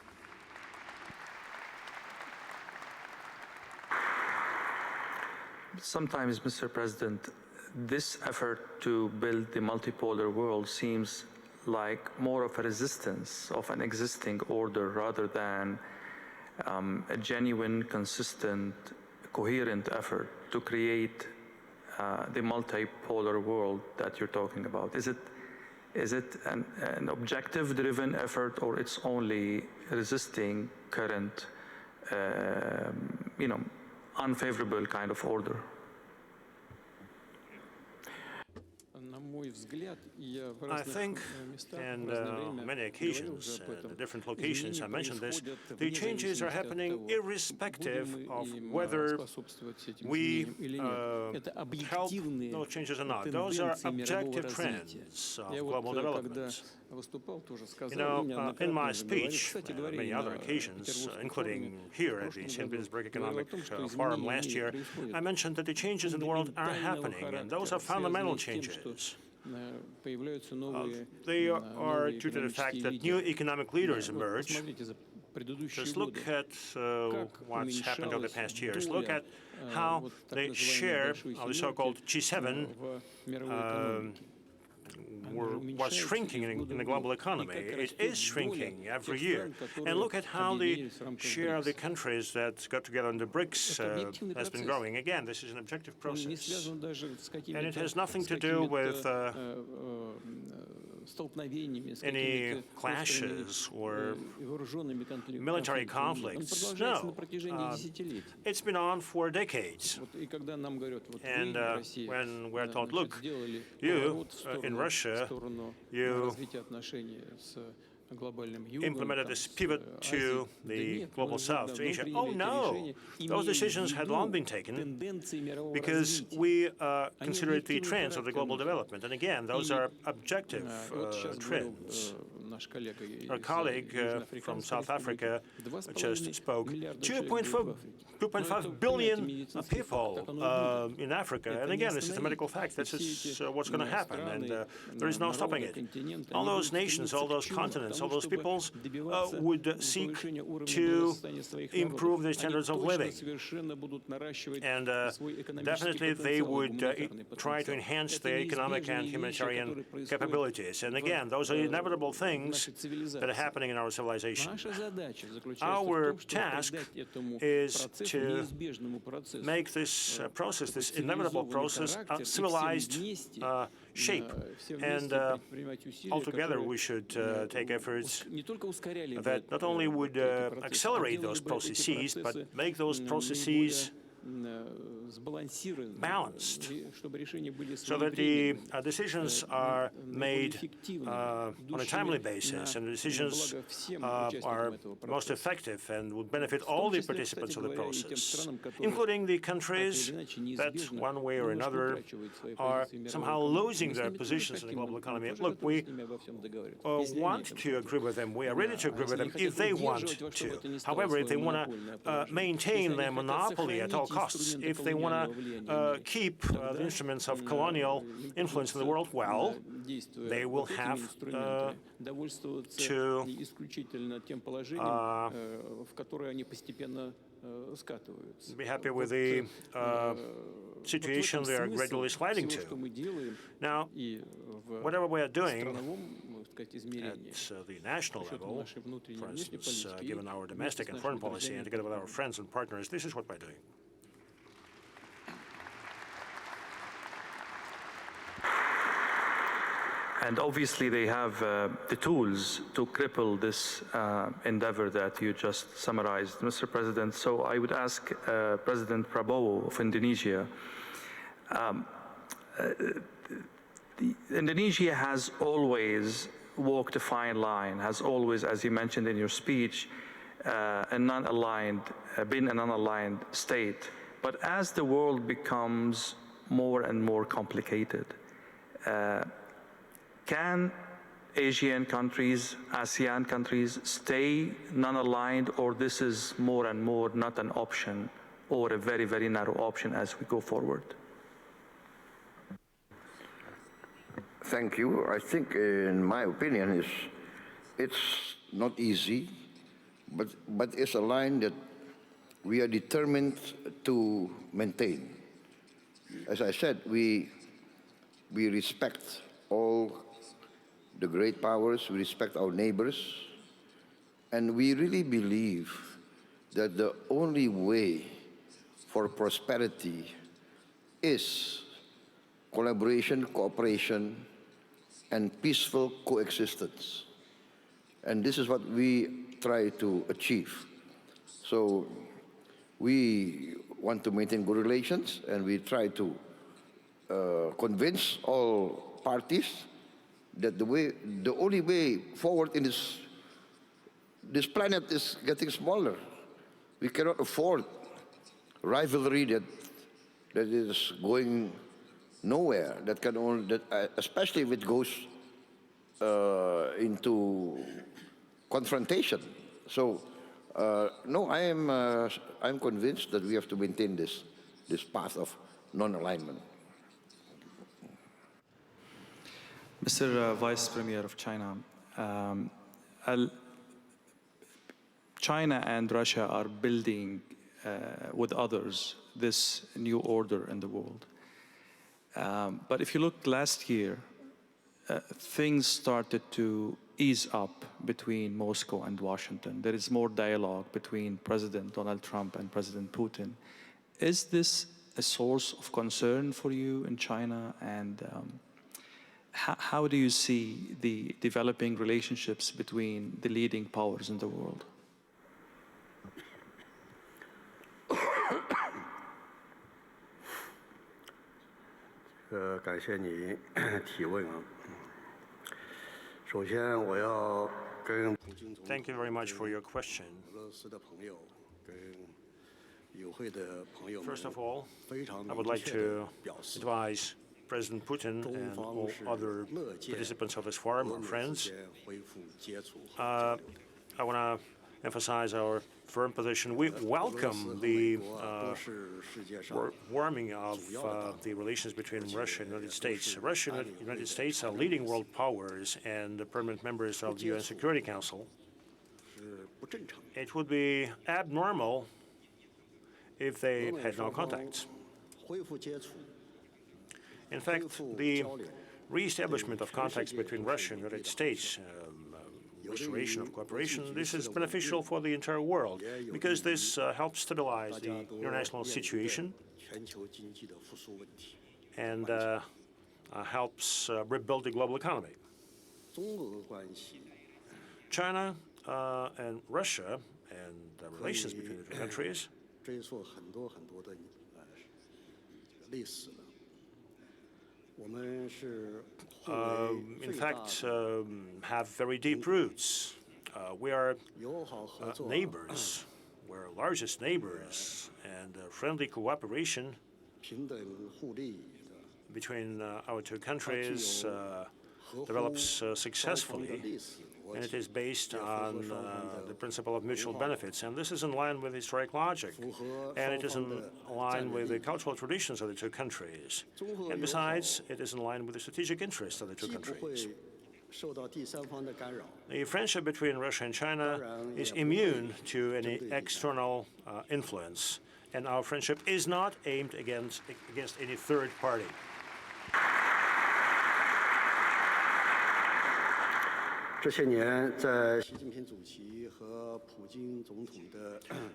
Sometimes, Mr. President, this effort to build the multipolar world seems like more of a resistance of an existing order rather than a genuine, consistent, coherent effort to create the multipolar world that you're talking about. Is it an objective-driven effort, or it's only resisting current, unfavorable kind of order?
I think, and many occasions, the different locations, I mentioned this, the changes are happening irrespective of whether we help those changes or not. Those are objective trends of global development. You know, in my speech, and many other occasions, including here at the St. Petersburg Economic Forum last year, I mentioned that the changes in the world are happening, and those are fundamental changes. They are due to the fact that new economic leaders emerge. Just look at what's happened over the past years. Look at how the share of the so-called G7 was shrinking in the global economy. It is shrinking every year. And look at how the share of the countries that got together in the BRICS has been growing. Again, this is an objective process. And it has nothing to do with any clashes or military conflicts. No. It's been on for decades. And when we're told, look, you in Russia, you implemented this pivot to the global south, to Asia. Oh no, those decisions had long been taken because we consider it the trends of the global development. And again, those are objective trends. Our colleague from South Africa just spoke. 2.5 billion people in Africa. And again, this is a medical fact. This is what's going to happen, and there is no stopping it. All those nations, all those continents, all those peoples would seek to improve their standards of living. And definitely they would try to enhance their economic and humanitarian capabilities. And again, those are inevitable things that are happening in our civilization. Our task is to make this process, this inevitable process, a civilized shape. And altogether, we should take efforts that not only would accelerate those processes, but make those processes balanced, so that the decisions are made on a timely basis, and the decisions are most effective and would benefit all the participants of the process, including the countries that, one way or another, are somehow losing their positions in the global economy. Look, we want to agree with them. We are ready to agree with them if they want to. However, if they want to maintain their monopoly at all costs, if they want to keep the instruments of colonial influence in the world, well, they will have to be happy with the situation they are gradually sliding to. Now, whatever we are doing at the national level, for instance, given our domestic and foreign policy, and together with our friends and partners, this is what we're doing.
And obviously they have the tools to cripple this endeavor that you just summarized, Mr. President. So I would ask President Prabowo of Indonesia. Indonesia has always walked a fine line, has always, as you mentioned in your speech, been a non-aligned state. But as the world becomes more and more complicated, can Asian countries, ASEAN countries, stay non-aligned, or this is more and more not an option or a very, very narrow option as we go forward?
Thank you. I think, in my opinion, it's not easy, but it's a line that we are determined to maintain. As I said, we respect all the great powers, we respect our neighbors, and we really believe that the only way for prosperity is collaboration, cooperation, and peaceful coexistence. And this is what we try to achieve. So we want to maintain good relations, and we try to convince all parties that the only way forward in this planet is getting smaller. We cannot afford rivalry that is going nowhere. That can only especially if it goes into confrontation. So no, I'm convinced that we have to maintain this path of non-alignment.
Mr. Vice Premier of China, China and Russia are building with others this new order in the world. But if you look last year, things started to ease up between Moscow and Washington. There is more dialogue between President Donald Trump and President Putin. Is this a source of concern for you in China? And how do you see the developing relationships between the leading powers in the world?
Thank you very much for your question. First of all, I would like to advise President Putin and all other participants of this forum, our friends. I want to emphasize our firm position. We welcome the warming of the relations between Russia and the United States. Russia and the United States are leading world powers and the permanent members of the UN Security Council. It would be abnormal if they had no contacts. In fact, the re-establishment of contacts between Russia and the United States, restoration of cooperation, this is beneficial for the entire world because this helps stabilize the international situation and helps rebuild the global economy. China and Russia and the relations between the two countries in fact, have very deep roots. We are neighbors. We're largest neighbors, and friendly cooperation between our two countries develops successfully, and it is based on the principle of mutual benefits. And this is in line with historic logic, and it is in line with the cultural traditions of the two countries. And besides, it is in line with the strategic interests of the two countries. The friendship between Russia and China is immune to any external influence, and our friendship is not aimed against any third party.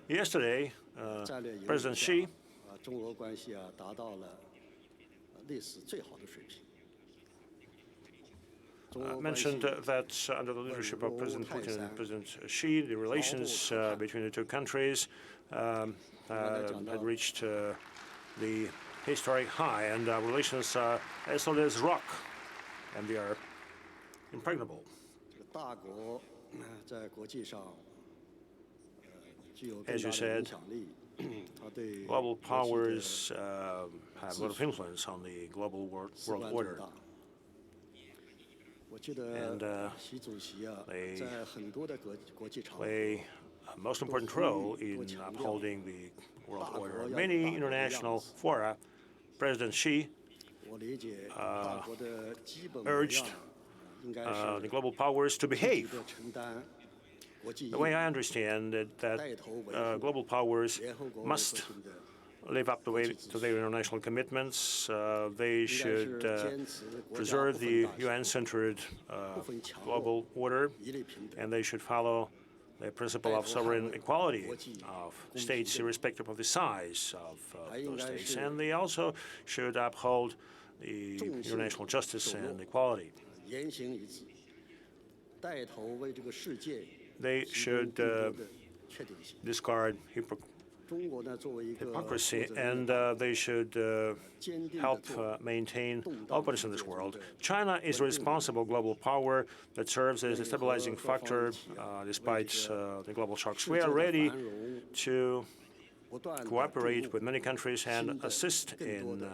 Yesterday, President Xi mentioned that under the leadership of President Putin and President Xi, the relations between the two countries had reached the historic high, and relations are as solid as rock, and they are impregnable. As you said, global powers have a lot of influence on the global world order. And they play most important role in upholding the world order. Many international fora, President Xi urged the global powers to behave. The way I understand it, that global powers must live up to their international commitments. They should preserve the UN-centered global order, and they should follow the principle of sovereign equality of states, irrespective of the size of those states. And they also should uphold the international justice and equality. They should discard hypocrisy, and they should help maintain openness in this world. China is a responsible global power that serves as a stabilizing factor despite the global shocks. We are ready to cooperate with many countries and assist in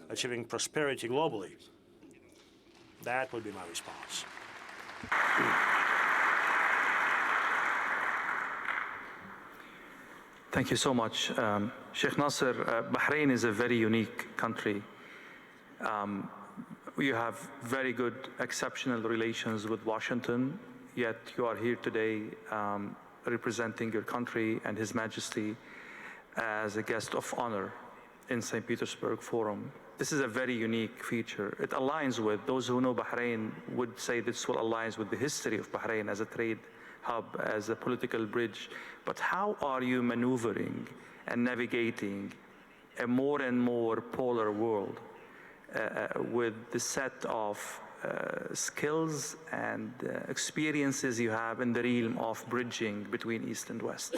achieving prosperity globally. That would be my response.
Thank you so much. Sheikh Nasser, Bahrain is a very unique country. You have very good, exceptional relations with Washington, yet you are here today representing your country and His Majesty as a guest of honor in St. Petersburg Forum. This is a very unique feature. It aligns with, those who know Bahrain would say this will align with the history of Bahrain as a trade hub, as a political bridge. But how are you maneuvering and navigating a more and more polar world with the set of skills and experiences you have in the realm of bridging between East and West?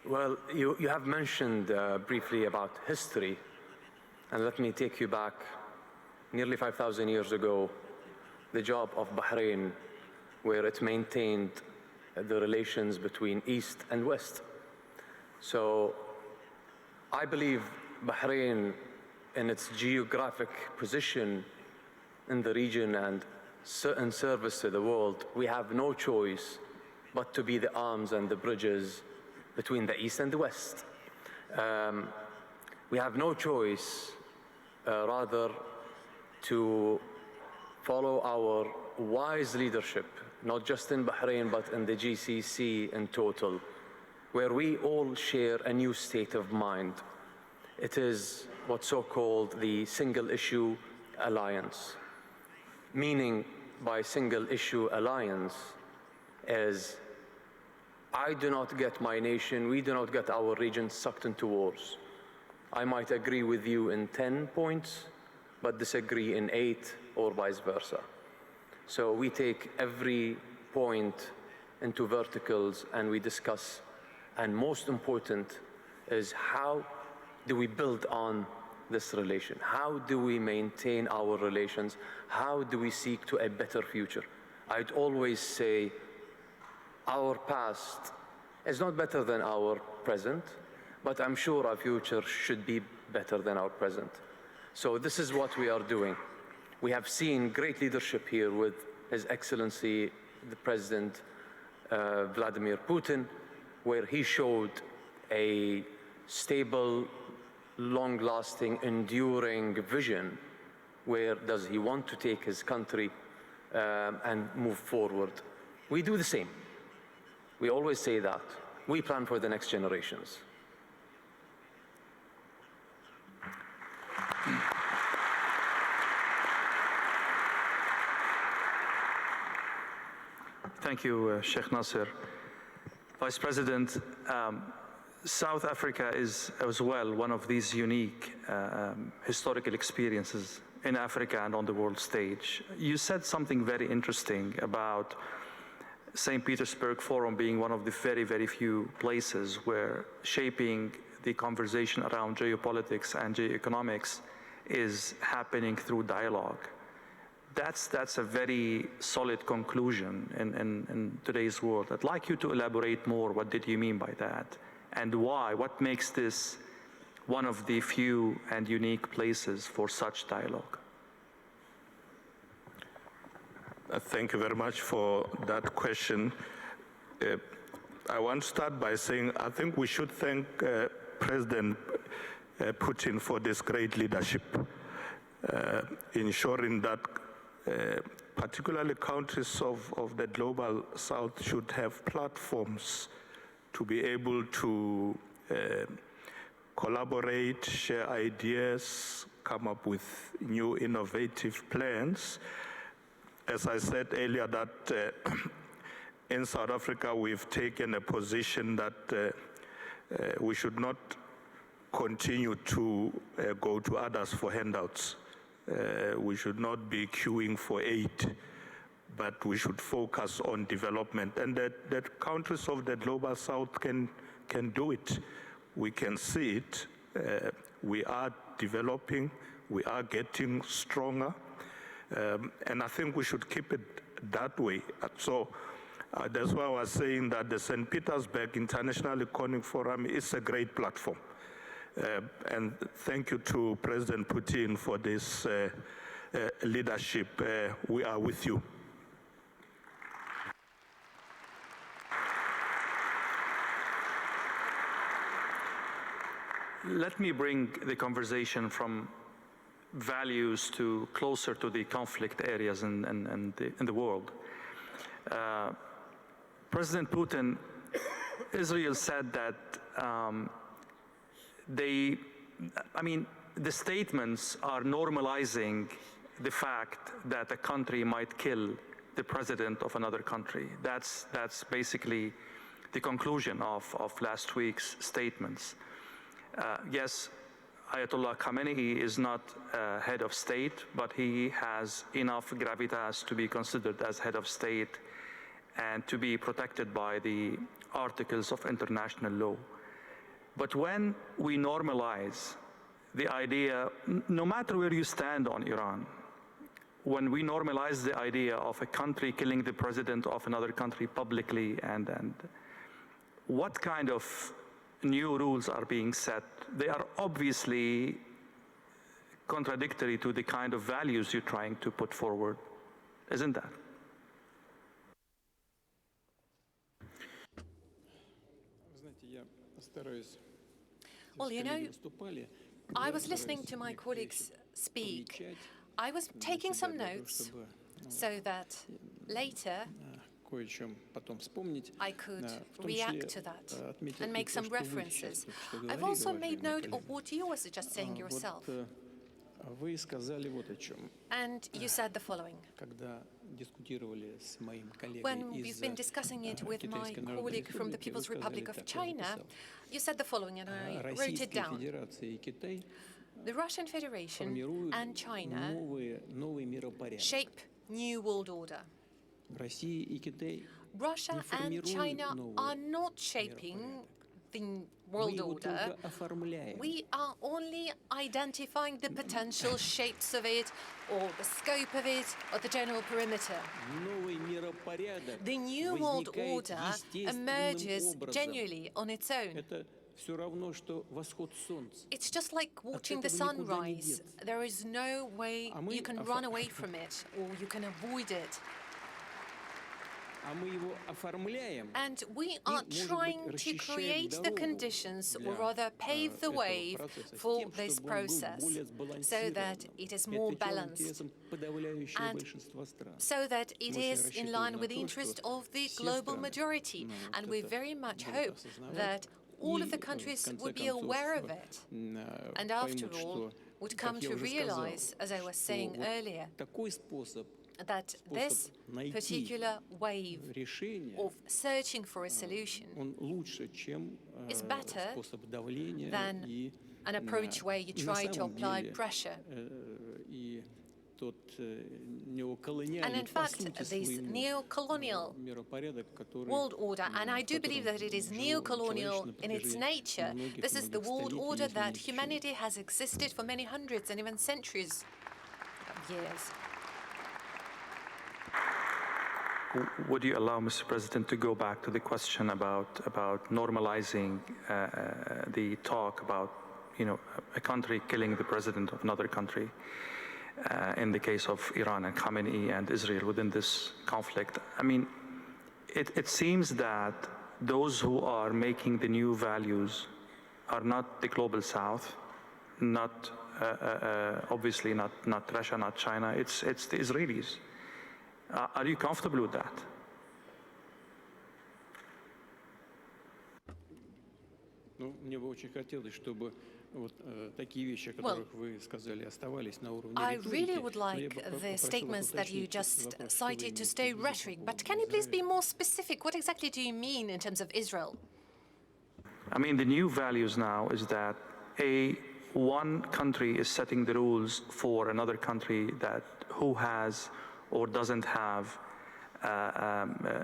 Well, you have mentioned briefly about history, and let me take you back nearly 5,000 years ago, the job of Bahrain, where it maintained the relations between East and West. So I believe Bahrain, in its geographic position in the region and in service to the world, we have no choice but to be the arms and the bridges between the East and the West. We have no choice, rather, to follow our wise leadership, not just in Bahrain, but in the GCC in total, where we all share a new state of mind. It is what's so-called the single-issue alliance. Meaning by single-issue alliance is, I do not get my nation, we do not get our region sucked into wars. I might agree with you in 10 points, but disagree in 8 or vice versa. So we take every point into verticals and we discuss. And most important is, how do we build on this relation? How do we maintain our relations? How do we seek to a better future? I'd always say our past is not better than our present, but I'm sure our future should be better than our present. So this is what we are doing. We have seen great leadership here with His Excellency, the President Vladimir Putin, where he showed a stable, long-lasting, enduring vision. Where does he want to take his country and move forward? We do the same. We always say that. We plan for the next generations.
Thank you, Sheikh Nasser. Vice President, South Africa is as well one of these unique historical experiences in Africa and on the world stage. You said something very interesting about St. Petersburg Forum being one of the very, very few places where shaping the conversation around geopolitics and geoeconomics is happening through dialogue. That's a very solid conclusion in today's world. I'd like you to elaborate more. What did you mean by that? And why? What makes this one of the few and unique places for such dialogue?
Thank you very much for that question. I want to start by saying I think we should thank President Putin for this great leadership, ensuring that particularly countries of the global south should have platforms to be able to collaborate, share ideas, come up with new innovative plans. As I said earlier, that in South Africa we've taken a position that we should not continue to go to others for handouts. We should not be queuing for aid, but we should focus on development. And that countries of the global south can do it. We can see it. We are developing. We are getting stronger. And I think we should keep it that way. So that's why I was saying that the St. Petersburg International Economic Forum is a great platform. And thank you to President Putin for this leadership. We are with you.
Let me bring the conversation from values to closer to the conflict areas in the world. President Putin, Israel said that the statements are normalizing the fact that a country might kill the president of another country. That's basically the conclusion of last week's statements. Yes, Ayatollah Khamenei is not head of state, but he has enough gravitas to be considered as head of state and to be protected by the articles of international law. But when we normalize the idea, no matter where you stand on Iran, when we normalize the idea of a country killing the president of another country publicly, and what kind of new rules are being set, they are obviously contradictory to the kind of values you're trying to put forward, isn't that?
Well, you know, I was listening to my colleagues speak. I was taking some notes so that later I could react to that and make some references. I've also made note of what you were just saying yourself. And you said the following. When we've been discussing it with my colleague from the People's Republic of China, you said the following, and I wrote it down. The Russian Federation and China shape new world order. Russia and China are not shaping the world order. We are only identifying the potential shapes of it, or the scope of it, or the general perimeter. The new world order emerges genuinely on its own. It's just like watching the sunrise. There is no way you can run away from it, or you can avoid it. And we are trying to create the conditions, or rather pave the way for this process, so that it is more balanced, and so that it is in line with the interest of the global majority. And we very much hope that all of the countries would be aware of it, and after all, would come to realize, as I was saying earlier, that this particular wave of searching for a solution is better than an approach where you try to apply pressure. And in fact, this neo-colonial world order, and I do believe that it is neo-colonial in its nature, this is the world order that humanity has existed for many hundreds and even centuries of years.
Would you allow, Mr. President, to go back to the question about normalizing the talk about, a country killing the president of another country, in the case of Iran and Khamenei and Israel within this conflict? I mean, it seems that those who are making the new values are not the global south, not obviously not Russia, not China, it's the Israelis. Are you comfortable with that?
I really would like the statements that you just cited to stay rhetoric, but can you please be more specific? What exactly do you mean in terms of Israel?
I mean, the new values now is that one country is setting the rules for another country that who has or doesn't have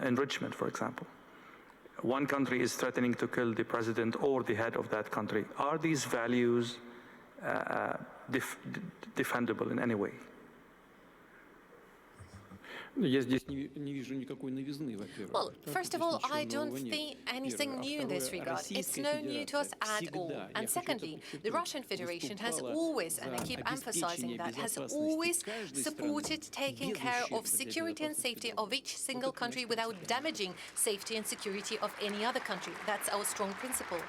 enrichment, for example. One country is threatening to kill the president or the head of that country. Are these values defendable in any way?
Well, first of all, I don't see anything new in this regard. It's no new to us at all. And secondly, the Russian Federation has always, and I keep emphasizing that, has always supported taking care of security and safety of each single country without damaging safety and security of any other country. That's our strong principle.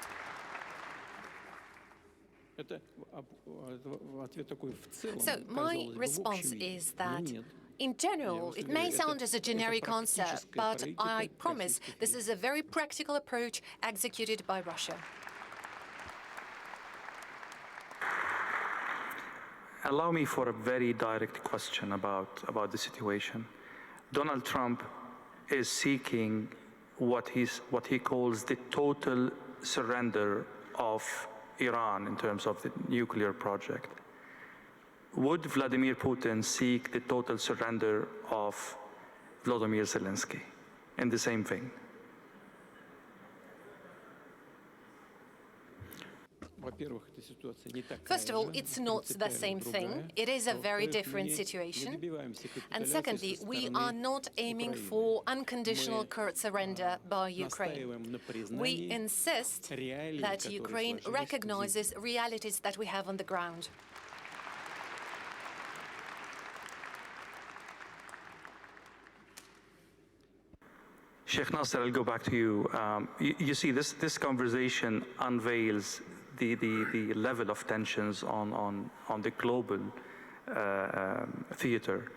So my response is that in general, it may sound as a generic answer, but I promise this is a very practical approach executed by Russia.
Allow me for a very direct question about the situation. Donald Trump is seeking what he calls the total surrender of Iran in terms of the nuclear project. Would Vladimir Putin seek the total surrender of Volodymyr Zelensky in the same vein?
First of all, it's not the same thing. It is a very different situation. And secondly, we are not aiming for unconditional Kurd surrender by Ukraine. We insist that Ukraine recognizes realities that we have on the ground.
Sheikh Nasser, I'll go back to you. You see, this conversation unveils the level of tensions on the global theater.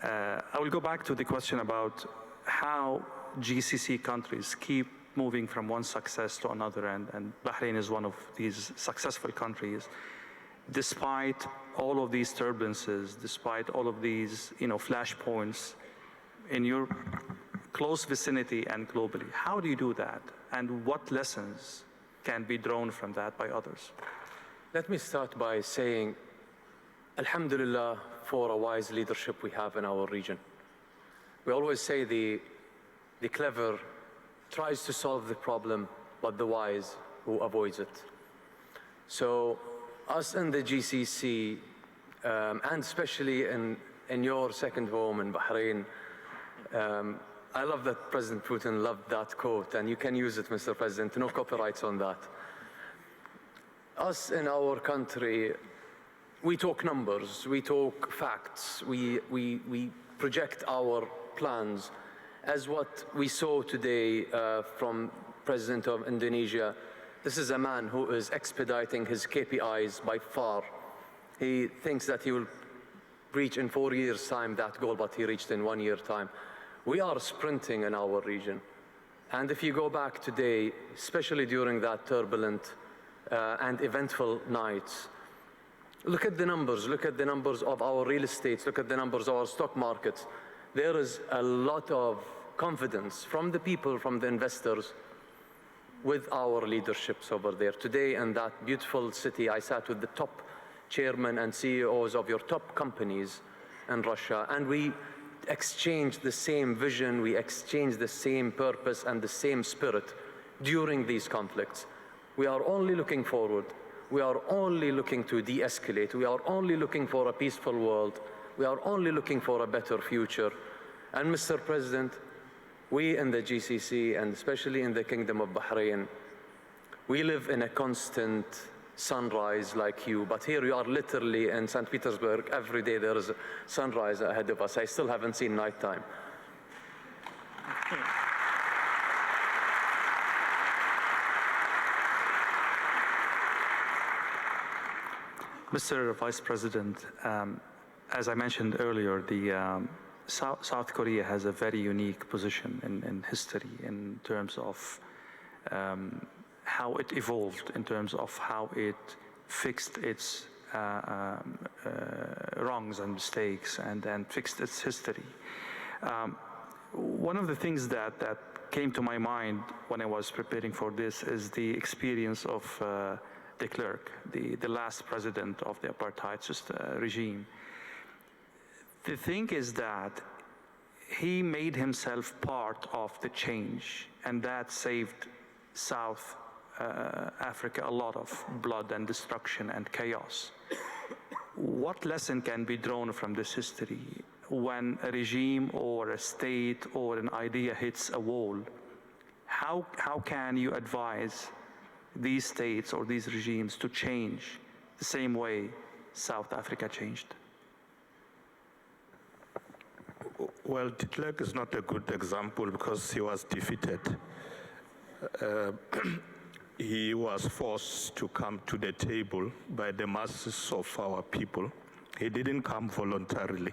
I will go back to the question about how GCC countries keep moving from one success to another, and Bahrain is one of these successful countries, despite all of these turbulences, despite all of these flashpoints in your close vicinity and globally. How do you do that? And what lessons can be drawn from that by others?
Let me start by saying, Alhamdulillah, for a wise leadership we have in our region. We always say the clever tries to solve the problem, but the wise who avoids it. So us in the GCC, and especially in your second home in Bahrain, I love that President Putin loved that quote, and you can use it, Mr. President, no copyrights on that. Us in our country, we talk numbers, we talk facts, we project our plans. As what we saw today from President of Indonesia, this is a man who is expediting his KPIs by far. He thinks that he will reach in 4 years' time that goal, but he reached in 1 year time. We are sprinting in our region. And if you go back today, especially during that turbulent and eventful nights, look at the numbers of our real estate, look at the numbers of our stock markets. There is a lot of confidence from the people, from the investors, with our leaderships over there. Today in that beautiful city, I sat with the top chairmen and CEOs of your top companies in Russia, and we exchanged the same vision, we exchanged the same purpose and the same spirit during these conflicts. We are only looking forward. We are only looking to de-escalate. We are only looking for a peaceful world. We are only looking for a better future. And Mr. President, we in the GCC, and especially in the Kingdom of Bahrain, we live in a constant sunrise like you, but here you are literally in St. Petersburg. Every day there is a sunrise ahead of us. I still haven't seen nighttime.
Mr. Vice President, as I mentioned earlier, South Korea has a very unique position in history in terms of how it evolved, in terms of how it fixed its wrongs and mistakes and fixed its history. One of the things that came to my mind when I was preparing for this is the experience of de Klerk, the last president of the apartheid regime. The thing is that he made himself part of the change, and that saved South Africa a lot of blood and destruction and chaos. What lesson can be drawn from this history when a regime or a state or an idea hits a wall? How can you advise these states or these regimes to change the same way South Africa changed?
Well, de Klerk is not a good example because he was defeated. He was forced to come to the table by the masses of our people. He didn't come voluntarily.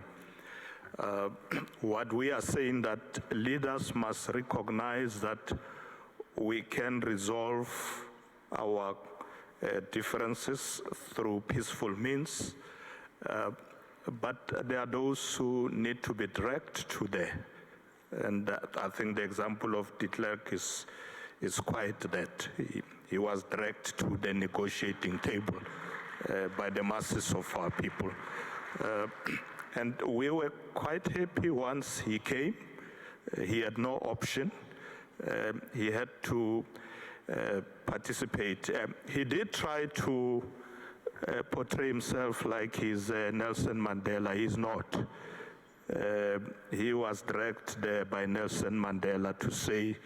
What we are saying that leaders must recognize that we can resolve our differences through peaceful means, but there are those who need to be dragged to there. And I think the example of de Klerk is quite that. He was dragged to the negotiating table by the masses of our people. And we were quite happy once he came. He had no option. He had to participate. He did try to portray himself like he's Nelson Mandela. He's not. He was dragged there by Nelson Mandela to say,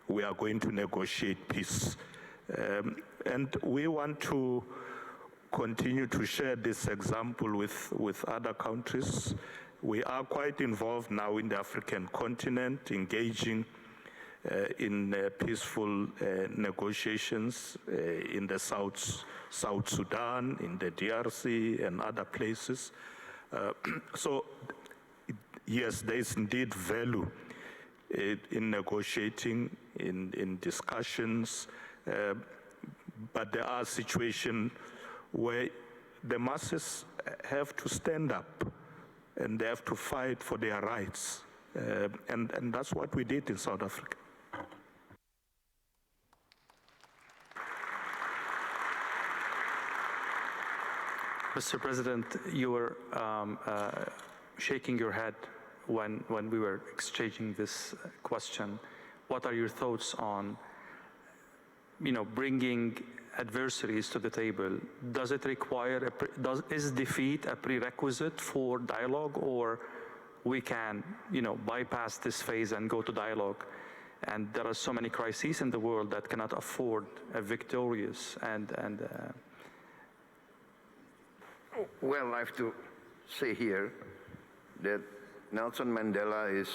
we are going to negotiate peace. And we want to continue to share this example with other countries. We are quite involved now in the African continent, engaging in peaceful negotiations in the South Sudan, in the DRC, and other places. So, yes, there is indeed value in negotiating, in discussions, but there are situations where the masses have to stand up and they have to fight for their rights. And that's what we did in South Africa.
Mr. President, you were shaking your head when we were exchanging this question. What are your thoughts on, bringing adversaries to the table? Does it require, is defeat a prerequisite for dialogue, or we can, bypass this phase and go to dialogue? And there are so many crises in the world that cannot afford a victorious
Well, I have to say here that Nelson Mandela is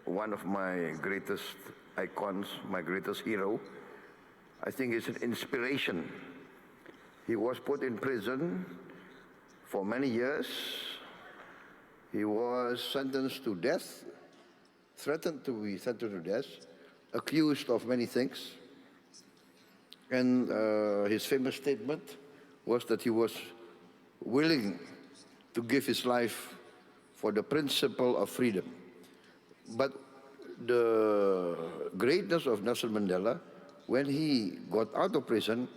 one of my greatest icons, my greatest hero. I think he's an inspiration. He was put in prison for many years. He was sentenced to death, threatened to be sentenced to death, accused of many things. And his famous statement was that he was willing to give his life for the principle of freedom. But the greatness of Nelson Mandela, when he got out of prison,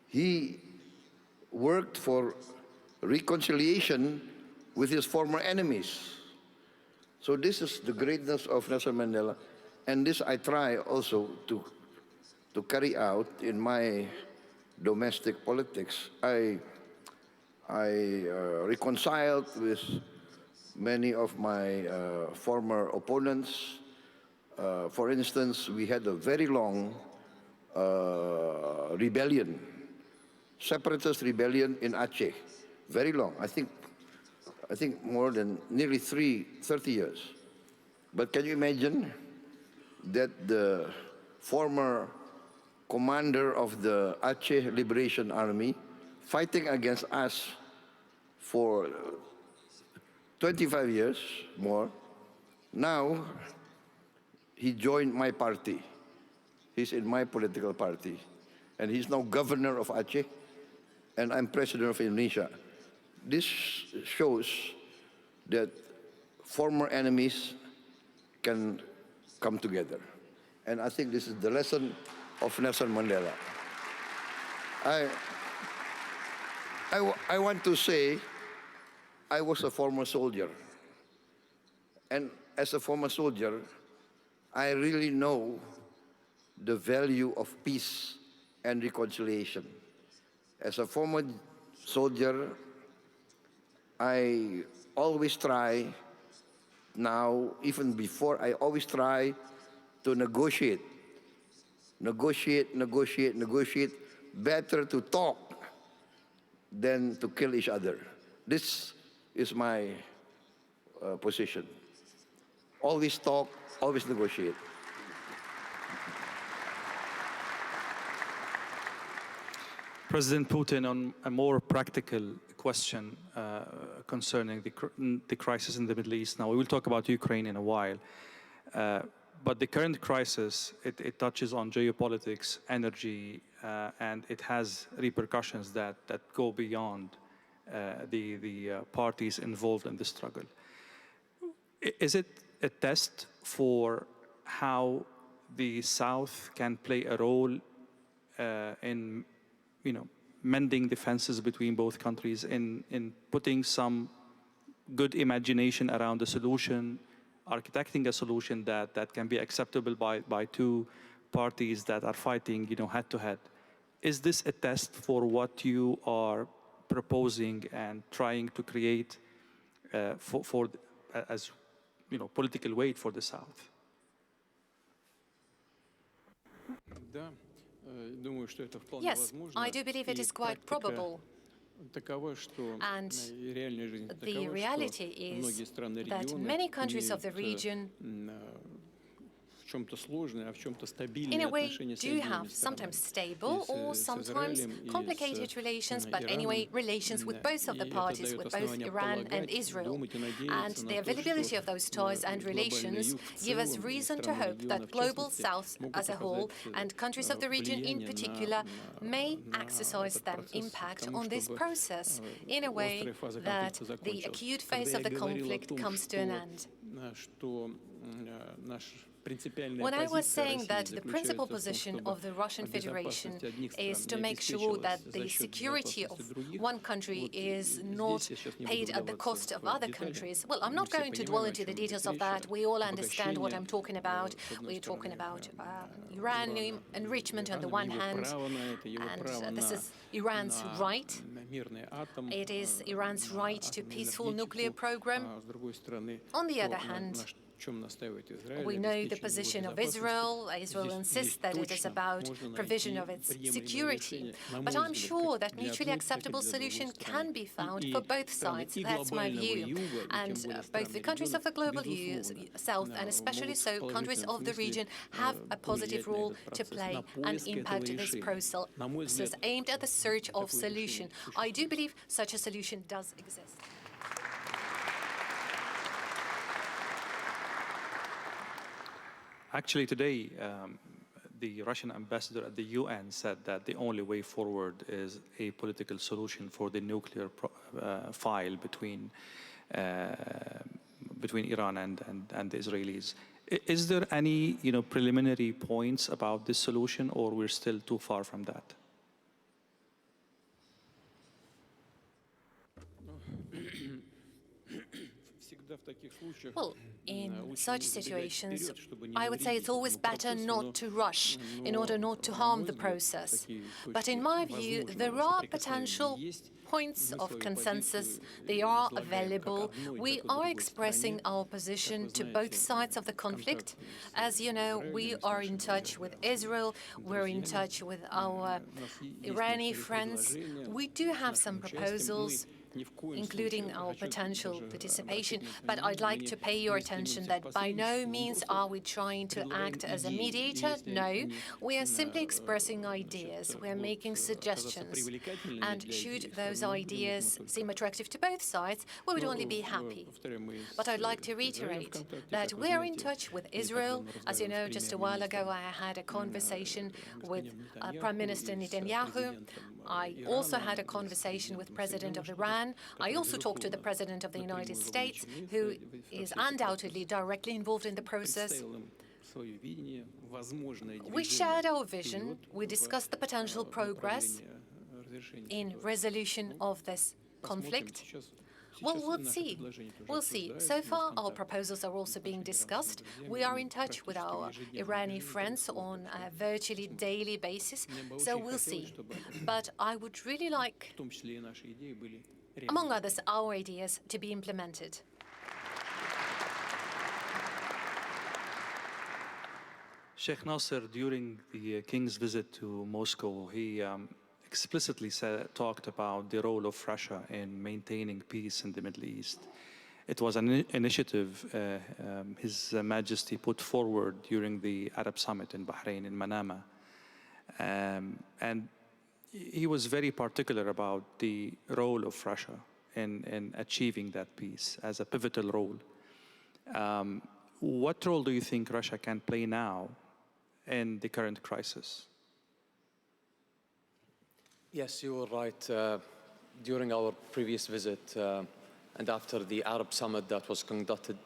he worked for reconciliation with his former enemies. So this is the greatness of Nelson Mandela, and this I try also to carry out in my domestic politics. I reconciled with many of my former opponents. For instance, we had a very long rebellion, separatist rebellion in Aceh, very long. I think more than nearly 30 years. But can you imagine that the former commander of the Aceh Liberation Army fighting against us for 25 years more. Now, he joined my party. He's in my political party. And he's now governor of Aceh, and I'm president of Indonesia. This shows that former enemies can come together. And I think this is the lesson of Nelson Mandela. I want to say I was a former soldier. And as a former soldier, I really know the value of peace and reconciliation. As a former soldier, I always try, now, even before, I always try to negotiate. Negotiate. Better to talk than to kill each other. This is my position. Always talk, always negotiate.
President Putin, on a more practical question concerning the crisis in the Middle East. Now, we will talk about Ukraine in a while. But the current crisis, it touches on geopolitics, energy, and it has repercussions that go beyond the parties involved in the struggle. Is it a test for how the South can play a role in, mending the fences between both countries, in putting some good imagination around the solution, architecting a solution that can be acceptable by two parties that are fighting, head to head? Is this a test for what you are proposing and trying to create as political weight for the South?
Yes, I do believe it is quite probable. And the reality is that many countries of the region, in a way, do have sometimes stable or sometimes complicated relations, but anyway, relations with both of the parties, with both Iran and Israel. And the availability of those ties and relations give us reason to hope that Global South as a whole, and countries of the region in particular, may exercise their impact on this process in a way that the acute phase of the conflict comes to an end. When I was saying that the principal position of the Russian Federation is to make sure that the security of one country is not paid at the cost of other countries, well, I'm not going to dwell into the details of that. We all understand what I'm talking about. We're talking about uranium enrichment on the one hand, and this is Iran's right. It is Iran's right to peaceful nuclear program. On the other hand, we know the position of Israel. Israel insists that it is about provision of its security. But I'm sure that mutually acceptable solution can be found for both sides. That's my view. And both the countries of the Global South, and especially so countries of the region, have a positive role to play and impact this process aimed at the search of solution. I do believe such a solution does exist.
Actually, today, the Russian ambassador at the UN said that the only way forward is a political solution for the nuclear file between Iran and the Israelis. Is there any preliminary points about this solution, or we're still too far from that?
Well, in such situations, I would say it's always better not to rush in order not to harm the process. But in my view, there are potential points of consensus. They are available. We are expressing our position to both sides of the conflict. As you know, we are in touch with Israel. We're in touch with our Iranian friends. We do have some proposals including our potential participation. But I'd like to pay your attention that by no means are we trying to act as a mediator. No, we are simply expressing ideas. We're making suggestions. And should those ideas seem attractive to both sides, we would only be happy. But I'd like to reiterate that we are in touch with Israel. As you know, just a while ago, I had a conversation with Prime Minister Netanyahu. I also had a conversation with President of Iran. I also talked to the President of the United States, who is undoubtedly directly involved in the process. We shared our vision. We discussed the potential progress in resolution of this conflict. Well, we'll see. We'll see. So far, our proposals are also being discussed. We are in touch with our Iranian friends on a virtually daily basis, so we'll see. But I would really like, among others, our ideas to be implemented.
Sheikh Nasser, during the king's visit to Moscow, he explicitly talked about the role of Russia in maintaining peace in the Middle East. It was an initiative His Majesty put forward during the Arab Summit in Bahrain, in Manama. And he was very particular about the role of Russia in achieving that peace as a pivotal role. What role do you think Russia can play now in the current crisis?
Yes, you were right. During our previous visit and after the Arab Summit that was conducted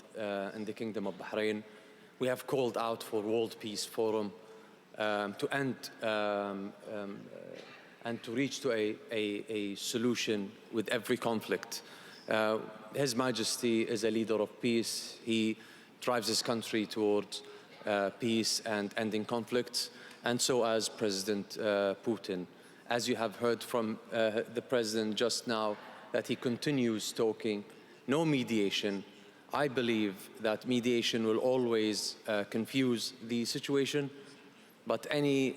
in the Kingdom of Bahrain, we have called out for World Peace Forum to end and to reach to a solution with every conflict. His Majesty is a leader of peace. He drives his country towards peace and ending conflicts, and so as President Putin. As you have heard from the President just now, that he continues talking, no mediation. I believe that mediation will always confuse the situation, but any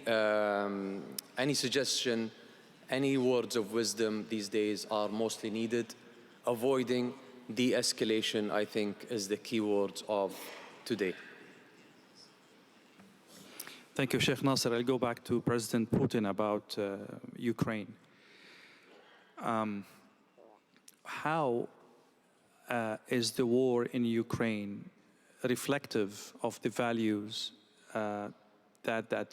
suggestion, any words of wisdom these days are mostly needed. Avoiding de-escalation, I think, is the key words of today.
Thank you, Sheikh Nasser. I'll go back to President Putin about Ukraine. How is the war in Ukraine reflective of the values that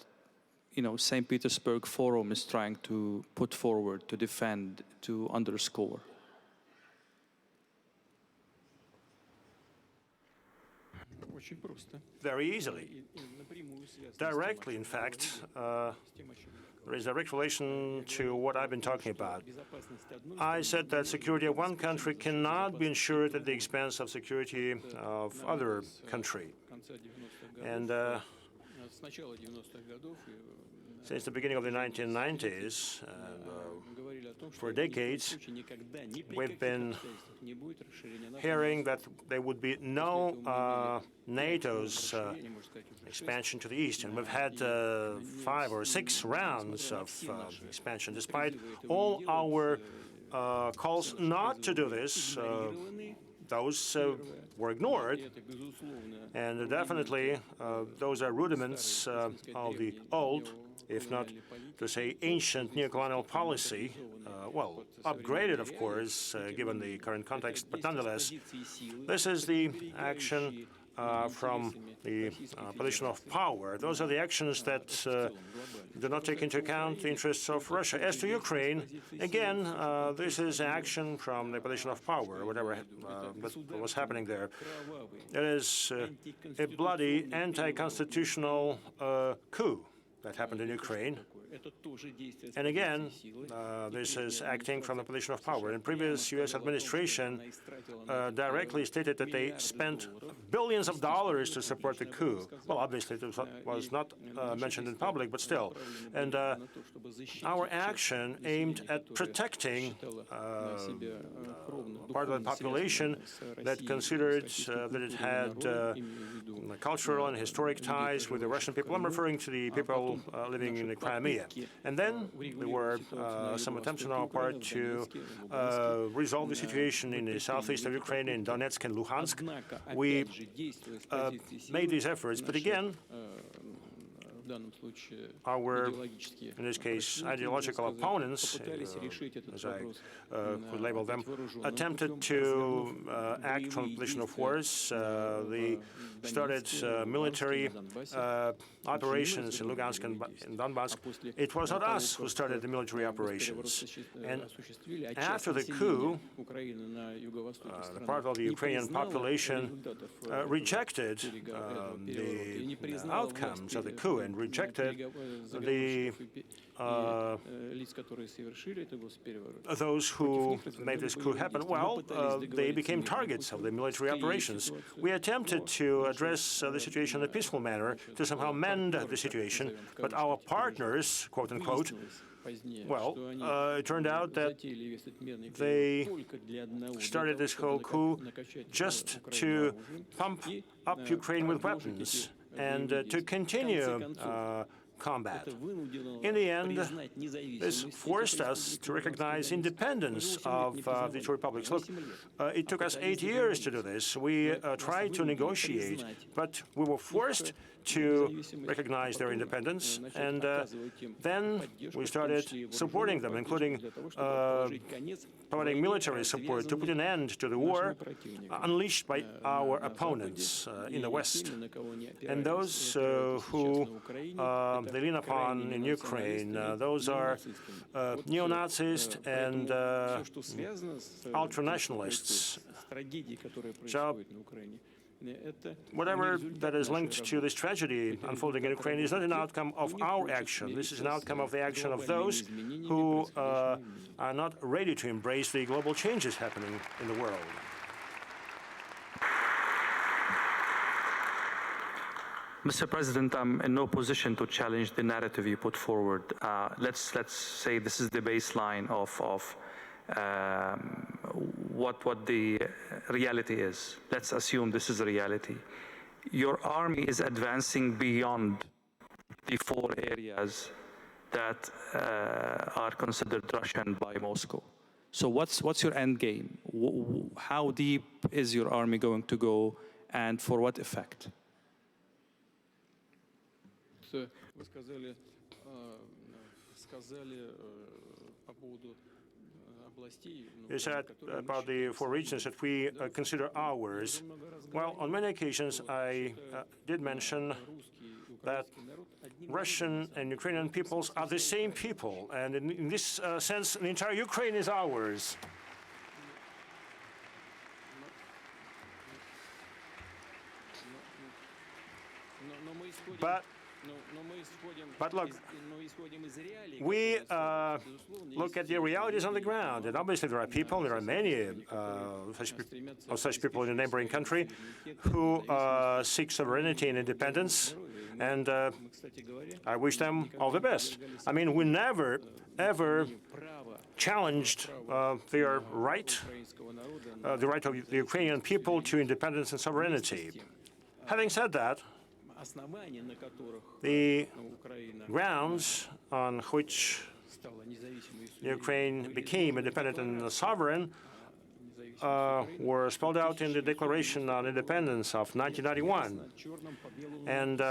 St. Petersburg Forum is trying to put forward, to defend, to underscore?
Very easily. Directly, in fact, there is a direct relation to what I've been talking about. I said that security of one country cannot be ensured at the expense of security of other country. And since the beginning of the 1990s, for decades, we've been hearing that there would be no NATO's expansion to the east. And we've had 5 or 6 rounds of expansion. Despite all our calls not to do this, those were ignored. And definitely, those are rudiments of the old, if not to say ancient, neocolonial policy, well, upgraded, of course, given the current context, but nonetheless, this is the action from the position of power. Those are the actions that do not take into account the interests of Russia. As to Ukraine, again, this is action from the position of power, whatever was happening there. It is a bloody anti-constitutional coup that happened in Ukraine. And again, this is acting from the position of power. In previous U.S. administration directly stated that they spent billions of dollars to support the coup. Well, obviously, it was not mentioned in public, but still. And our action aimed at protecting part of the population that considered that it had cultural and historic ties with the Russian people. I'm referring to the people living in the Crimea. And then there were some attempts on our part to resolve the situation in the southeast of Ukraine, in Donetsk and Luhansk. We made these efforts, but again, our, in this case, ideological opponents, as I could label them, attempted to act from a position of force. They started military operations in Lugansk and Donbass. It was not us who started the military operations. And after the coup, the part of the Ukrainian population rejected the outcomes of the coup and rejected the those who made this coup happen. Well, they became targets of the military operations. We attempted to address the situation in a peaceful manner to somehow mend the situation, but our partners, quote unquote, well, it turned out that they started this whole coup just to pump up Ukraine with weapons and to continue combat. In the end, this forced us to recognize independence of the two republics. Look, it took us 8 years to do this. We tried to negotiate, but we were forced to recognize their independence, and then we started supporting them, including providing military support to put an end to the war unleashed by our opponents in the West. And those who they lean upon in Ukraine, those are neo-Nazis and ultra-nationalists. So whatever that is linked to this tragedy unfolding in Ukraine is not an outcome of our action. This is an outcome of the action of those who are not ready to embrace the global changes happening in the world.
Mr. President, I'm in no position to challenge the narrative you put forward. Let's say this is the baseline of what the reality is. Let's assume this is the reality. Your army is advancing beyond the 4 areas that are considered Russian by Moscow.
So what's your end game? How deep is your army going to go, and for what effect?
You said about the 4 regions that we consider ours. Well, on many occasions I did mention that Russian and Ukrainian peoples are the same people, and in this sense, the entire Ukraine is ours. But look, we look at the realities on the ground, and obviously there are people, there are many of such people in a neighboring country who seek sovereignty and independence, and I wish them all the best. I mean, we never, ever challenged their right, the right of the Ukrainian people to independence and sovereignty. Having said that, the grounds on which Ukraine became independent and sovereign were spelled out in the Declaration on Independence of 1991. And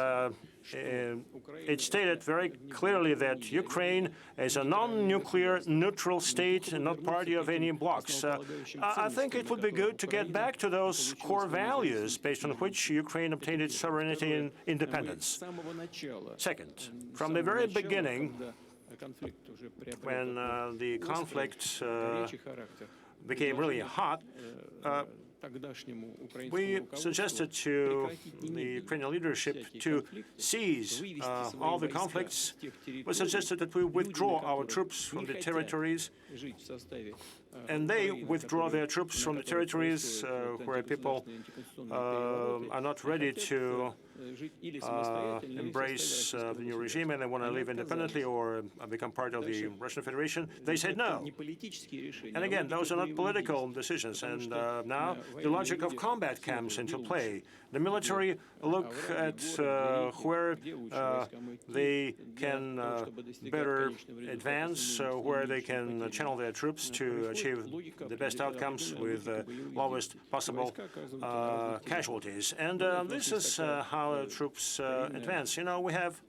it stated very clearly that Ukraine is a non-nuclear neutral state and not party of any blocs. I think it would be good to get back to those core values based on which Ukraine obtained its sovereignty and independence. Second, from the very beginning, when the conflict became really hot, we suggested to the Ukrainian leadership to cease all the conflicts. We suggested that we withdraw our troops from the territories, and they withdraw their troops from the territories where people are not ready to embrace the new regime and they want to live independently or become part of the Russian Federation, they said no. And again, those are not political decisions. And now the logic of combat comes into play. The military look at where they can better advance, where they can channel their troops to achieve the best outcomes with lowest possible casualties. And this is how troops advance. You know, we have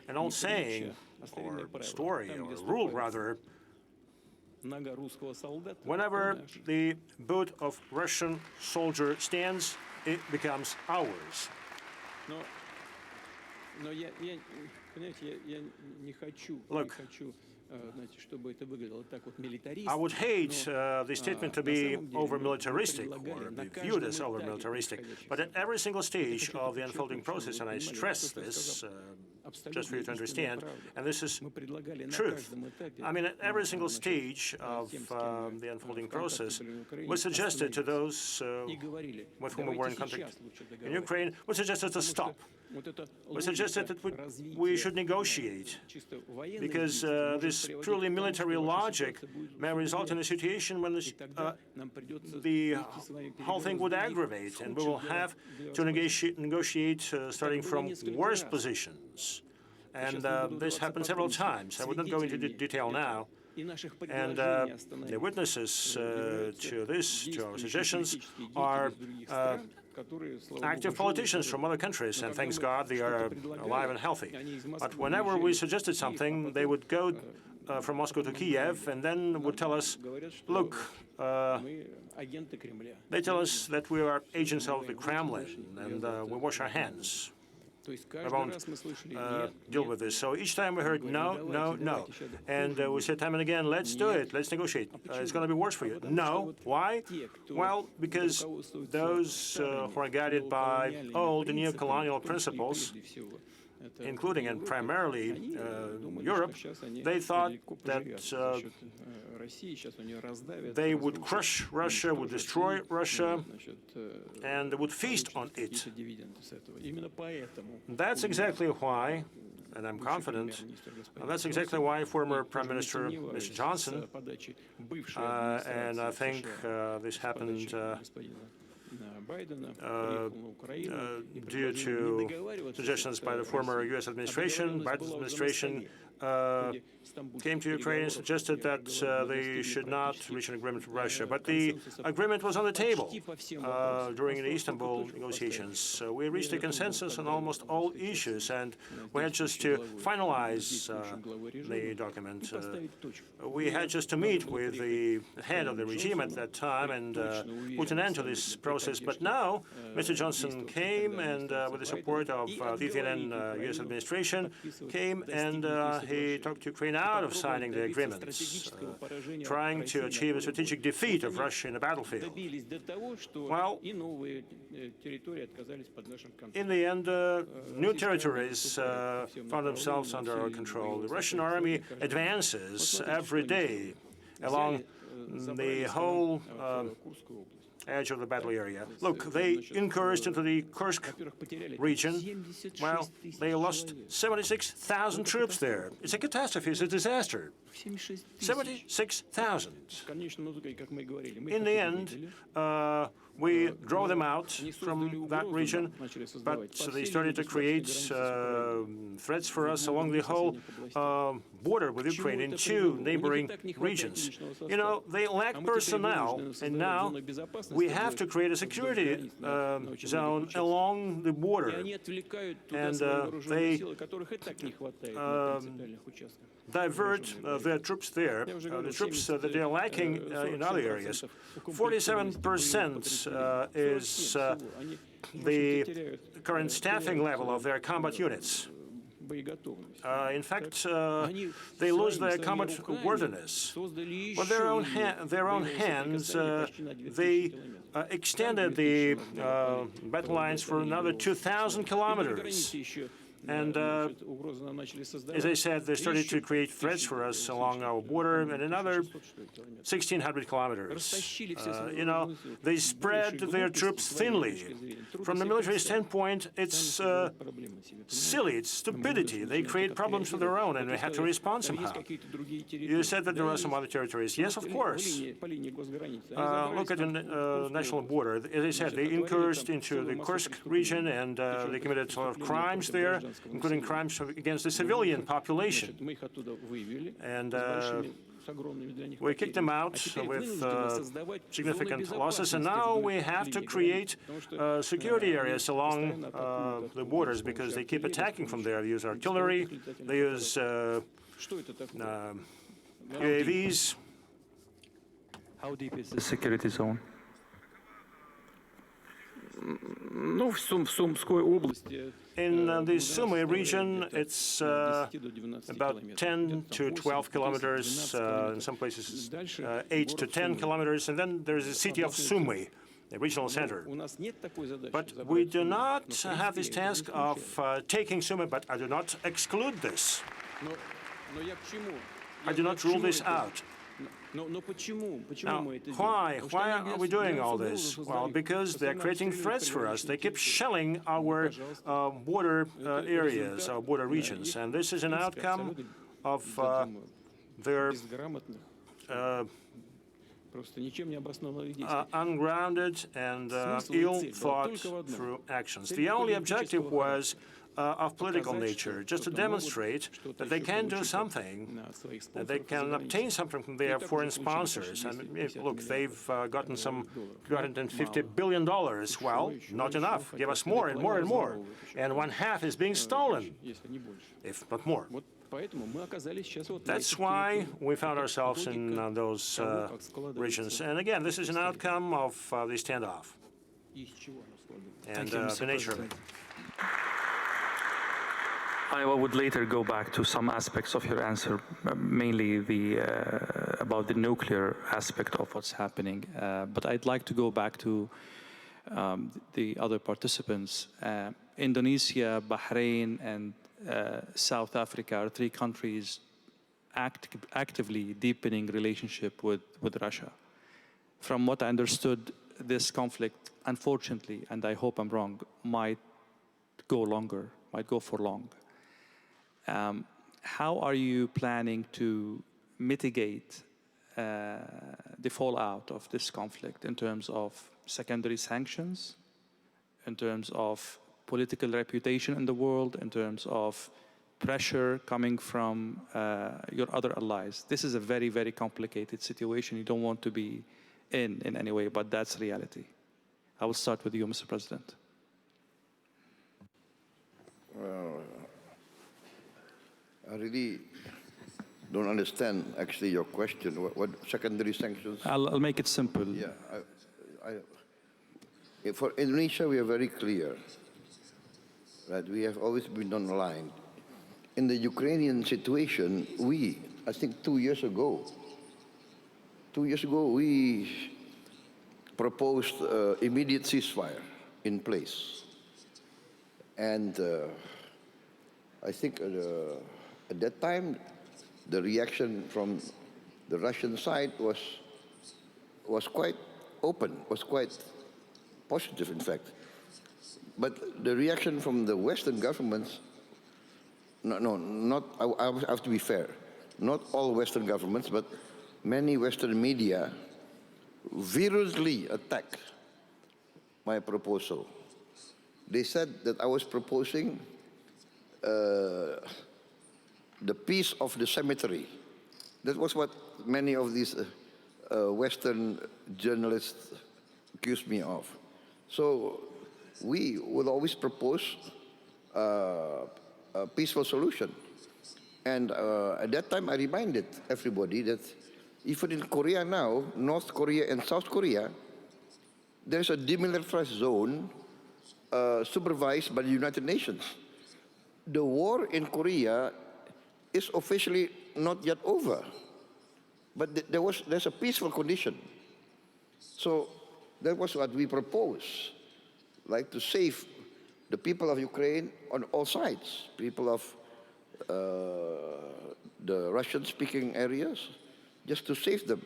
an old saying, or story, or rule rather, whenever the boot of Russian soldier stands, it becomes ours. Look, I would hate the statement to be over-militaristic or be viewed as over-militaristic, but at every single stage of the unfolding process, and I stress this just for you to understand, and this is truth. I mean, at every single stage of the unfolding process, we suggested to those with whom we were in contact in Ukraine, we suggested to stop. We suggested that we should negotiate, because this purely military logic may result in a situation when the whole thing would aggravate, and we will have to negotiate starting from worse positions. And this happened several times. I would not go into detail now. And the witnesses to this, to our suggestions, are active politicians from other countries, and thanks God they are alive and healthy. But whenever we suggested something, they would go from Moscow to Kiev and then would tell us, look, they tell us that we are agents of the Kremlin and we wash our hands. I won't deal with this. So each time we heard no, no, no. And we said time and again, let's do it, let's negotiate. It's going to be worse for you. No. Why? Well, because those who are guided by old neo-colonial principles, including and primarily Europe, they thought that they would crush Russia, would destroy Russia, and would feast on it. That's exactly why, and I'm confident, that's exactly why former Prime Minister Mr. Johnson, and I think this happened due to suggestions by the former U.S. administration, Biden's administration came to Ukraine and suggested that they should not reach an agreement with Russia. But the agreement was on the table during the Istanbul negotiations. So we reached a consensus on almost all issues, and we had just to finalize the document. We had just to meet with the head of the regime at that time and put an end to this process. But now, Mr. Johnson came and, with the support of the then U.S. administration, came and he talked Ukraine out of signing the agreements, trying to achieve a strategic defeat of Russia in the battlefield. Well, in the end, new territories found themselves under our control. The Russian army advances every day along the whole edge of the battle area. Look, they incurred into the Kursk region. Well, they lost 76,000 troops there. It's a catastrophe, it's a disaster. 76,000. In the end, we drove them out from that region, but they started to create threats for us along the whole border with Ukraine in two neighboring regions. You know, they lack personnel, and now we have to create a security zone along the border. And they divert their troops there, the troops that they are lacking in other areas. 47% is the current staffing level of their combat units. In fact, they lose their combat worthiness. With their own hands, they extended the battle lines for another 2,000 kilometers. And as I said, they started to create threats for us along our border and another 1,600 kilometers. You know, they spread their troops thinly. From the military standpoint, it's silly, it's stupidity. They create problems of their own, and we have to respond somehow. You said that there are some other territories. Yes, of course. Look at the national border. As I said, they incurred into the Kursk region, and they committed a lot of crimes there, including crimes against the civilian population. And we kicked them out with significant losses, and now we have to create security areas along the borders because they keep attacking from there. They use artillery, they use UAVs.
How deep is the security zone?
In the Sumy region, it's about 10 to 12 kilometers, in some places 8 to 10 kilometers, and then there's the city of Sumy, the regional center. But we do not have this task of taking Sumy, but I do not exclude this. I do not rule this out. Now, why are we doing all this? Well, because they're creating threats for us. They keep shelling our border areas, our border regions, and this is an outcome of their ungrounded and ill-thought-through actions. The only objective was of political nature, just to demonstrate that they can do something, that they can obtain something from their foreign sponsors. And look, they've gotten some $250 billion. Well, not enough. Give us more and more and more. And one half is being stolen, if not more. That's why we found ourselves in those regions. And again, this is an outcome of the standoff and the nature of it.
I would later go back to some aspects of your answer, mainly about the nuclear aspect of
what's happening. But I'd like to go back to the other participants. Indonesia, Bahrain, and South Africa are three countries actively deepening relationship with Russia. From what I understood, this conflict, unfortunately, and I hope I'm wrong, might go longer, might go for long. How are you planning to mitigate the fallout of this conflict in terms of secondary sanctions, in terms of political reputation in the world, in terms of pressure coming from your other allies? This is a very, very complicated situation you don't want to be in any way, but that's reality. I will start with you, Mr. President.
Well, I really don't understand, actually, your question. What secondary sanctions?
I'll make it simple.
Yeah. For Indonesia, we are very clear that we have always been on the line. In the Ukrainian situation, I think 2 years ago, we proposed immediate ceasefire in place. And I think at that time, the reaction from the Russian side was quite open, was quite positive, in fact. But the reaction from the Western governments, I have to be fair, not all Western governments, but many Western media virulently attacked my proposal. They said that I was proposing the peace of the cemetery. That was what many of these Western journalists accused me of. So we would always propose a peaceful solution. And at that time, I reminded everybody that even in Korea now, North Korea and South Korea, there's a demilitarized zone supervised by the United Nations. The war in Korea is officially not yet over, but there's a peaceful condition. So that was what we proposed, like to save the people of Ukraine on all sides, people of the Russian-speaking areas, just to save them.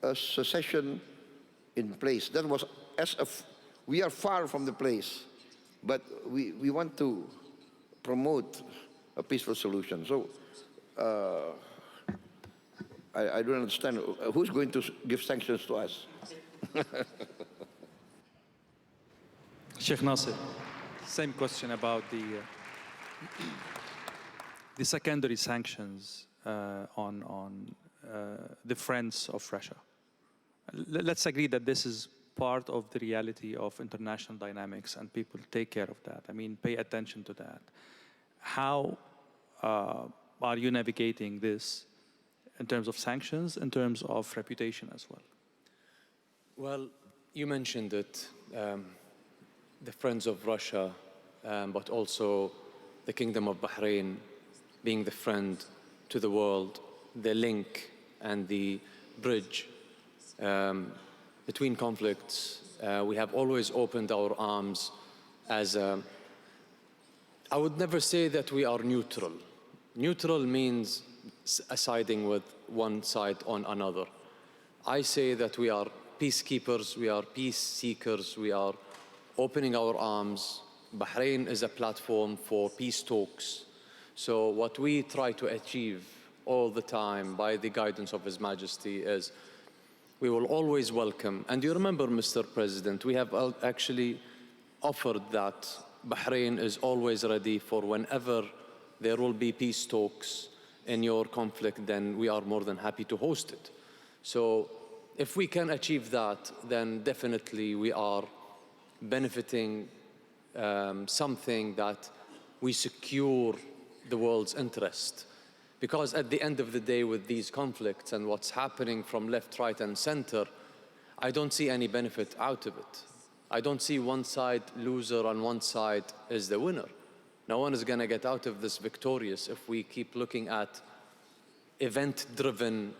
A secession in place. That was we are far from the place, but we want to promote a peaceful solution. So I don't understand who's going to give sanctions to us.
Sheikh Nasser, same question about the secondary sanctions on the friends of Russia. Let's agree that this is part of the reality of international dynamics, and people take care of that. I mean, pay attention to that. How are you navigating this in terms of sanctions, in terms of reputation as well?
Well, you mentioned it, the friends of Russia, but also the Kingdom of Bahrain being the friend to the world, the link and the bridge between conflicts. We have always opened our arms as I would never say that we are neutral. Neutral means siding with one side on another. I say that we are peacekeepers, we are peace seekers, we are opening our arms. Bahrain is a platform for peace talks. So what we try to achieve all the time by the guidance of His Majesty is we will always welcome, and you remember, Mr. President, we have actually offered that Bahrain is always ready for whenever there will be peace talks in your conflict, then we are more than happy to host it. So if we can achieve that, then definitely we are benefiting something that we secure the world's interest. Because at the end of the day, with these conflicts and what's happening from left, right, and center, I don't see any benefit out of it. I don't see one side loser and one side is the winner. No one is going to get out of this victorious if we keep looking at event-driven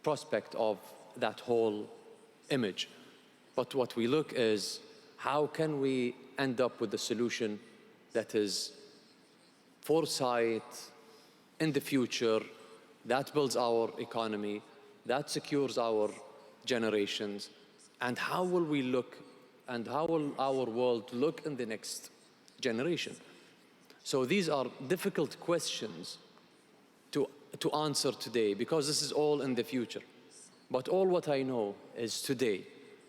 prospect of that whole image. But what we look is, how can we end up with a solution that is foresight in the future, that builds our economy, that secures our generations, and how will we look and how will our world look in the next generation? So these are difficult questions to answer today, because this is all in the future. But all what I know is today.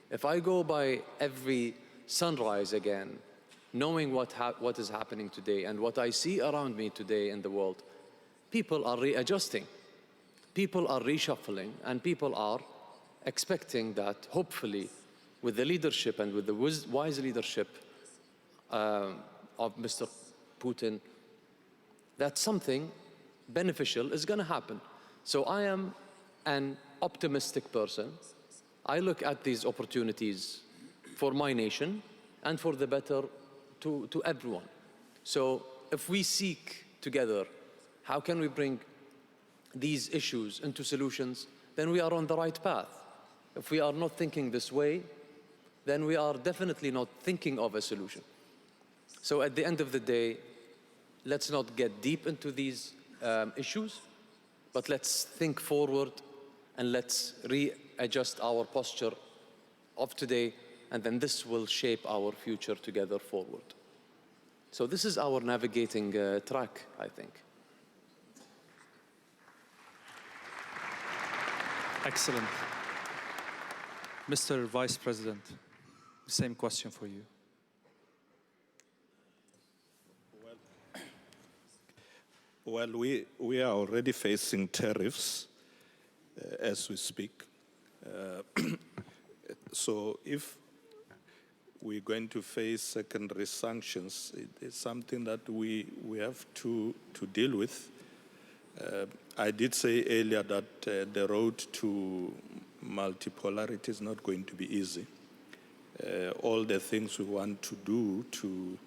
If I go by every sunrise again, knowing what is happening today and what I see around me today in the world, people are readjusting, people are reshuffling, and people are expecting that hopefully with the leadership and with the wise leadership of Mr. Putin, that something beneficial is going to happen. So I am an optimistic person. I look at these opportunities for my nation and for the better to everyone. So if we seek together, how can we bring these issues into solutions, then we are on the right path. If we are not thinking this way, then we are definitely not thinking of a solution. So at the end of the day, let's not get deep into these issues, but let's think forward and let's readjust our posture of today, and then this will shape our future together forward. So this is our navigating track, I think.
Excellent. Mr. Vice President, the same question for you.
Well, we are already facing tariffs as we speak. So if we're going to face secondary sanctions, it's something that we have to deal with. I did say earlier that the road to multipolarity is not going to be easy. All the things we want to do to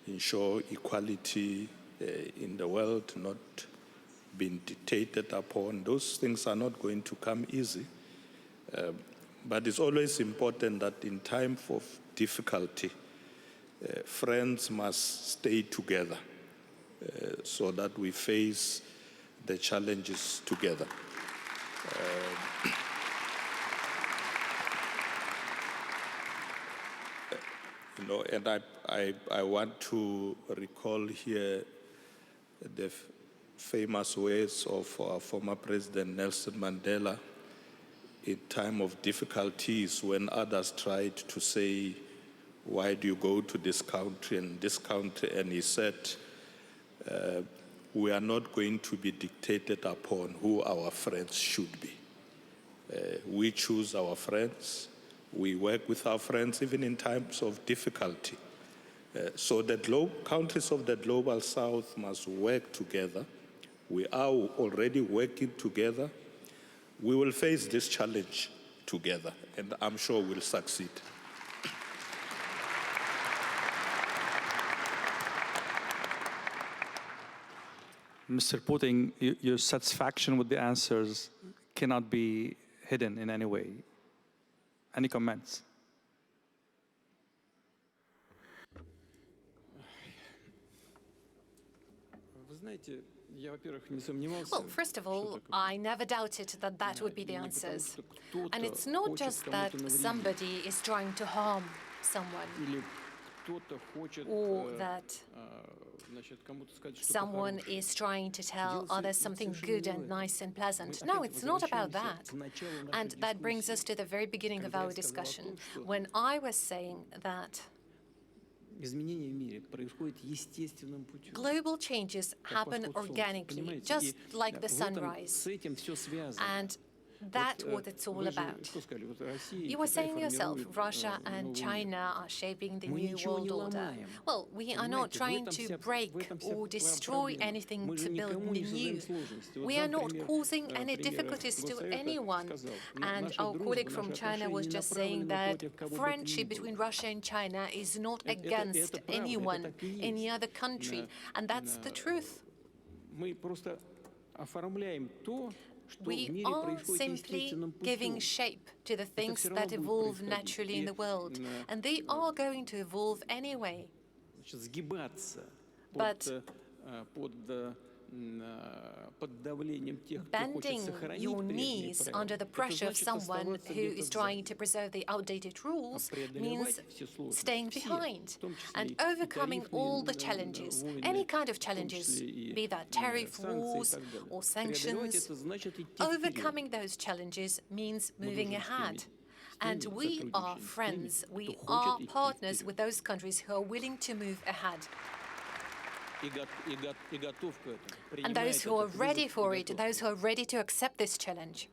ensure equality in the world not being dictated upon, those things are not going to come easy. But it's always important that in time of difficulty, friends must stay together so that we face the challenges together. And I want to recall here the famous words of our former President Nelson Mandela in time of difficulties when others tried to say, why do you go to this country and this country? And he said, we are not going to be dictated upon who our friends should be. We choose our friends. We work with our friends even in times of difficulty. So the countries of the Global South must work together. We are already working together. We will face this challenge together, and I'm sure we'll succeed.
Mr. Putin, your satisfaction with the answers cannot be hidden in any way. Any comments?
Well, first of all, I never doubted that that would be the answers. And it's not just that somebody is trying to harm someone, or that someone is trying to tell others something good and nice and pleasant. No, it's not about that. And that brings us to the very beginning of our discussion, when I was saying that global changes happen organically, just like the sunrise. And that's what it's all about. You were saying yourself, Russia and China are shaping the new world order. Well, we are not trying to break or destroy anything to build new. We are not causing any difficulties to anyone. And our colleague from China was just saying that friendship between Russia and China is not against anyone, any other country. And that's the truth. We are simply giving shape to the things that evolve naturally in the world, and they are going to evolve anyway. But bending your knees under the pressure of someone who is trying to preserve the outdated rules means staying behind and overcoming all the challenges, any kind of challenges, be that tariff wars or sanctions. Overcoming those challenges means moving ahead. And we are friends, we are partners with those countries who are willing to move ahead. And those who are ready for it, those who are ready to accept this challenge.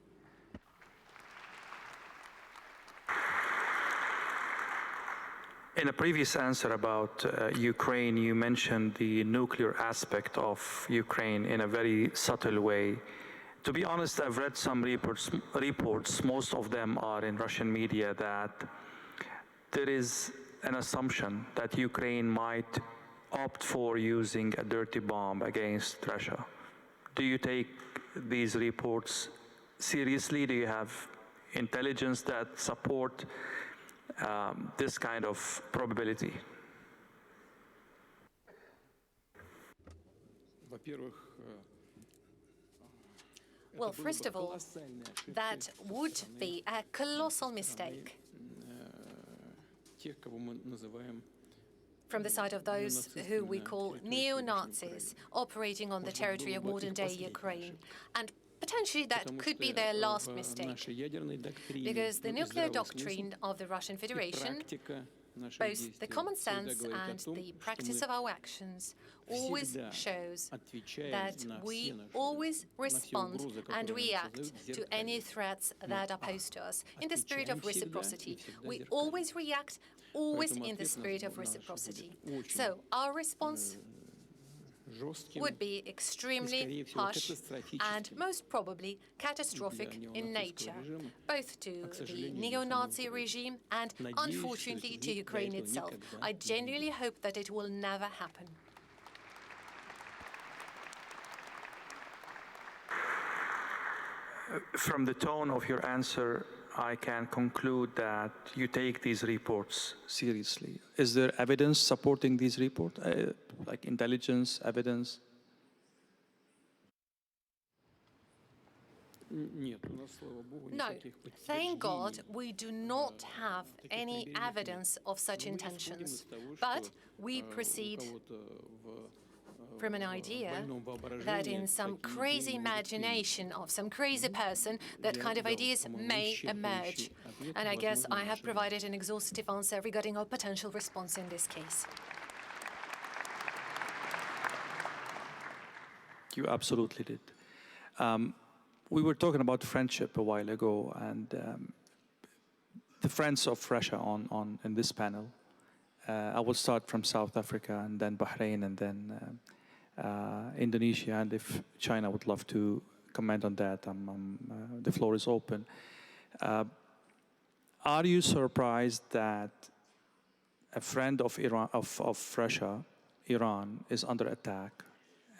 In a previous answer about Ukraine, you mentioned the nuclear aspect of Ukraine in a very subtle way. To be honest, I've read some reports, most of them are in Russian media, that there is an assumption that Ukraine might opt for using a dirty bomb against Russia. Do you take these reports seriously? Do you have intelligence that support this kind of probability?
Well, first of all, that would be a colossal mistake from the side of those who we call neo-Nazis operating on the territory of modern-day Ukraine. And potentially that could be their last mistake, because the nuclear doctrine of the Russian Federation, both the common sense and the practice of our actions, always shows that we always respond and react to any threats that are posed to us in the spirit of reciprocity. We always react, always in the spirit of reciprocity. So our response would be extremely harsh and most probably catastrophic in nature, both to the neo-Nazi regime and, unfortunately, to Ukraine itself. I genuinely hope that it will never happen.
From the tone of your answer, I can conclude that you take these reports
seriously. Is there evidence supporting these reports, like intelligence evidence?
No, thank God we do not have any evidence of such intentions. But we proceed from an idea that in some crazy imagination of some crazy person, that kind of ideas may emerge. And I guess I have provided an exhaustive answer regarding our potential response in this case.
You absolutely did. We were talking about friendship a while ago, and the friends of Russia in this panel. I will start from South Africa, and then Bahrain, and then Indonesia. And if China would love to comment on that, the floor is open. Are you surprised that a friend of Iran, of Russia, Iran, is under attack,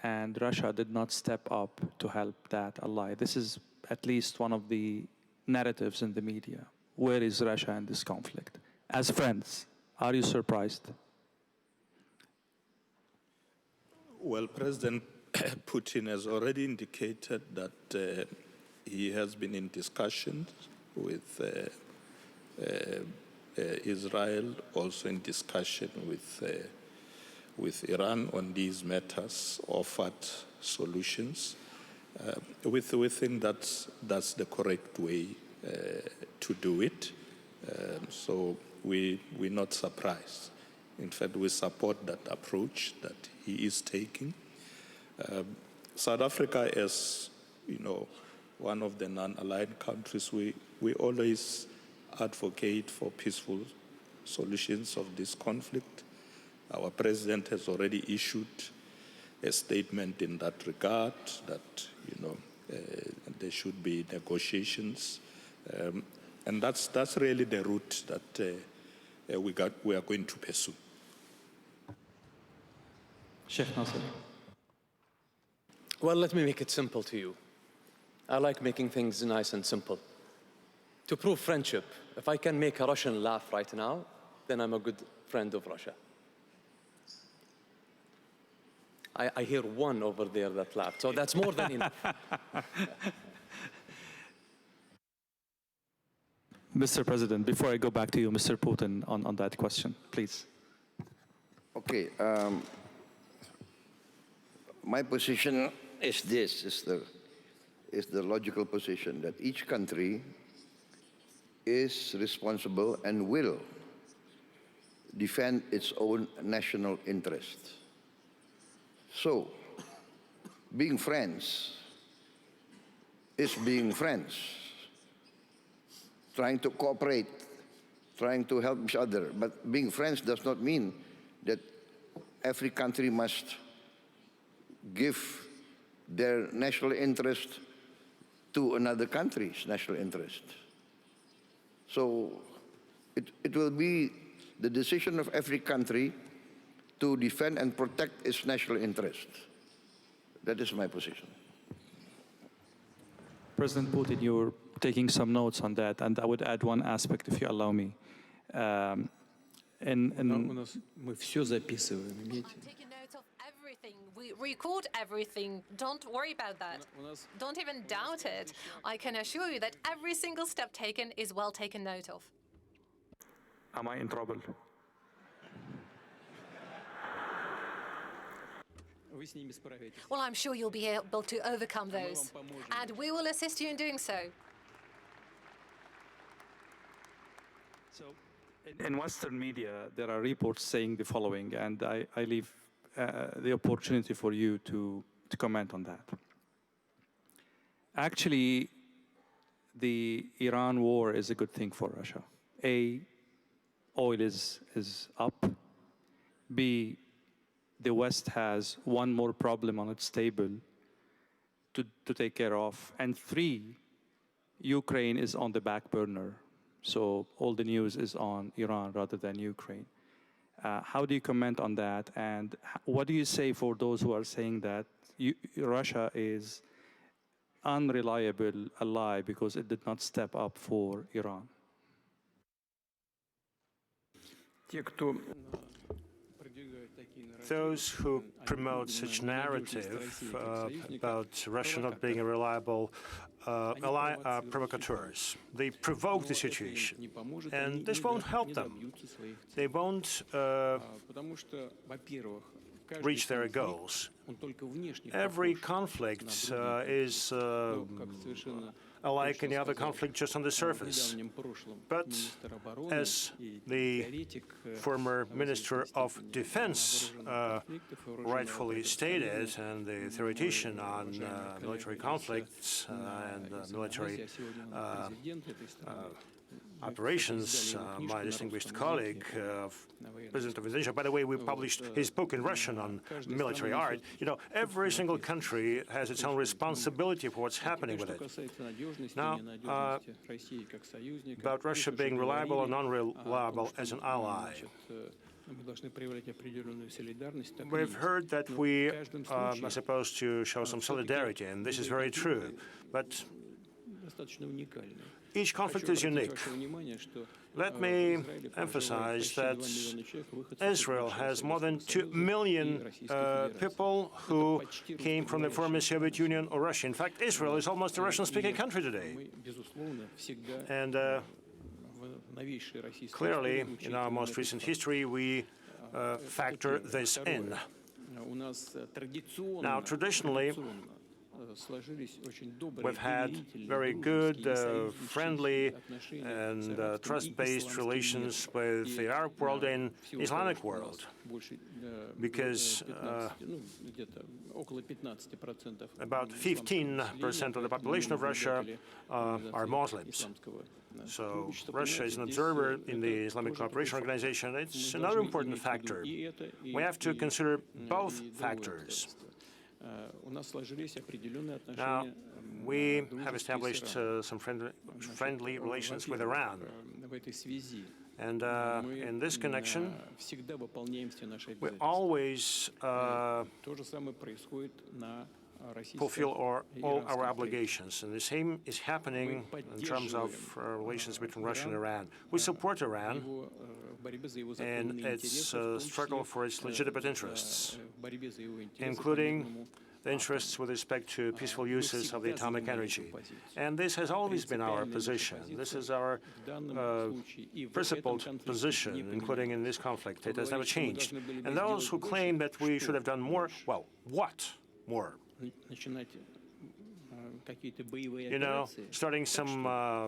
and Russia did not step up to help that ally? This is at least one of the narratives in the media. Where is Russia in this conflict? As friends, are you surprised?
Well, President Putin has already indicated that he has been in discussions with Israel, also in discussion with Iran on these matters, offered solutions. We think that's the correct way to do it. So we're not surprised. In fact, we support that approach that he is taking. South Africa, as you know, one of the non-aligned countries, we always advocate for peaceful solutions of this conflict. Our president has already issued a statement in that regard, that there should be negotiations, and that's really the route that we are going to pursue.
Sheikh Nasser.
Well, let me make it simple to you. I like making things nice and simple. To prove friendship, if I can make a Russian laugh right now, then I'm a good friend of Russia. I hear one over there that laughed, so that's more than enough.
Mr. President, before I go back to you, Mr. Putin, on that question, please.
Okay. My position is this, is the logical position, that each country is responsible and will defend its own national interest. So, being friends is being friends, trying to cooperate, trying to help each other. But being friends does not mean that every country must give their national interest to another country's national interest. So it will be the decision of every country to defend and protect its national interest. That is my position.
President Putin, you're taking some notes on that, and I would add one aspect, if you allow me.
Мы все записываем,
I'm taking notes of everything. We record everything. Don't worry about that. Don't even doubt it. I can assure you that every single step taken is well taken note of.
Am I in trouble?
Well, I'm sure you'll be able to overcome those, and we will assist you in doing so.
So, in Western media, there are reports saying the following, and I leave the opportunity for you to comment on that. Actually, the Iran war is a good thing for Russia. A, oil is up. B, the West has one more problem on its table to take care of. And 3, Ukraine is on the back burner. So all the news is on Iran rather than Ukraine. How do you comment on that? And what do you say for those who are saying that Russia is unreliable ally because it did not step up for Iran.
Those who promote such narrative about Russia not being a reliable ally are provocateurs. They provoke the situation, and this won't help them. They won't reach their goals. Every conflict is unlike any other conflict just on the surface. But as the former Minister of Defense rightfully stated, and the theoretician on military conflicts and military operations, my distinguished colleague, President of Indonesia. By the way, we published his book in Russian on military art. You know, every single country has its own responsibility for what's happening with it. Now, about Russia being reliable or non-reliable as an ally. We've heard that we are supposed to show some solidarity, and this is very true. But each conflict is unique. Let me emphasize that Israel has more than 2 million people who came from the former Soviet Union or Russia. In fact, Israel is almost a Russian-speaking country today. And clearly, in our most recent history, we factor this in. Now, traditionally, we've had very good, friendly, and trust-based relations with the Arab world and Islamic world, because about 15% of the population of Russia are Muslims. So Russia is an observer in the Islamic Cooperation Organization. It's another important factor. We have to consider both factors. Now, we have established some friendly relations with Iran. And in this connection, we always fulfill all our obligations. And the same is happening in terms of relations between Russia and Iran. We support Iran in its struggle for its legitimate interests, including the interests with respect to peaceful uses of the atomic energy. And this has always been our position. This is our principled position, including in this conflict. It has never changed. And those who claim that we should have done more, well, what more? You know, starting some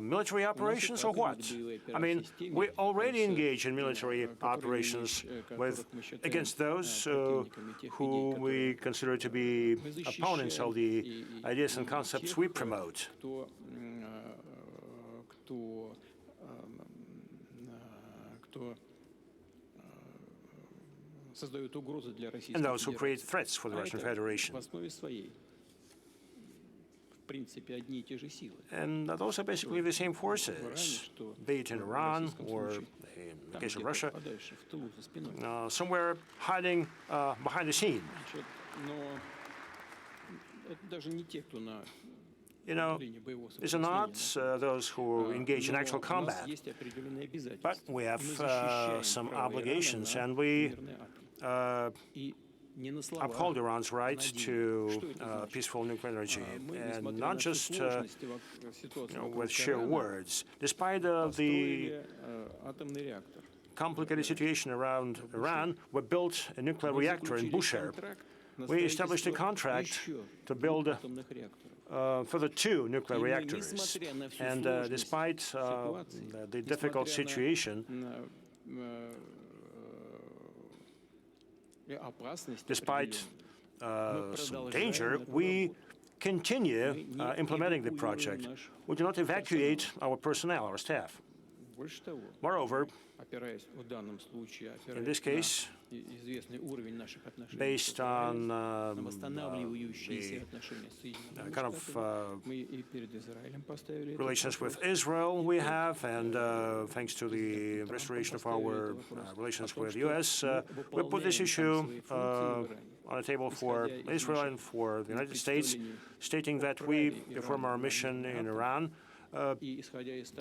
military operations or what? I mean, we already engage in military operations against those who we consider to be opponents of the ideas and concepts we promote. And those who create threats for the Russian Federation. And those are basically the same forces, be it in Iran or, in the case of Russia, somewhere hiding behind the scene. You know, these are not those who engage in actual combat, but we have some obligations, and we uphold Iran's right to peaceful nuclear energy, and not just with sheer words. Despite the complicated situation around Iran, we built a nuclear reactor in Bushehr. We established a contract to build further 2 nuclear reactors. And despite the difficult situation, despite some danger, we continue implementing the project. We do not evacuate our personnel, our staff. Moreover, in this case, based on the kind of relations with Israel we have, and thanks to the restoration of our relations with the U.S., we put this issue on the table for Israel and for the United States, stating that we perform our mission in Iran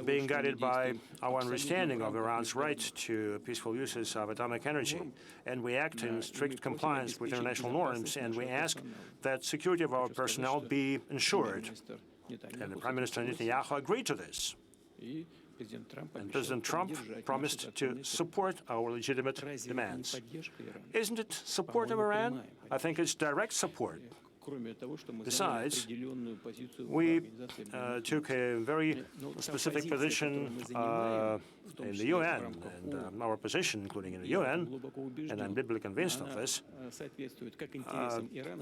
being guided by our understanding of Iran's right to peaceful uses of atomic energy. And we act in strict compliance with international norms, and we ask that security of our personnel be ensured. And the Prime Minister Netanyahu agreed to this. And President Trump promised to support our legitimate demands. Isn't it support of Iran? I think it's direct support. Besides, we took a very specific position in the UN, and our position, including in the UN, and I'm deeply convinced of this,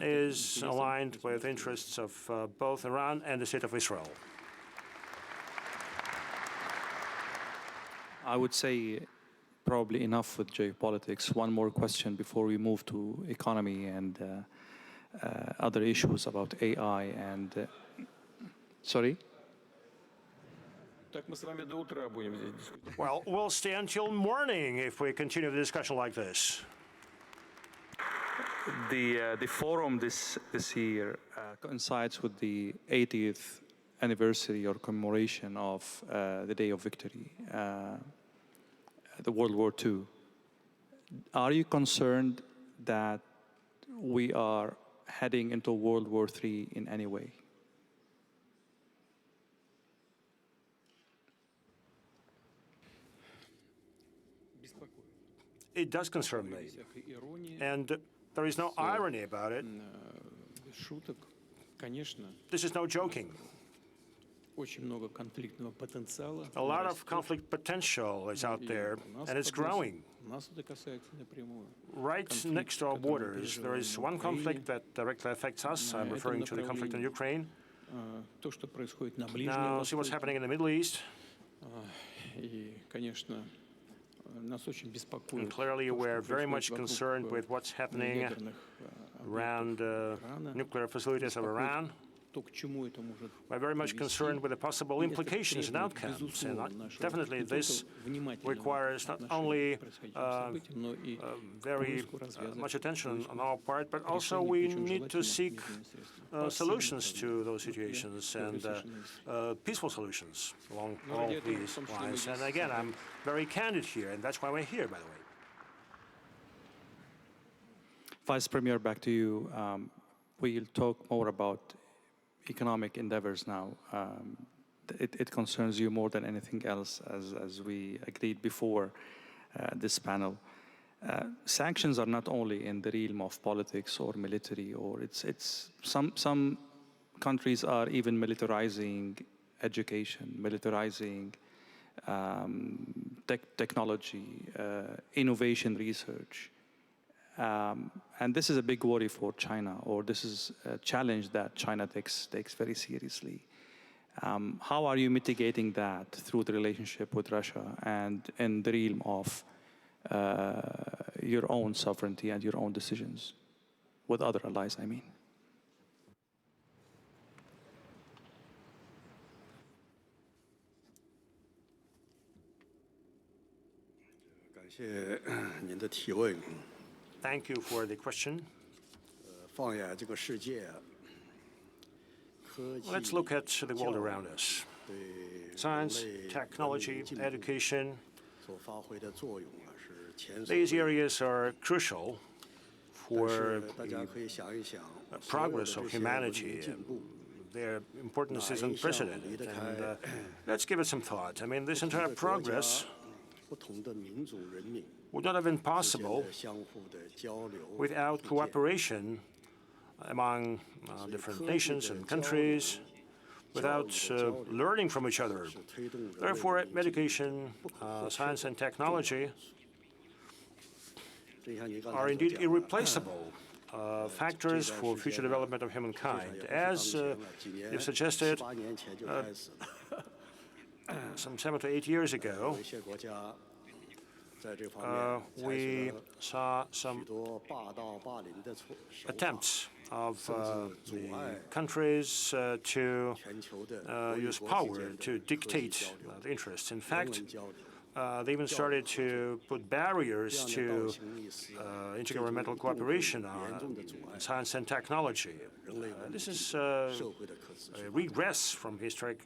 is aligned with interests of both Iran and the State of Israel.
I would say probably enough with geopolitics. One more question before we move to economy and other issues about AI and... Sorry?
Well, we'll stay until morning if we continue the discussion like this.
The forum this year coincides with the 80th anniversary or commemoration of the Day of Victory, the World War II. Are you concerned that we are heading into World War III in any way?
It does concern me, and there is no irony about it. This is no joking. A lot of conflict potential is out there, and it's growing. Right next to our borders, there is one conflict that directly affects us. I'm referring to the conflict in Ukraine. Now, see what's happening in the Middle East. And clearly, we're very much concerned with what's happening around nuclear facilities of Iran. We're very much concerned with the possible implications and outcomes, and definitely this requires not only very much attention on our part, but also we need to seek solutions to those situations and peaceful solutions along all these lines. And again, I'm very candid here, and that's why we're here, by the way.
Vice Premier, back to you. We'll talk more about economic endeavors now. It concerns you more than anything else, as we agreed before this panel. Sanctions are not only in the realm of politics or military, or it's some countries are even militarizing education, militarizing technology, innovation research. And this is a big worry for China, or this is a challenge that China takes very seriously. How are you mitigating that through the relationship with Russia and in the realm of your own sovereignty and your own decisions with other allies, I mean?
Thank you for the question. Let's look at the world around us. Science, technology, education. These areas are crucial for the progress of humanity. Their importance is unprecedented. And let's give it some thought. I mean, this entire progress would not have been possible without cooperation among different nations and countries, without learning from each other. Therefore, education, science and technology are indeed irreplaceable factors for future development of humankind. As you suggested, some 7 to 8 years ago, we saw some attempts of the countries to use power to dictate the interests. In fact, They even started to put barriers to intergovernmental cooperation on science and technology. This is a regress from historic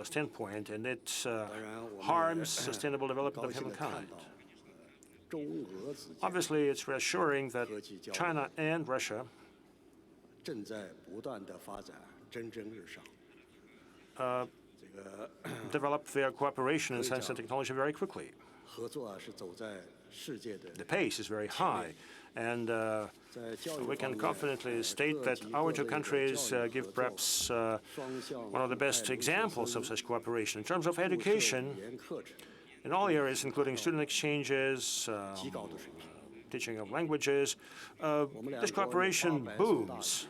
standpoint, and it harms sustainable development of humankind. Obviously, it's reassuring that China and Russia develop their cooperation in science and technology very quickly. The pace is very high, and we can confidently state that our two countries give perhaps one of the best examples of such cooperation. In terms of education, in all areas, including student exchanges, teaching of languages, this cooperation booms.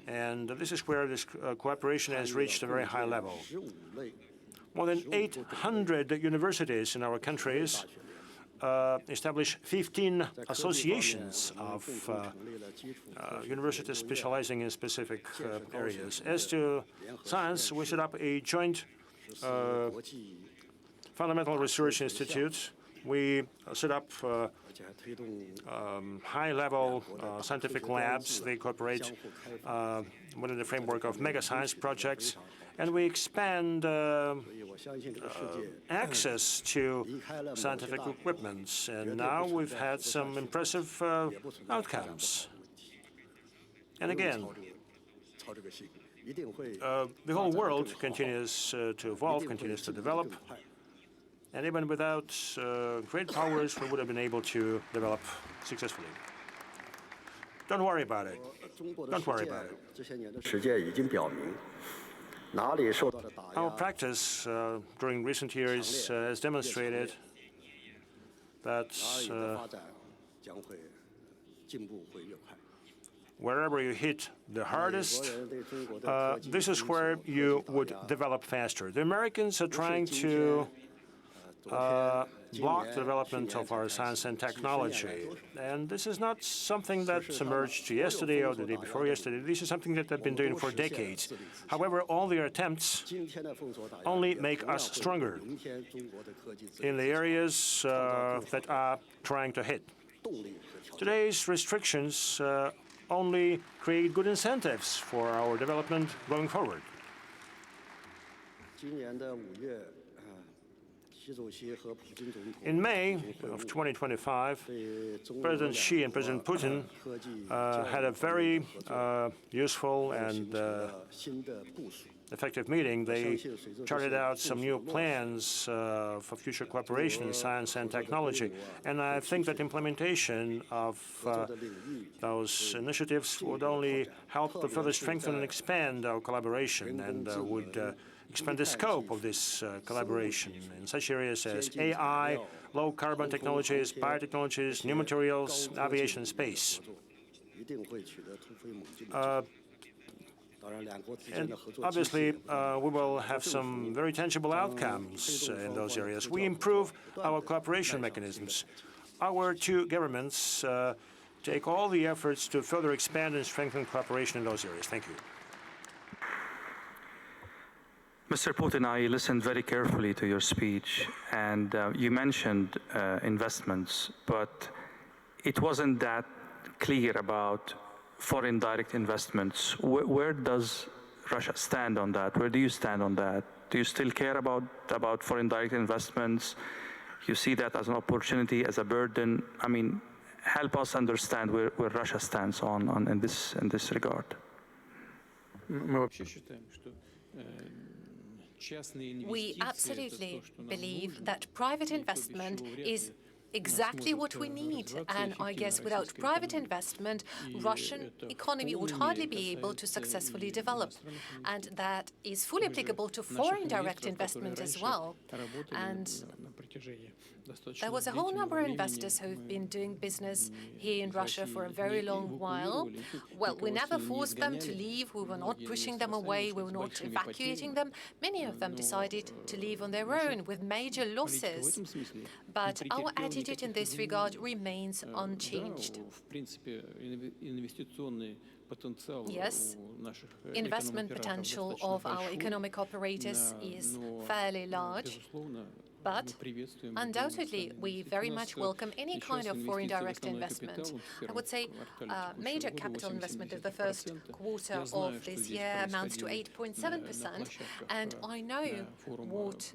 And this is where this cooperation has reached a very high level. More than 800 universities in our countries establish 15 associations of universities specializing in specific areas. As to science, we set up a joint fundamental research institute. We set up high-level scientific labs. They cooperate within the framework of mega science projects, and we expand access to scientific equipment. And now we've had some impressive outcomes. And again, the whole world continues to evolve, continues to develop. And even without great powers, we would have been able to develop successfully. Don't worry about it. Don't worry about it. Our practice during recent years has demonstrated that wherever you hit the hardest, this is where you would develop faster. The Americans are trying to block the development of our science and technology. And this is not something that emerged yesterday or the day before yesterday. This is something that they've been doing for decades. However, all their attempts only make us stronger in the areas that are trying to hit. Today's restrictions only create good incentives for our development going forward. In May of 2025, President Xi and President Putin had a very useful and effective meeting. They charted out some new plans for future cooperation in science and technology. And I think that implementation of those initiatives would only help to further strengthen and expand our collaboration and would expand the scope of this collaboration in such areas as AI, low-carbon technologies, biotechnologies, new materials, aviation, and space. And obviously, we will have some very tangible outcomes in those areas. We improve our cooperation mechanisms. Our two governments take all the efforts to further expand and strengthen cooperation in those areas. Thank you.
Mr. Putin, I listened very carefully to your speech, and you mentioned investments, but it wasn't that clear about foreign direct investments. Where does Russia stand on that? Where do you stand on that? Do you still care about foreign direct investments? You see that as an opportunity, as a burden? I mean, help us understand where Russia stands in this regard.
We absolutely believe that private investment is exactly what we need. And I guess without private investment, Russian economy would hardly be able to successfully develop. And that is fully applicable to foreign direct investment as well. And there was a whole number of investors who've been doing business here in Russia for a very long while. Well, we never forced them to leave. We were not pushing them away. We were not evacuating them. Many of them decided to leave on their own with major losses. But our attitude in this regard remains unchanged. Yes, investment potential of our economic operators is fairly large, But undoubtedly, we very much welcome any kind of foreign direct investment. I would say major capital investment of the first quarter of this year amounts to 8.7%. And I know what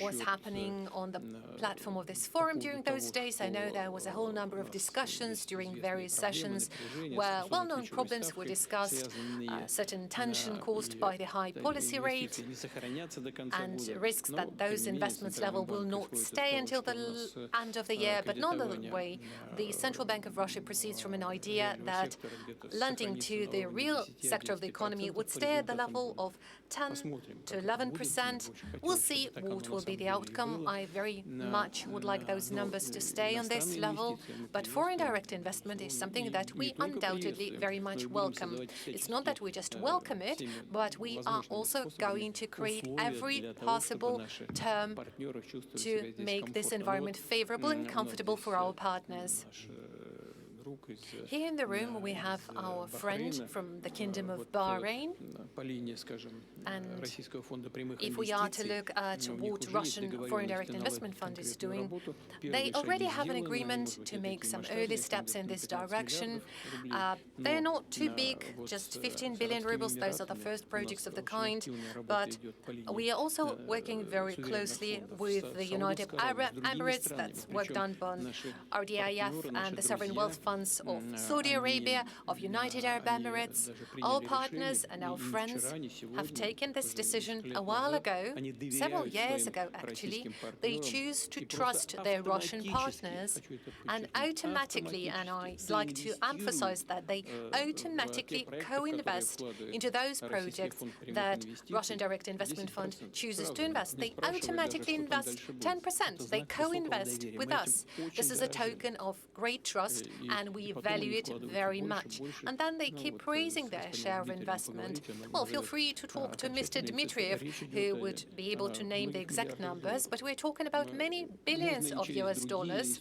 was happening on the platform of this forum during those days. I know there was a whole number of discussions during various sessions where well-known problems were discussed, certain tension caused by the high policy rate, and risks that those investments level will not stay until the end of the year. But nonetheless, the Central Bank of Russia proceeds from an idea that lending to the real sector of the economy would stay at the level of 10 to 11%. We'll see what will be the outcome. I very much would like those numbers to stay on this level, but foreign direct investment is something that we undoubtedly very much welcome. It's not that we just welcome it, but we are also going to create every possible term to make this environment favorable and comfortable for our partners. Here in the room, we have our friend from the Kingdom of Bahrain. And if we are to look at what Russian Foreign Direct Investment Fund is doing, they already have an agreement to make some early steps in this direction. They're not too big, just 15 billion rubles. Those are the first projects of the kind. But we are also working very closely with the United Arab Emirates. That's work done by RDIF and the Sovereign Wealth Funds of Saudi Arabia, of United Arab Emirates. Our partners and our friends have taken this decision a while ago, several years ago actually. They choose to trust their Russian partners, and automatically, and I'd like to emphasize that, they automatically co-invest into those projects that Russian Direct Investment Fund chooses to invest. They automatically invest 10%. They co-invest with us. This is a token of great trust, and we value it very much. And then they keep raising their share of investment. Well, feel free to talk to Mr. Dmitriev, who would be able to name the exact numbers, but we're talking about many billions of US dollars.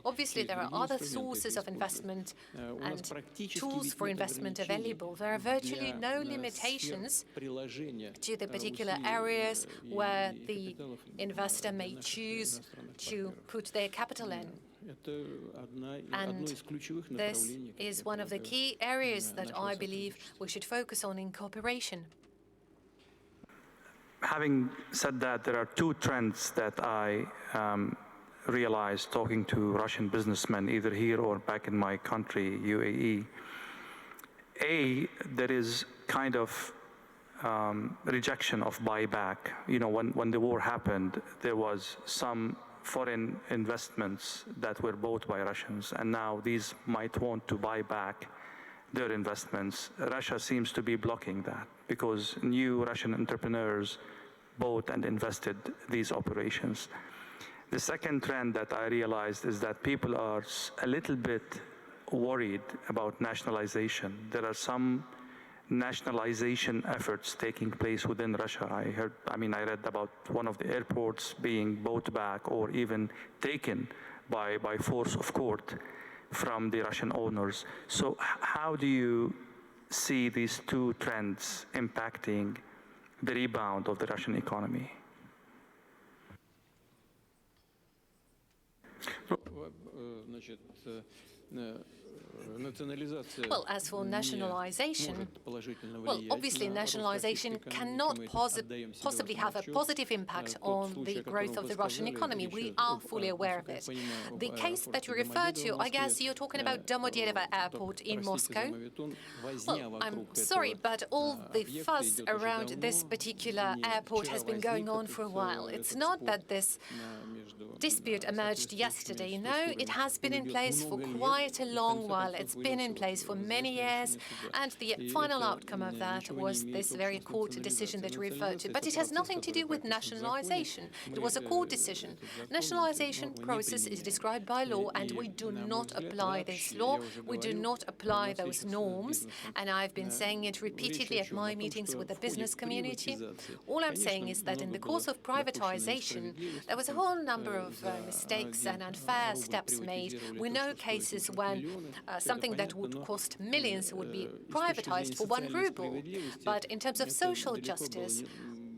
Obviously, there are other sources of investment and tools for investment available. There are virtually no limitations to the particular areas where the investor may choose to put their capital in. And this is one of the key areas that I believe we should focus on in cooperation.
Having said that, there are two trends that I realized talking to Russian businessmen, either here or back in my country, UAE. There is kind of rejection of buyback. You know, when the war happened, there was some foreign investments that were bought by Russians, and now these might want to buy back their investments. Russia seems to be blocking that because new Russian entrepreneurs bought and invested these operations. The second trend that I realized is that people are a little bit worried about nationalization. There are some nationalization efforts taking place within Russia. I read about one of the airports being bought back or even taken by force of court from the Russian owners. So how do you see these two trends impacting the rebound of the Russian economy?
Well, as for nationalization, well, obviously nationalization cannot possibly have a positive impact on the growth of the Russian economy. We are fully aware of it. The case that you referred to, I guess you're talking about Domodedovo Airport in Moscow. Well, I'm sorry, but all the fuss around this particular airport has been going on for a while. It's not that this dispute emerged yesterday. No, it has been in place for quite a long while. It's been in place for many years, and the final outcome of that was this very court decision that you referred to. But it has nothing to do with nationalization. It was a court decision. Nationalization process is described by law, and we do not apply this law. We do not apply those norms, and I've been saying it repeatedly at my meetings with the business community. All I'm saying is that in the course of privatization, there was a whole number of mistakes and unfair steps made. We know cases when something that would cost millions would be privatized for 1 ruble. But in terms of social justice,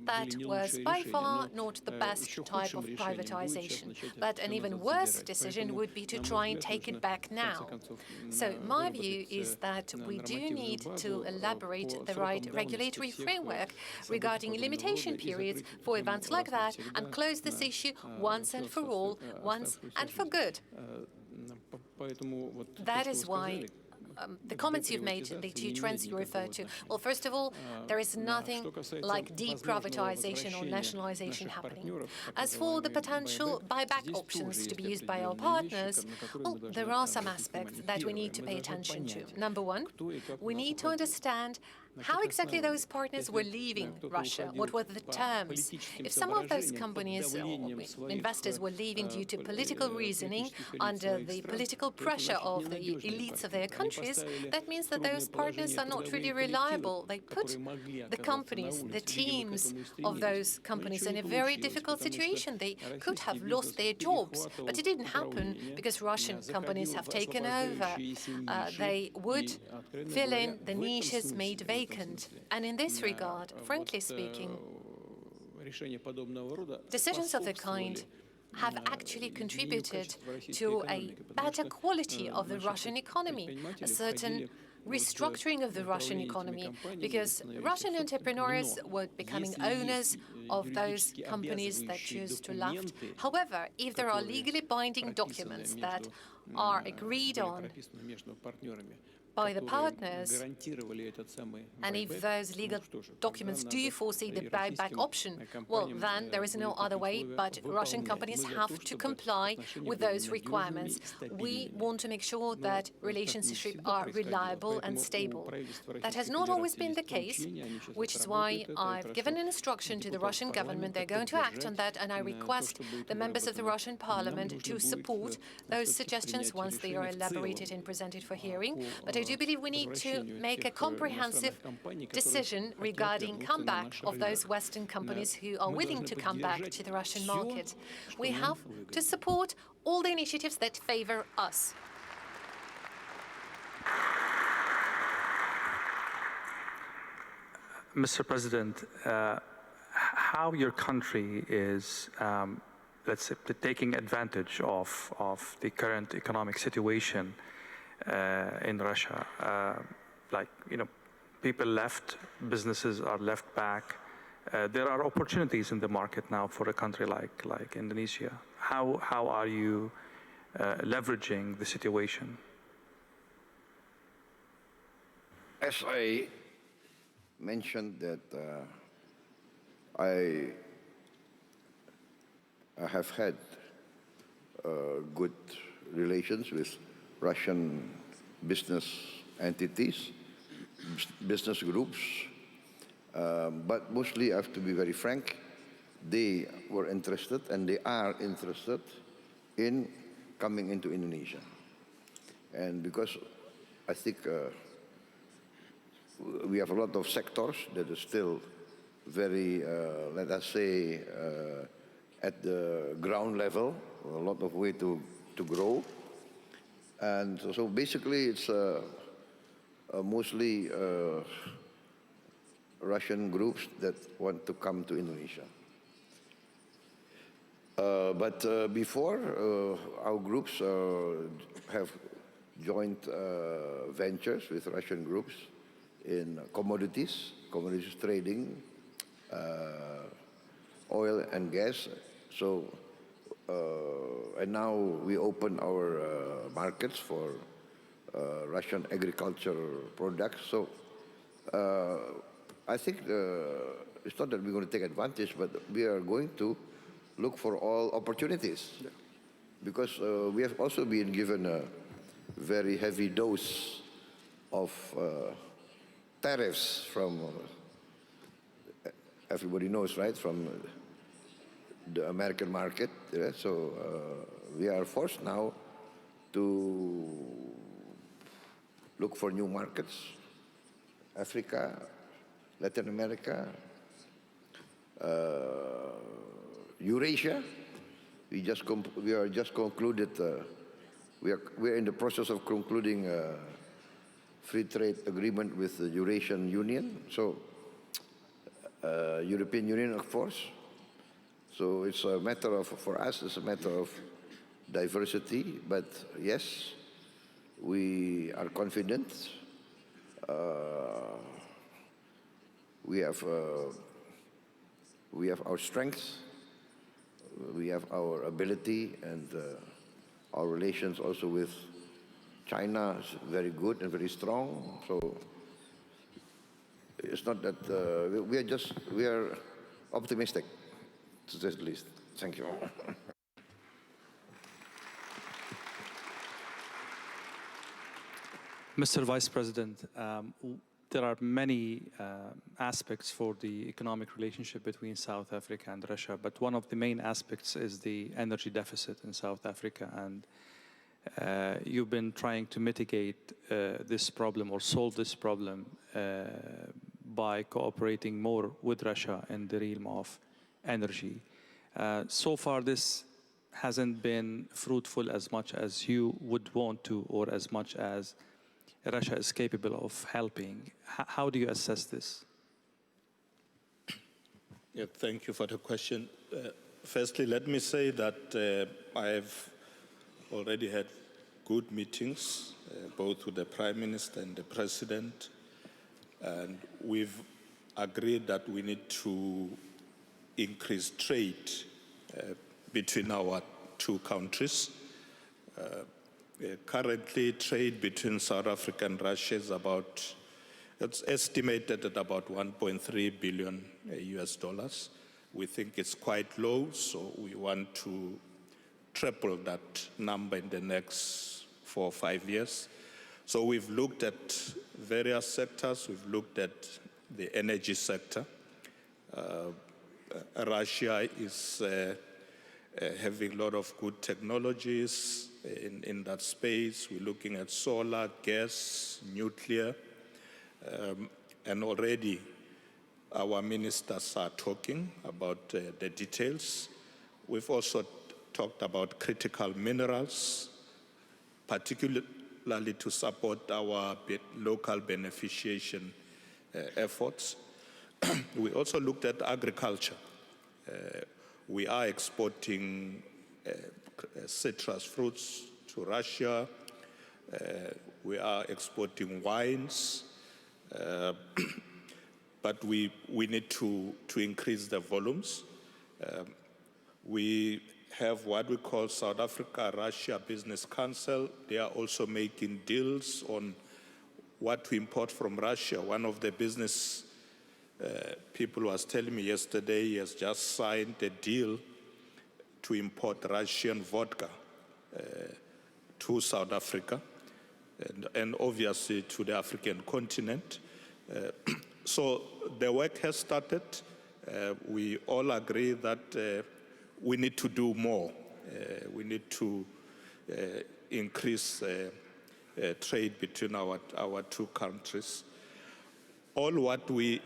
that was by far not the best type of privatization. But an even worse decision would be to try and take it back now. So my view is that we do need to elaborate the right regulatory framework regarding limitation periods for events like that and close this issue once and for all, once and for good. That is why the comments you've made, the two trends you referred to. Well, first of all, there is nothing like deprivatization or nationalization happening. As for the potential buyback options to be used by our partners, well, there are some aspects that we need to pay attention to. Number one, we need to understand how exactly those partners were leaving Russia. What were the terms? If some of those companies or investors were leaving due to political reasoning under the political pressure of the elites of their countries, that means that those partners are not really reliable. They put the companies, the teams of those companies in a very difficult situation. They could have lost their jobs, but it didn't happen because Russian companies have taken over. They would fill in the niches made vacant. And in this regard, frankly speaking, decisions of the kind have actually contributed to a better quality of the Russian economy, a certain restructuring of the Russian economy, because Russian entrepreneurs were becoming owners of those companies that choose to left. However, if there are legally binding documents that are agreed on by the partners, and if those legal documents do foresee the buyback option, well, then there is no other way but Russian companies have to comply with those requirements. We want to make sure that relationships are reliable and stable. That has not always been the case, which is why I've given an instruction to the Russian government. They're going to act on that, and I request the members of the Russian parliament to support those suggestions once they are elaborated and presented for hearing. But I do believe we need to make a comprehensive decision regarding comeback of those Western companies who are willing to come back to the Russian market. We have to support all the initiatives that favor us.
Mr. President, how your country is, let's say, taking advantage of the current economic situation in Russia, like, people left, businesses are left back. There are opportunities in the market now for a country like Indonesia. How are you leveraging the situation?
As I mentioned that I have had good relations with Russian business entities, business groups, but mostly I have to be very frank, they were interested and they are interested in coming into Indonesia. And because I think we have a lot of sectors that are still very, let us say, at the ground level, a lot of way to grow. And so basically it's mostly Russian groups that want to come to Indonesia. But before, our groups have joint ventures with Russian groups in commodities trading, oil and gas. So, and now we open our markets for Russian agricultural products. So I think it's not that we're going to take advantage, but we are going to look for all opportunities. Yeah. Because we have also been given a very heavy dose of tariffs from, everybody knows, right, from the American market. Yeah? So we are forced now to look for new markets, Africa, Latin America, Eurasia. We are just concluded. We are in the process of concluding a free trade agreement with the Eurasian Union. So European Union, of course. So it's a matter of, for us, it's a matter of diversity, but yes, we are confident. We have our strengths, we have our ability, and our relations also with China is very good and very strong. So it's not that we are optimistic, to say the least. Thank you.
Mr. Vice President, there are many aspects for the economic relationship between South Africa and Russia, but one of the main aspects is the energy deficit in South Africa, and you've been trying to mitigate this problem or solve this problem by cooperating more with Russia in the realm of energy. So far, this hasn't been fruitful as much as you would want to, or as much as Russia is capable of helping. How do you assess this?
Yeah, thank you for the question. Firstly, let me say that I've already had good meetings, both with the Prime Minister and the President, and we've agreed that we need to increase trade between our two countries. Currently, trade between South Africa and Russia is it's estimated at about 1.3 billion US dollars. We think it's quite low, so we want to triple that number in the next 4 or 5 years. So we've looked at various sectors. We've looked at the energy sector. Russia is having a lot of good technologies in that space. We're looking at solar, gas, nuclear, and already our ministers are talking about the details. We've also talked about critical minerals, particularly to support our local beneficiation efforts. We also looked at agriculture. We are exporting citrus fruits to Russia. We are exporting wines. But we need to increase the volumes. We have what we call South Africa-Russia Business Council. They are also making deals on what to import from Russia. One of the business people was telling me yesterday he has just signed a deal to import Russian vodka to South Africa and obviously to the African continent. So the work has started. We all agree that we need to do more. We need to increase trade between our two countries. All what we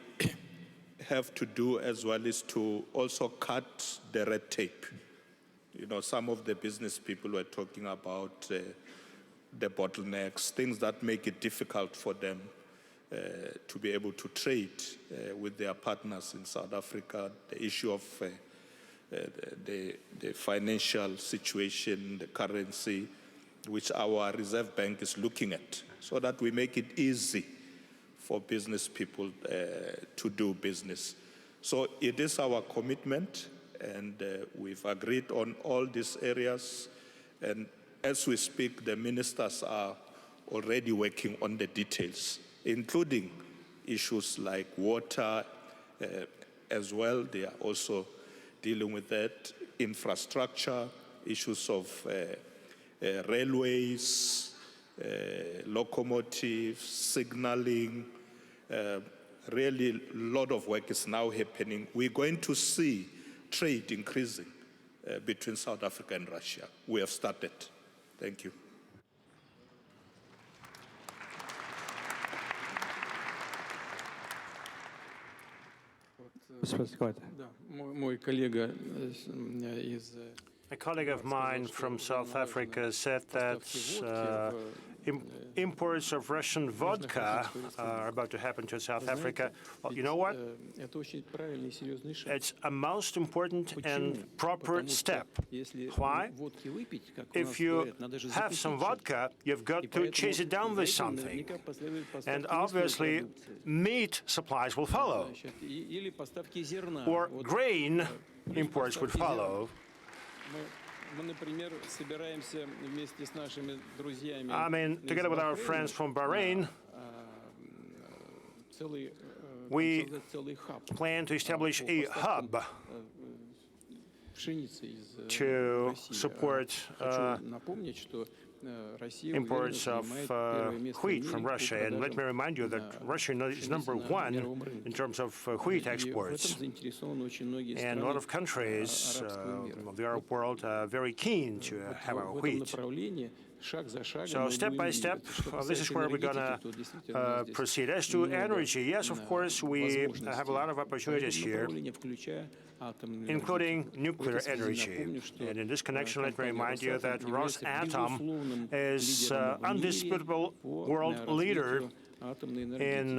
have to do as well is to also cut the red tape. You know, some of the business people were talking about the bottlenecks, things that make it difficult for them to be able to trade with their partners in South Africa. The issue of the financial situation, the currency, which our Reserve Bank is looking at, so that we make it easy for business people to do business. So it is our commitment, and we've agreed on all these areas. And as we speak, the ministers are already working on the details, including issues like water as well. They are also dealing with that, infrastructure, issues of railways, locomotives, signaling. Really, a lot of work is now happening. We're going to see trade increasing between South Africa and Russia. We have started. Thank you.
A colleague of mine from South Africa said that imports of Russian vodka are about to happen to South Africa. Well, you know what? It's a most important and proper step. Why? If you have some vodka, you've got to chase it down with something. And obviously, meat supplies will follow, or grain imports would follow. I mean, together with our friends from Bahrain, we plan to establish a hub to support imports of wheat from Russia. And let me remind you that Russia is #1 in terms of wheat exports. And a lot of countries of the Arab world are very keen to have our wheat. So step by step, this is where we're going to proceed. As to energy, yes, of course, we have a lot of opportunities here, including nuclear energy. And in this connection, let me remind you that Rosatom is undisputable world leader in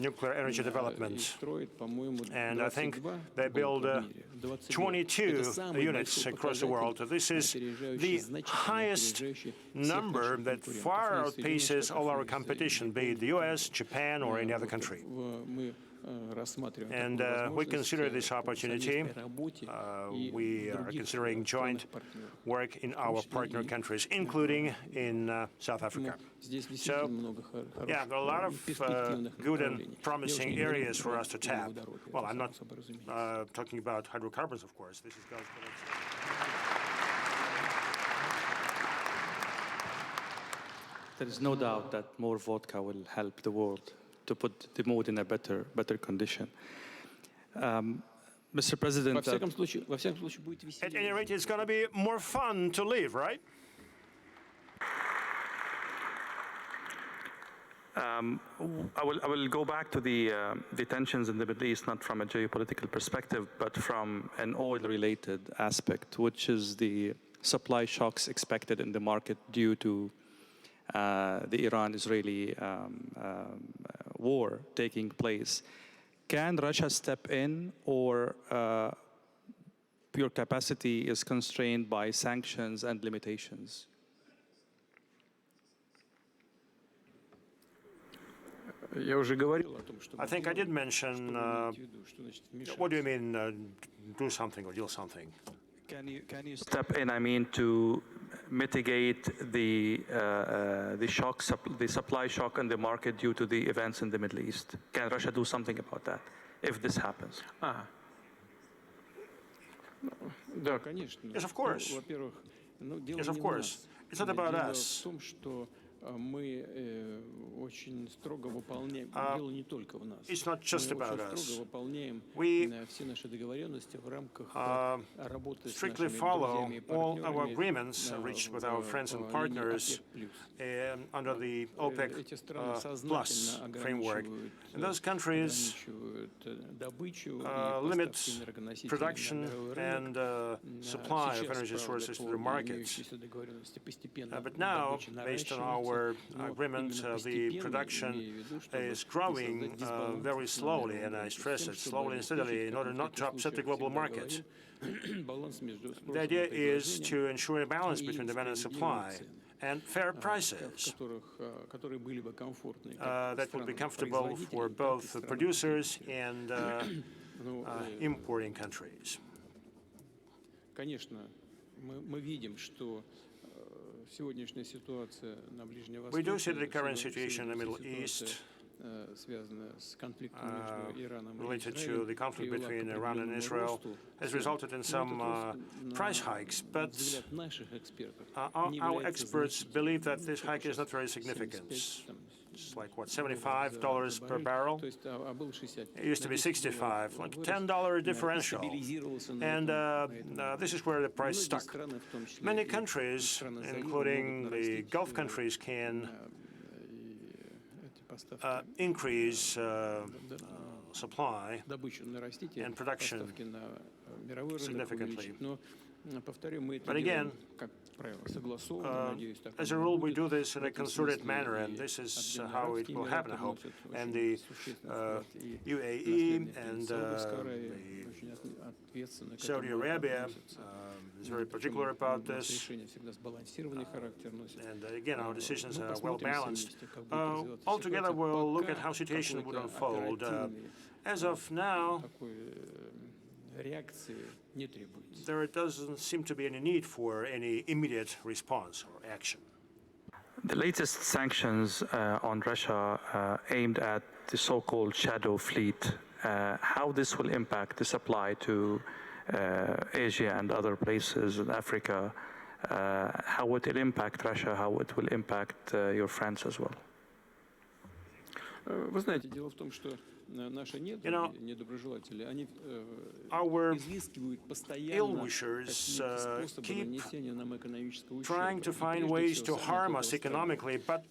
nuclear energy development. And I think they build 22 units across the world. This is the highest number that far outpaces all our competition, be it the US, Japan, or any other country. And we consider this opportunity. We are considering joint work in our partner countries, including in South Africa. So, yeah, there are a lot of good and promising areas for us to tap. Well, I'm not talking about hydrocarbons, of course. This is
There is no doubt that more vodka will help the world to put the mood in a better condition. Mr. President,
at any rate, it's going to be more fun to live, right?
I will go back to the tensions in the Middle East, not from a geopolitical perspective, but from an oil-related aspect, which is the supply shocks expected in the market due to the Iran-Israeli war taking place. Can Russia step in, or your capacity is constrained by sanctions and limitations?
I think I did mention, what do you mean, do something or deal something?
Can you step in, I mean, to mitigate the supply shock in the market due to the events in the Middle East? Can Russia do something about that if this happens?
Yes, of course. Yes, of course. It's not about us. It's not just about us. We strictly follow all our agreements reached with our friends and partners under the OPEC Plus framework. And those countries limit production and supply of energy sources to the markets. But now, based on our agreement, the production is growing very slowly, and I stress it, slowly and steadily, in order not to upset the global market. The idea is to ensure a balance between demand and supply and fair prices that will be comfortable for both producers and importing countries. We do see the current situation in the Middle East related to the conflict between Iran and Israel has resulted in some price hikes, but our experts believe that this hike is not very significant. It's like, what, $75 per barrel? It used to be $65, like $10 differential. And this is where the price stuck. Many countries, including the Gulf countries, can increase supply and production significantly. But again, as a rule, we do this in a concerted manner, and this is how it will happen, I hope. And the UAE and Saudi Arabia is very particular about this. And again, our decisions are well balanced. Altogether, we'll look at how situation would unfold. As of now, there doesn't seem to be any need for any immediate response or action.
The latest sanctions on Russia aimed at the so-called shadow fleet, how this will impact the supply to Asia and other places in Africa, how it will impact Russia, how it will impact your friends as well.
You know, our ill-wishers keep trying to find ways to harm us economically, but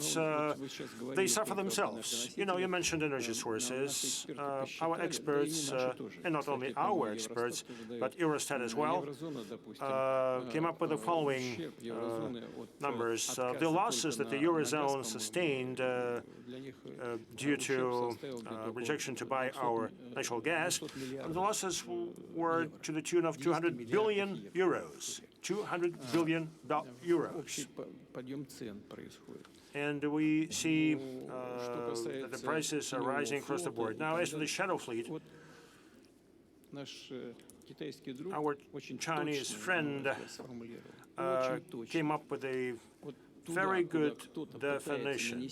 they suffer themselves. You know, you mentioned energy sources. Our experts, and not only our experts, but Eurostat as well, came up with the following numbers. The losses that the Eurozone sustained due to rejection to buy our natural gas, the losses were to the tune of 200 billion euros. 200 billion euros. And we see that the prices are rising across the board. Now, as for the shadow fleet, our Chinese friend came up with a very good definition.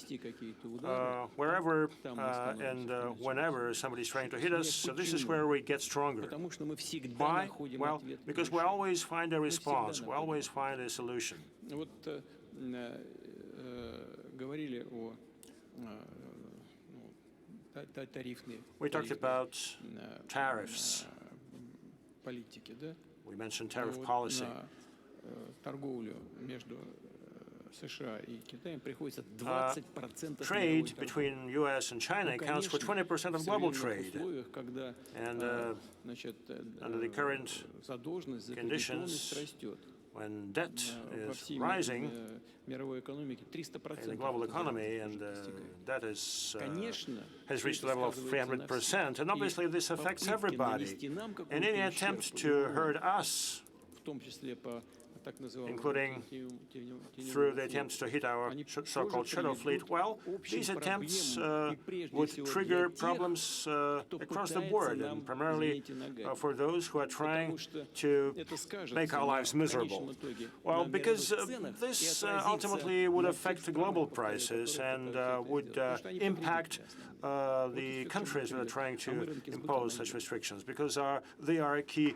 Wherever and whenever somebody's trying to hit us, so this is where we get stronger. Why? Well, because we always find a response, we always find a solution. We talked about tariffs. We mentioned tariff policy. Trade between U.S. and China accounts for 20% of global trade. And under the current conditions, when debt is rising in the global economy, and that has reached the level of 300%, and obviously this affects everybody. And any attempt to hurt us, including through the attempts to hit our so-called shadow fleet, well, these attempts would trigger problems across the board, and primarily for those who are trying to make our lives miserable. Well, because this ultimately would affect the global prices and would impact the countries that are trying to impose such restrictions, because they are key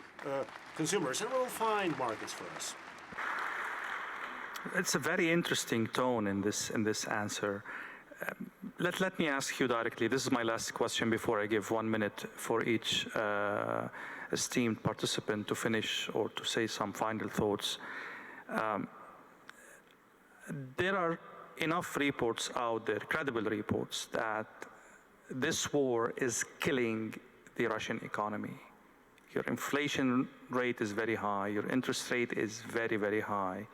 consumers, and will find markets for us.
It's a very interesting tone in this answer. Let me ask you directly. This is my last question before I give 1 minute for each esteemed participant to finish or to say some final thoughts. There are enough reports out there, credible reports, that this war is killing the Russian economy. Your inflation rate is very high. Your interest rate is very, very high.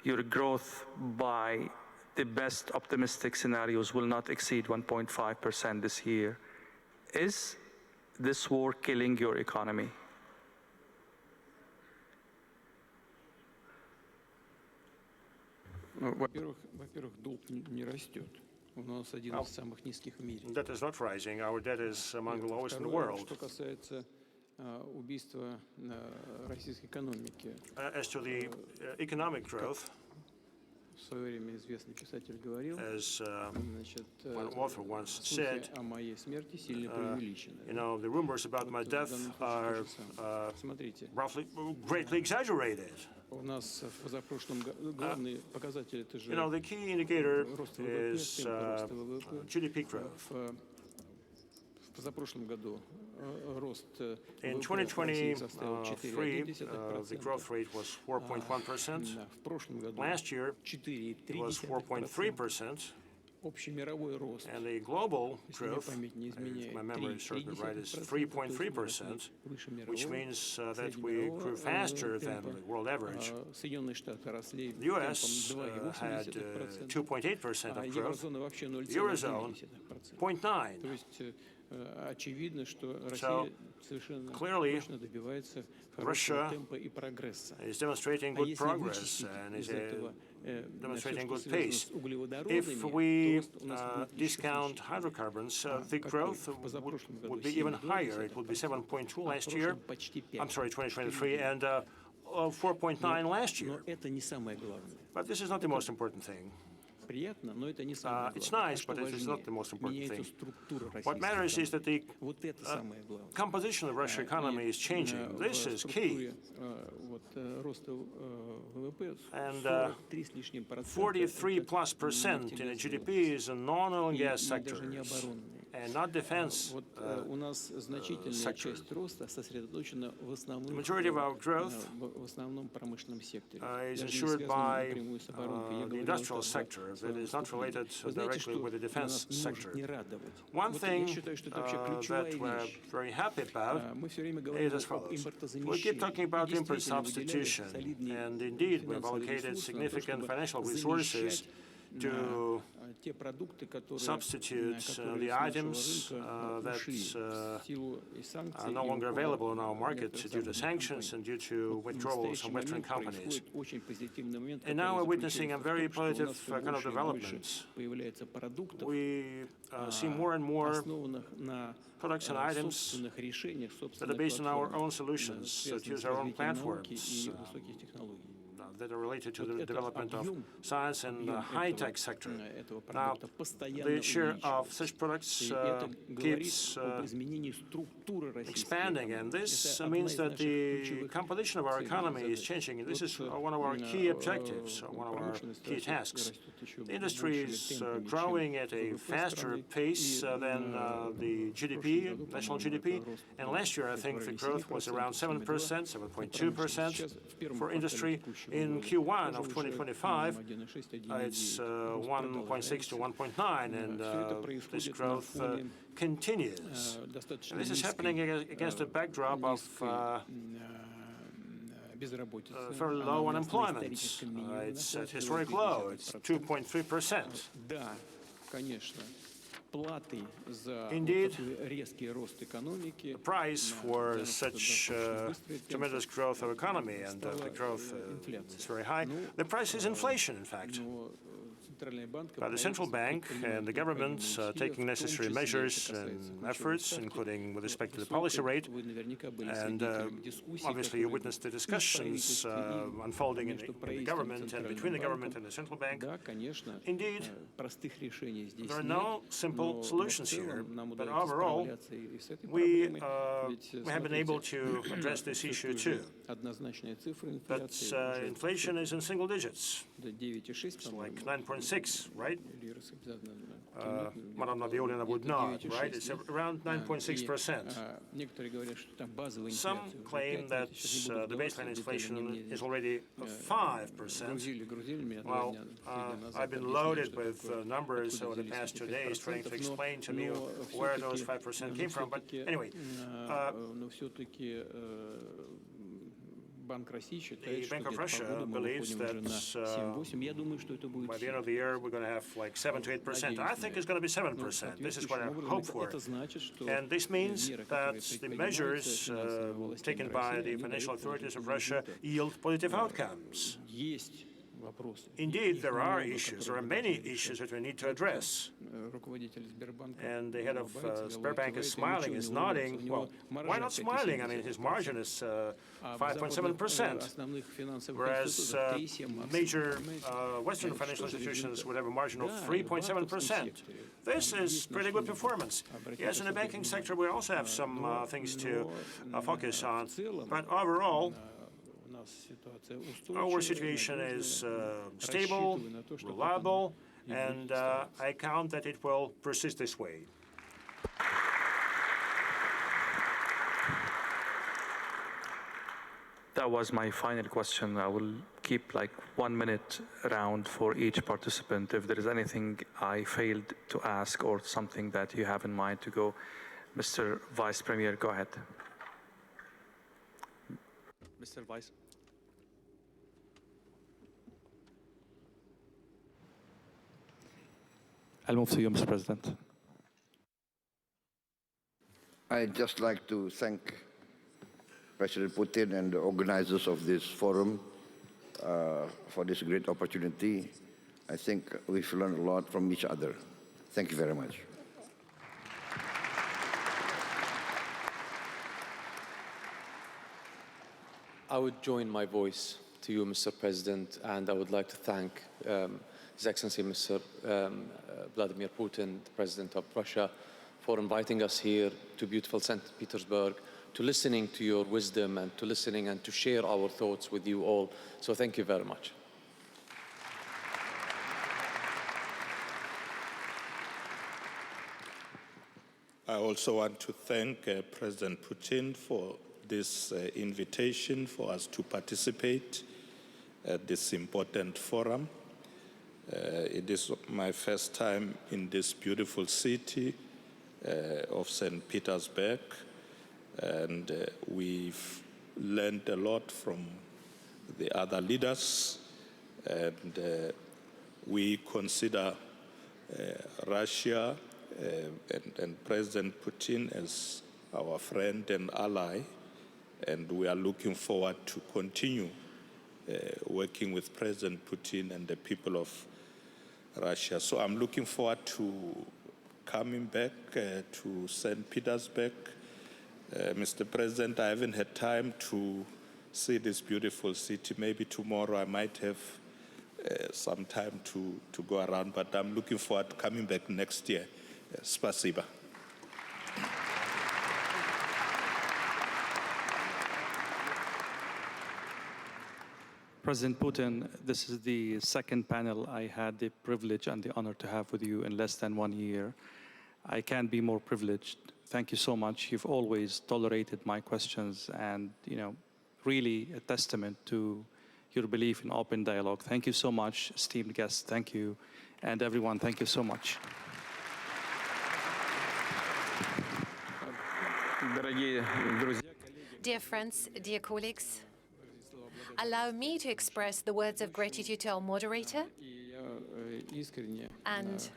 Your growth, by the best optimistic scenarios, will not exceed 1.5% this year. Is this war killing your economy?
Debt is not rising. Our debt is among the lowest in the world. As to the economic growth, as one author once said, you know, the rumors about my death are greatly exaggerated. You know, the key indicator is GDP growth. In 2023, the growth rate was 4.1%. Last year, it was 4.3%. And the global growth, if my memory serves me right, is 3.3%, which means that we grew faster than the world average. The US had 2.8% of growth, Eurozone 0.9%. So clearly, Russia is demonstrating good progress and is demonstrating good pace. If we discount hydrocarbons, the growth would be even higher. It would be 7.2 last year, I'm sorry, 2023, and 4.9 last year. But this is not the most important thing. It's nice, but it is not the most important thing. What matters is that the composition of the Russian economy is changing. This is key. And 43+% in the GDP is in non-oil and gas sectors and not defense sector. The majority of our growth is ensured by the industrial sector that is not related directly with the defense sector. One thing that we're very happy about is as follows. We keep talking about import substitution, and indeed we've allocated significant financial resources to substitute the items that are no longer available in our market due to sanctions and due to withdrawals from Western companies. And now we're witnessing a very positive kind of developments. We see more and more products and items that are based on our own solutions, that use our own platforms, that are related to the development of science and the high-tech sector. Now, the share of such products keeps expanding, and this means that the composition of our economy is changing, and this is one of our key objectives, one of our key tasks. The industry is growing at a faster pace than the GDP, national GDP, and last year I think the growth was around 7%, 7.2% for industry. In Q1 of 2025, it's 1.6 to 1.9, and this growth continues. And this is happening against a backdrop of very low unemployment. It's at historic low. It's 2.3%. Indeed, the price for such tremendous growth of economy and the growth is very high. The price is inflation, in fact. But the central bank and the government taking necessary measures and efforts, including with respect to the policy rate, and obviously you witnessed the discussions unfolding in the government and between the government and the central bank. Indeed, there are no simple solutions here, but overall, we have been able to address this issue too. But inflation is in single digits. It's like 9.6, right? Madam Nabiulina would nod, right? It's around 9.6%. Some claim that the baseline inflation is already 5%. Well, I've been loaded with numbers over the past 2 days trying to explain to me where those 5% came from. But anyway, the Bank of Russia believes that by the end of the year we're going to have like 7 to 8%. I think it's going to be 7%. This is what I hope for. And this means that the measures taken by the financial authorities of Russia yield positive outcomes. Indeed, there are issues. There are many issues that we need to address. And the head of Sberbank is smiling, is nodding. Well, why not smiling? I mean, his margin is 5.7%, whereas major Western financial institutions would have a margin of 3.7%. This is pretty good performance. Yes, in the banking sector, we also have some things to focus on. But overall, our situation is stable, reliable, and I count that it will persist this way.
That was my final question. I will keep like 1 minute round for each participant. If there is anything I failed to ask or something that you have in mind to go. Mr. Vice Premier, go ahead. Mr. Vice. I'll move to you, Mr. President.
I'd just like to thank President Putin and the organizers of this forum for this great opportunity. I think we've learned a lot from each other. Thank you very much.
I would join my voice to you, Mr. President, and I would like to thank His Excellency Mr. Vladimir Putin, the President of Russia, for inviting us here to beautiful St. Petersburg, to listening to your wisdom and to listening and to share our thoughts with you all. So thank you very much.
I also want to thank President Putin for this invitation for us to participate at this important forum. It is my first time in this beautiful city of St. Petersburg, and we've learned a lot from the other leaders, and we consider Russia and President Putin as our friend and ally, and we are looking forward to continue working with President Putin and the people of Russia. So I'm looking forward to coming back to St. Petersburg. Mr. President, I haven't had time to see this beautiful city. Maybe tomorrow I might have some time to go around, but I'm looking forward to coming back next year. Spasiba.
President Putin, this is the second panel I had the privilege and the honor to have with you in less than 1 year. I can't be more privileged. Thank you so much. You've always tolerated my questions and, really a testament to your belief in open dialogue. Thank you so much, esteemed guests. Thank you. And everyone, thank you so much.
Dear friends, dear colleagues, allow me to express the words of gratitude to our moderator. And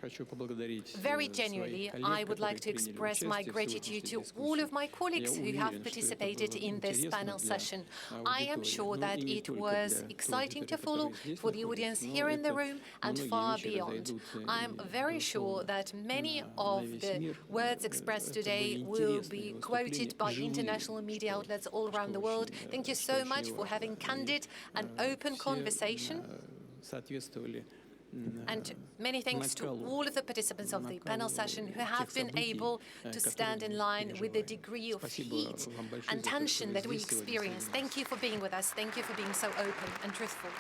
very genuinely, I would like to express my gratitude to all of my colleagues who have participated in this panel session. I am sure that it was exciting to follow for the audience here in the room and far beyond. I'm very sure that many of the words expressed today will be quoted by international media outlets all around the world. Thank you so much for having candid and open conversation. And many thanks to all of the participants of the panel session who have been able to stand in line with the degree of heat and tension that we experienced. Thank you for being with us. Thank you for being so open and truthful.